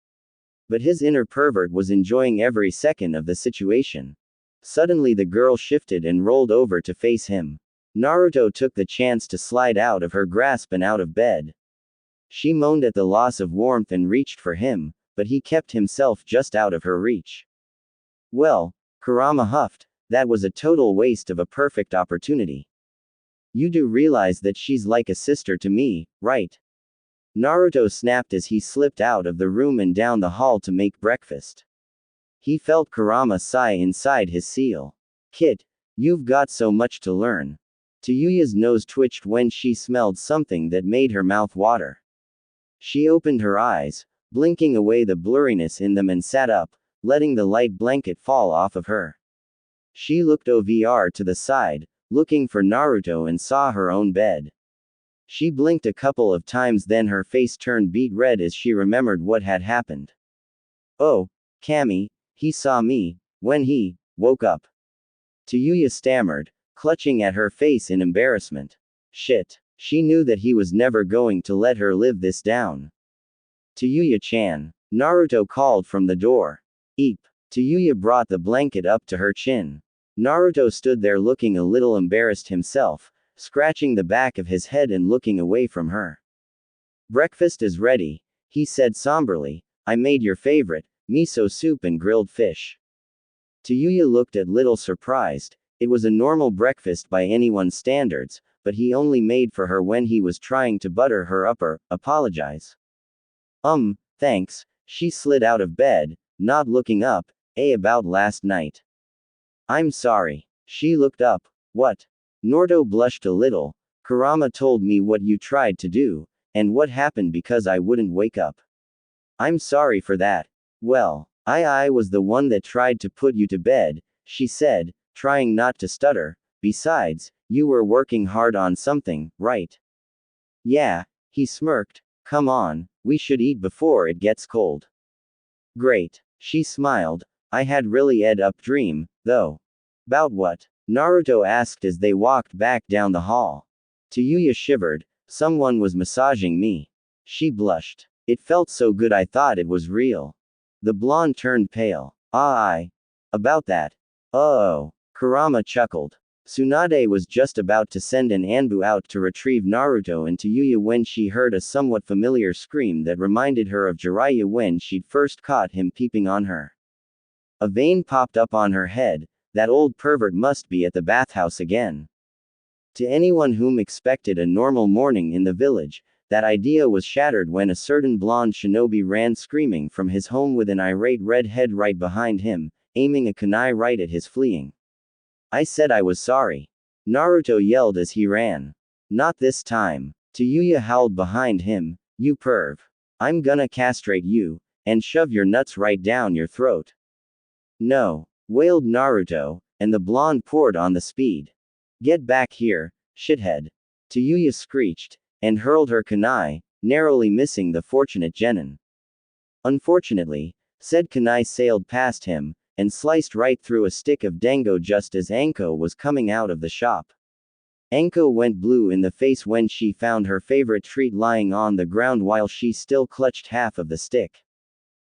But his inner pervert was enjoying every second of the situation. Suddenly the girl shifted and rolled over to face him. Naruto took the chance to slide out of her grasp and out of bed. She moaned at the loss of warmth and reached for him, but he kept himself just out of her reach. Well, Kurama huffed, that was a total waste of a perfect opportunity. You do realize that she's like a sister to me, right? Naruto snapped as he slipped out of the room and down the hall to make breakfast. He felt Kurama sigh inside his seal. Kit, you've got so much to learn. Tayuya's nose twitched when she smelled something that made her mouth water. She opened her eyes, blinking away the blurriness in them and sat up, letting the light blanket fall off of her. She looked over to the side, looking for Naruto and saw her own bed. She blinked a couple of times, then her face turned beet red as she remembered what had happened. Oh, Kami, he saw me, when he woke up. Tayuya stammered, clutching at her face in embarrassment. Shit, she knew that he was never going to let her live this down. Tayuya-chan, Naruto called from the door. Eep. Tayuya brought the blanket up to her chin. Naruto stood there looking a little embarrassed himself, scratching the back of his head and looking away from her. Breakfast is ready, he said somberly. I made your favorite, miso soup and grilled fish. Tayuya looked a little surprised. It was a normal breakfast by anyone's standards, but he only made for her when he was trying to butter her up or apologize. Thanks. She slid out of bed, not looking up. About last night. I'm sorry. She looked up. What? Naruto blushed a little. Kurama told me what you tried to do, and what happened because I wouldn't wake up. I'm sorry for that. Well, I was the one that tried to put you to bed, she said, trying not to stutter. Besides, you were working hard on something, right? Yeah, he smirked. Come on, we should eat before it gets cold. Great. She smiled. I had really up dream, though. About what? Naruto asked as they walked back down the hall. Tayuya shivered. Someone was massaging me. She blushed. It felt so good I thought it was real. The blonde turned pale. About that. Oh. Kurama chuckled. Tsunade was just about to send an Anbu out to retrieve Naruto and Tayuya when she heard a somewhat familiar scream that reminded her of Jiraiya when she'd first caught him peeping on her. A vein popped up on her head. That old pervert must be at the bathhouse again. To anyone whom expected a normal morning in the village, that idea was shattered when a certain blonde shinobi ran screaming from his home with an irate redhead right behind him, aiming a kunai right at his fleeing. I said I was sorry. Naruto yelled as he ran. Not this time. Tsude howled behind him, you perv. I'm gonna castrate you, and shove your nuts right down your throat. No, wailed Naruto, and the blonde poured on the speed. Get back here, shithead. Tsude screeched, and hurled her kunai, narrowly missing the fortunate genin. Unfortunately, said kunai sailed past him, and sliced right through a stick of dango just as Anko was coming out of the shop. Anko went blue in the face when she found her favorite treat lying on the ground while she still clutched half of the stick.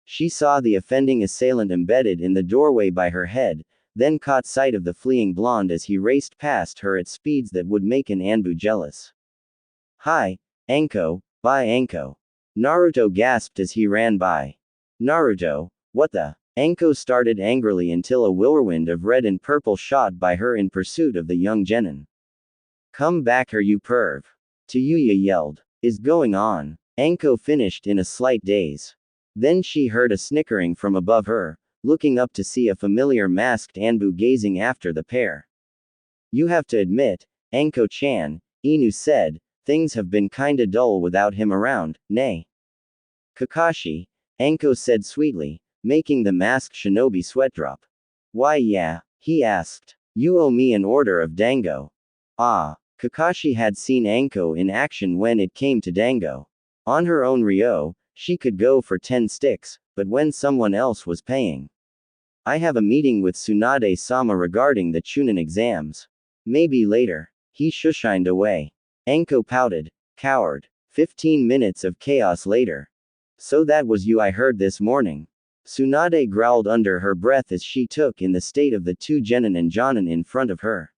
She saw the offending assailant embedded in the doorway by her head, then caught sight of the fleeing blonde as he raced past her at speeds that would make an Anbu jealous. Hi, Anko, bye Anko. Naruto gasped as he ran by. Naruto, what the? Anko started angrily until a whirlwind of red and purple shot by her in pursuit of the young genin. Come back here you perv. Tsude yelled. Is going on? Anko finished in a slight daze. Then she heard a snickering from above her, looking up to see a familiar masked Anbu gazing after the pair. You have to admit, Anko-chan, Inu said, things have been kinda dull without him around, nay. Kakashi, Anko said sweetly, making the masked shinobi sweat drop. Why yeah, he asked. You owe me an order of dango. Ah, Kakashi had seen Anko in action when it came to dango. On her own Ryo, she could go for 10 sticks, but when someone else was paying. I have a meeting with Tsunade-sama regarding the Chunin exams. Maybe later. He shushined away. Anko pouted. Coward. 15 minutes of chaos later. So that was you I heard this morning. Tsunade growled under her breath as she took in the state of the two genin and jonin in front of her.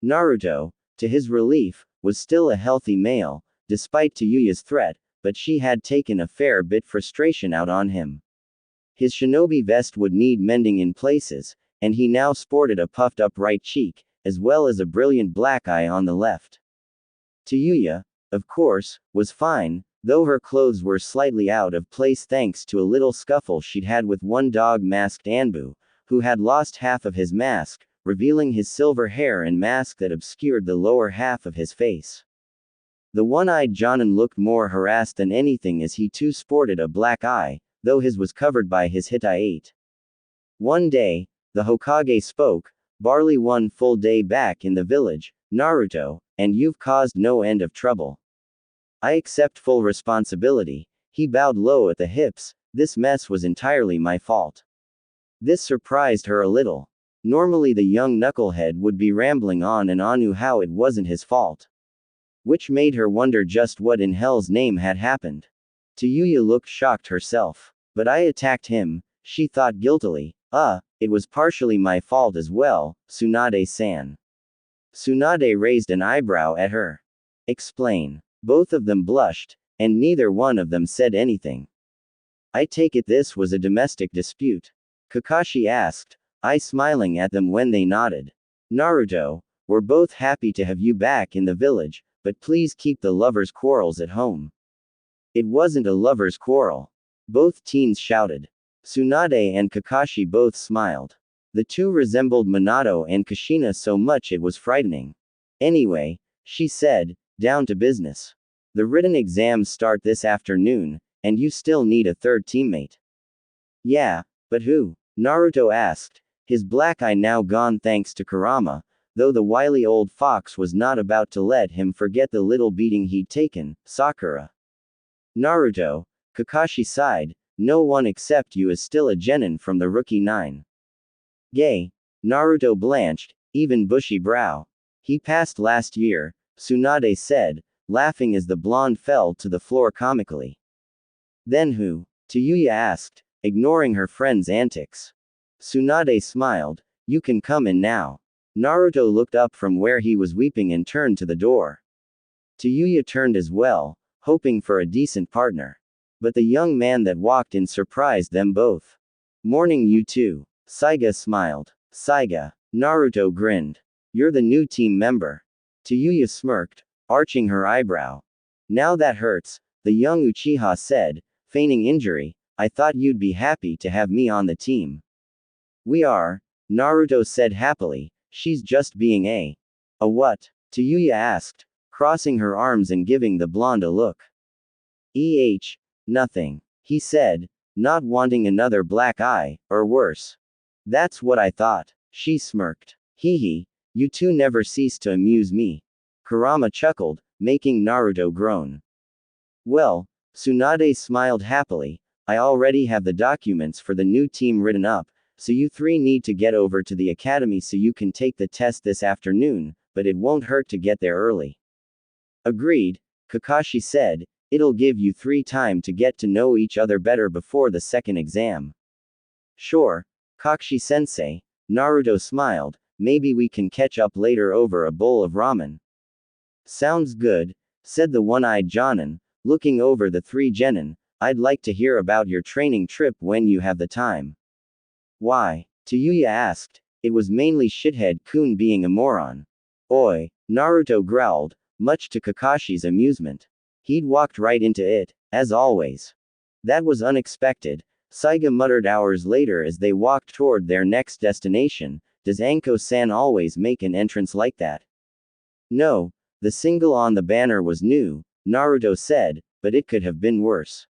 Naruto, to his relief, was still a healthy male, despite Tsude's threat, but she had taken a fair bit frustration out on him. His shinobi vest would need mending in places, and he now sported a puffed up right cheek, as well as a brilliant black eye on the left. Tsude, of course, was fine, though her clothes were slightly out of place thanks to a little scuffle she'd had with one dog-masked Anbu, who had lost half of his mask, revealing his silver hair and mask that obscured the lower half of his face. The one-eyed jonin looked more harassed than anything as he too sported a black eye, though his was covered by his Hittite. One day, the Hokage spoke, barely one full day back in the village, Naruto, and you've caused no end of trouble. I accept full responsibility. He bowed low at the hips, this mess was entirely my fault. This surprised her a little. Normally the young knucklehead would be rambling on and on how it wasn't his fault. Which made her wonder just what in hell's name had happened. Tsude looked shocked herself. But I attacked him, she thought guiltily. It was partially my fault as well, Tsunade-san. Tsunade raised an eyebrow at her. Explain. Both of them blushed, and neither one of them said anything. I take it this was a domestic dispute? Kakashi asked, I smiling at them when they nodded. Naruto, we're both happy to have you back in the village, but please keep the lovers' quarrels at home. It wasn't a lovers' quarrel. Both teens shouted. Tsunade and Kakashi both smiled. The two resembled Minato and Kushina so much it was frightening. Anyway, she said, down to business. The written exams start this afternoon, and you still need a third teammate. Yeah, but who? Naruto asked, his black eye now gone thanks to Kurama, though the wily old fox was not about to let him forget the little beating he'd taken, Sakura. Naruto, Kakashi sighed, no one except you is still a genin from the rookie 9. Gay. Naruto blanched, even bushy brow. He passed last year, Tsunade said, laughing as the blonde fell to the floor comically. Then who? Tsude asked, ignoring her friend's antics. Tsunade smiled, you can come in now. Naruto looked up from where he was weeping and turned to the door. Tsude turned as well, hoping for a decent partner. But the young man that walked in surprised them both. Morning you two. Saiga smiled. Saiga. Naruto grinned. You're the new team member. Tayuya smirked, arching her eyebrow. Now that hurts, the young Uchiha said, feigning injury. I thought you'd be happy to have me on the team. We are, Naruto said happily. She's just being a what? Tayuya asked, crossing her arms and giving the blonde a look. Nothing, he said, not wanting another black eye, or worse. That's what I thought, she smirked. Hee hee, you two never cease to amuse me. Kurama chuckled, making Naruto groan. Well, Tsunade smiled happily, I already have the documents for the new team written up, so you three need to get over to the academy so you can take the test this afternoon, but it won't hurt to get there early. Agreed, Kakashi said, it'll give you 3 time to get to know each other better before the second exam. Sure, Kakashi-sensei, Naruto smiled, maybe we can catch up later over a bowl of ramen. Sounds good, said the one-eyed Jonin, looking over the 3 genin. I'd like to hear about your training trip when you have the time. Why? Tayuya asked. It was mainly Shithead-kun being a moron. Oi, Naruto growled, much to Kakashi's amusement. He'd walked right into it, as always. That was unexpected, Saiga muttered hours later as they walked toward their next destination. Does Anko-san always make an entrance like that? No, the single on the banner was new, Naruto said, but it could have been worse.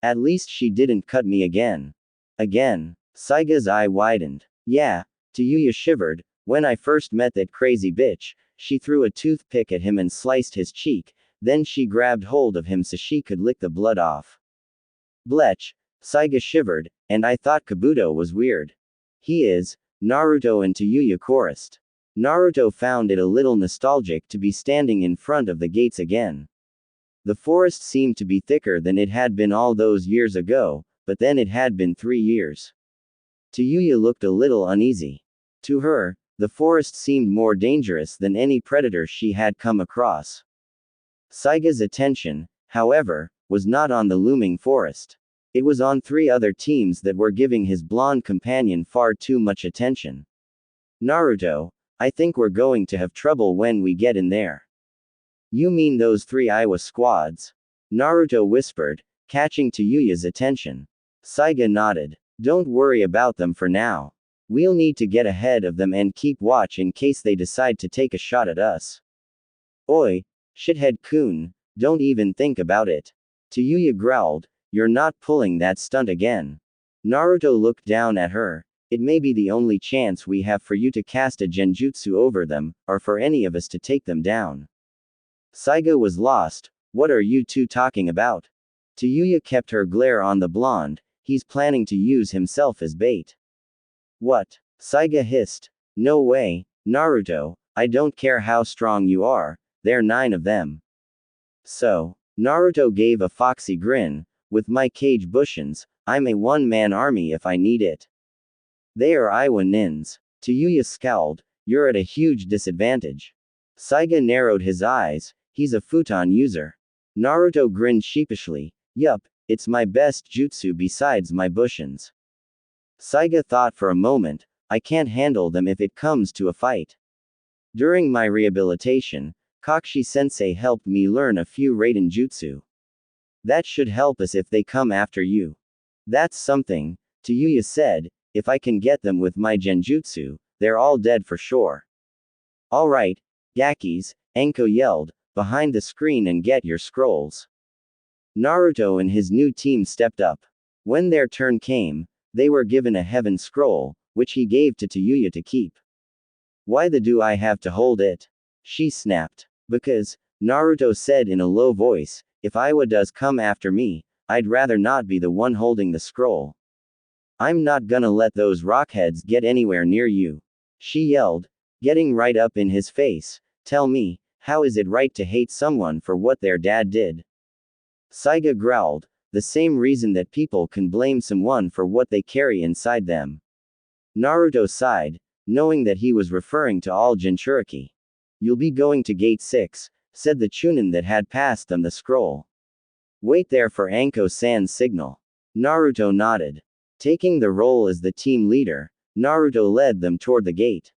At least she didn't cut me again. Again. Saiga's eye widened. Yeah, Tayuya shivered. When I first met that crazy bitch, she threw a toothpick at him and sliced his cheek, then she grabbed hold of him so she could lick the blood off. Blech, Saiga shivered, and I thought Kabuto was weird. He is, Naruto and Tayuya chorused. Naruto found it a little nostalgic to be standing in front of the gates again. The forest seemed to be thicker than it had been all those years ago, but then it had been 3 years. Tayuya looked a little uneasy. To her, the forest seemed more dangerous than any predator she had come across. Saiga's attention, however, was not on the looming forest. It was on 3 other teams that were giving his blonde companion far too much attention. Naruto, I think we're going to have trouble when we get in there. You mean those 3 Iowa squads? Naruto whispered, catching Tayuya's attention. Saiga nodded. Don't worry about them for now. We'll need to get ahead of them and keep watch in case they decide to take a shot at us. Oi, Shithead-kun, don't even think about it. Tayuya growled, you're not pulling that stunt again. Naruto looked down at her. It may be the only chance we have for you to cast a genjutsu over them, or for any of us to take them down. Saiga was lost. What are you two talking about? Tayuya kept her glare on the blonde. He's planning to use himself as bait. What? Saiga hissed. No way, Naruto, I don't care how strong you are, there are 9 of them. So, Naruto gave a foxy grin, with my cage bushins, I'm a one-man army if I need it. They are Iowa nins. Tayuya scowled, you're at a huge disadvantage. Saiga narrowed his eyes, he's a futon user. Naruto grinned sheepishly, yup, it's my best jutsu besides my bushins. Saiga thought for a moment, I can't handle them if it comes to a fight. During my rehabilitation, Kakashi-sensei helped me learn a few Raiden jutsu. That should help us if they come after you. That's something, Tayuya said, if I can get them with my genjutsu, they're all dead for sure. Alright, Gakis, Anko yelled, behind the screen and get your scrolls. Naruto and his new team stepped up. When their turn came, they were given a heaven scroll, which he gave to Tayuya to keep. Why do I have to hold it? She snapped. Because, Naruto said in a low voice, if Iwa does come after me, I'd rather not be the one holding the scroll. I'm not gonna let those rockheads get anywhere near you. She yelled, getting right up in his face. Tell me, how is it right to hate someone for what their dad did? Saiga growled, the same reason that people can blame someone for what they carry inside them. Naruto sighed, knowing that he was referring to all Jinchuriki. You'll be going to gate 6, said the Chunin that had passed them the scroll. Wait there for Anko-san's signal. Naruto nodded. Taking the role as the team leader, Naruto led them toward the gate.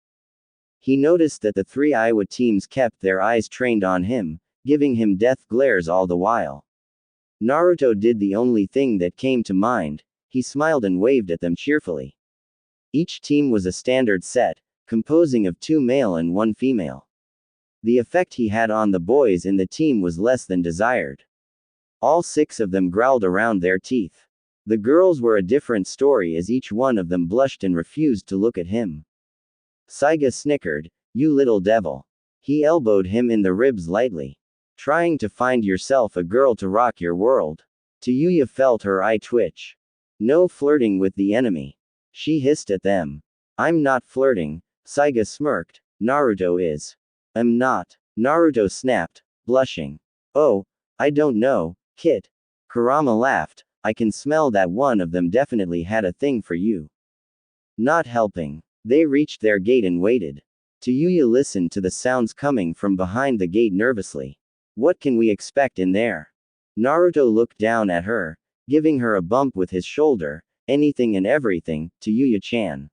He noticed that the three Iowa teams kept their eyes trained on him, giving him death glares all the while. Naruto did the only thing that came to mind. He smiled and waved at them cheerfully. Each team was a standard set, composing of 2 male and 1 female. The effect he had on the boys in the team was less than desired. All 6 of them growled around their teeth. The girls were a different story as each one of them blushed and refused to look at him. Saiga snickered, "You little devil." He elbowed him in the ribs lightly. "Trying to find yourself a girl to rock your world." Tsuyu felt her eye twitch. "No flirting with the enemy." She hissed at them. "I'm not flirting," Saiga smirked. "Naruto is." "I'm not." Naruto snapped, blushing. "Oh, I don't know, Kit." Kurama laughed. "I can smell that one of them definitely had a thing for you." Not helping. They reached their gate and waited. Tsuyu listened to the sounds coming from behind the gate nervously. What can we expect in there? Naruto looked down at her, giving her a bump with his shoulder. "Anything and everything, Tsuyu-chan.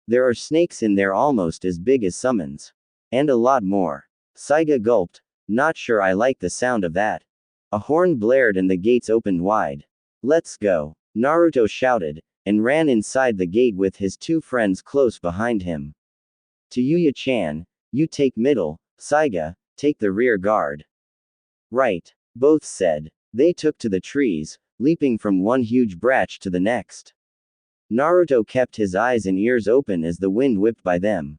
There are snakes in there almost as big as summons. And a lot more." Saiga gulped. "Not sure I like the sound of that." A horn blared and the gates opened wide. "Let's go," Naruto shouted, and ran inside the gate with his 2 friends close behind him. "Tsuyu-chan, you take middle, Saiga, take the rear guard." "Right," both said. They took to the trees, leaping from one huge branch to the next. Naruto kept his eyes and ears open as the wind whipped by them.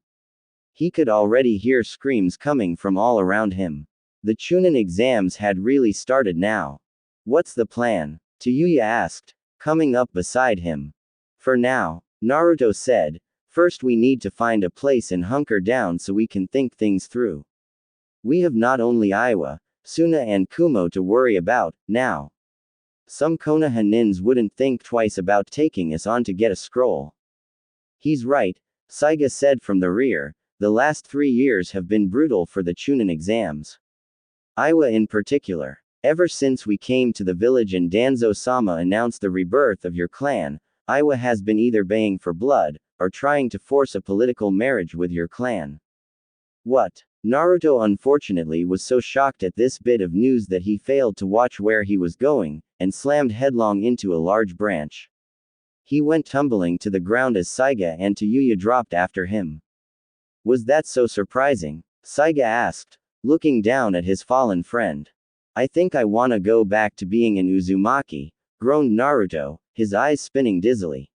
He could already hear screams coming from all around him. The Chunin exams had really started now. "What's the plan?" Tsuyu asked, coming up beside him. "For now," Naruto said, "first we need to find a place and hunker down so we can think things through. We have not only Iowa, Suna and Kumo to worry about, now. Some Konoha nins wouldn't think twice about taking us on to get a scroll." "He's right," Saiga said from the rear. "The last 3 years have been brutal for the Chunin exams. Iowa in particular. Ever since we came to the village and Danzo-sama announced the rebirth of your clan, Iowa has been either baying for blood, or trying to force a political marriage with your clan." "What?" Naruto unfortunately was so shocked at this bit of news that he failed to watch where he was going, and slammed headlong into a large branch. He went tumbling to the ground as Saiga and Tsuyu dropped after him. "Was that so surprising?" Saiga asked, looking down at his fallen friend. "I think I wanna go back to being an Uzumaki," groaned Naruto, his eyes spinning dizzily.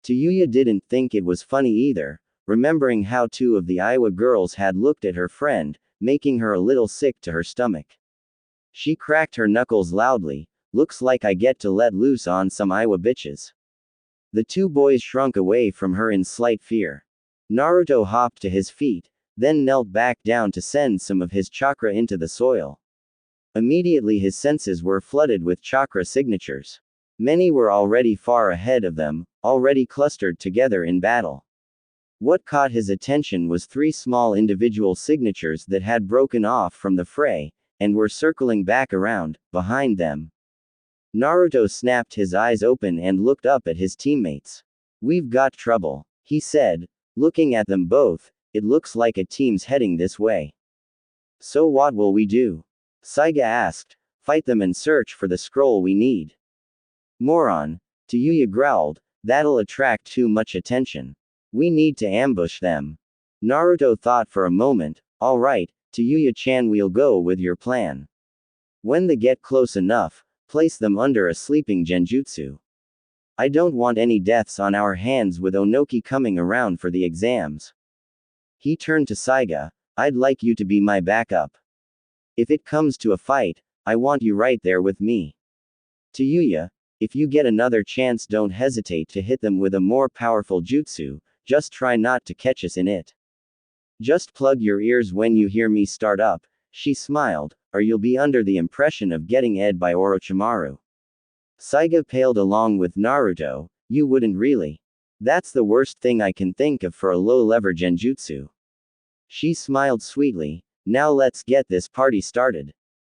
Tsuyu didn't think it was funny either, remembering how 2 of the Iowa girls had looked at her friend, making her a little sick to her stomach. She cracked her knuckles loudly. "Looks like I get to let loose on some Iowa bitches." The 2 boys shrunk away from her in slight fear. Naruto hopped to his feet, then knelt back down to send some of his chakra into the soil. Immediately his senses were flooded with chakra signatures. Many were already far ahead of them, already clustered together in battle. What caught his attention was 3 small individual signatures that had broken off from the fray, and were circling back around, behind them. Naruto snapped his eyes open and looked up at his teammates. "We've got trouble," he said, looking at them both. "It looks like a team's heading this way." "So what will we do?" Saiga asked. "Fight them and search for the scroll we need." "Moron," Tsuyu growled, "that'll attract too much attention. We need to ambush them." Naruto thought for a moment. "All right, Tsuyu-chan, we'll go with your plan. When they get close enough, place them under a sleeping genjutsu. I don't want any deaths on our hands with Onoki coming around for the exams." He turned to Saiga. "I'd like you to be my backup. If it comes to a fight, I want you right there with me. Tsuyu, if you get another chance, don't hesitate to hit them with a more powerful jutsu, just try not to catch us in it. Just plug your ears when you hear me start up," she smiled, "or you'll be under the impression of getting ed by Orochimaru." Saiga paled along with Naruto. "You wouldn't really. That's the worst thing I can think of for a low-level genjutsu." She smiled sweetly. "Now let's get this party started."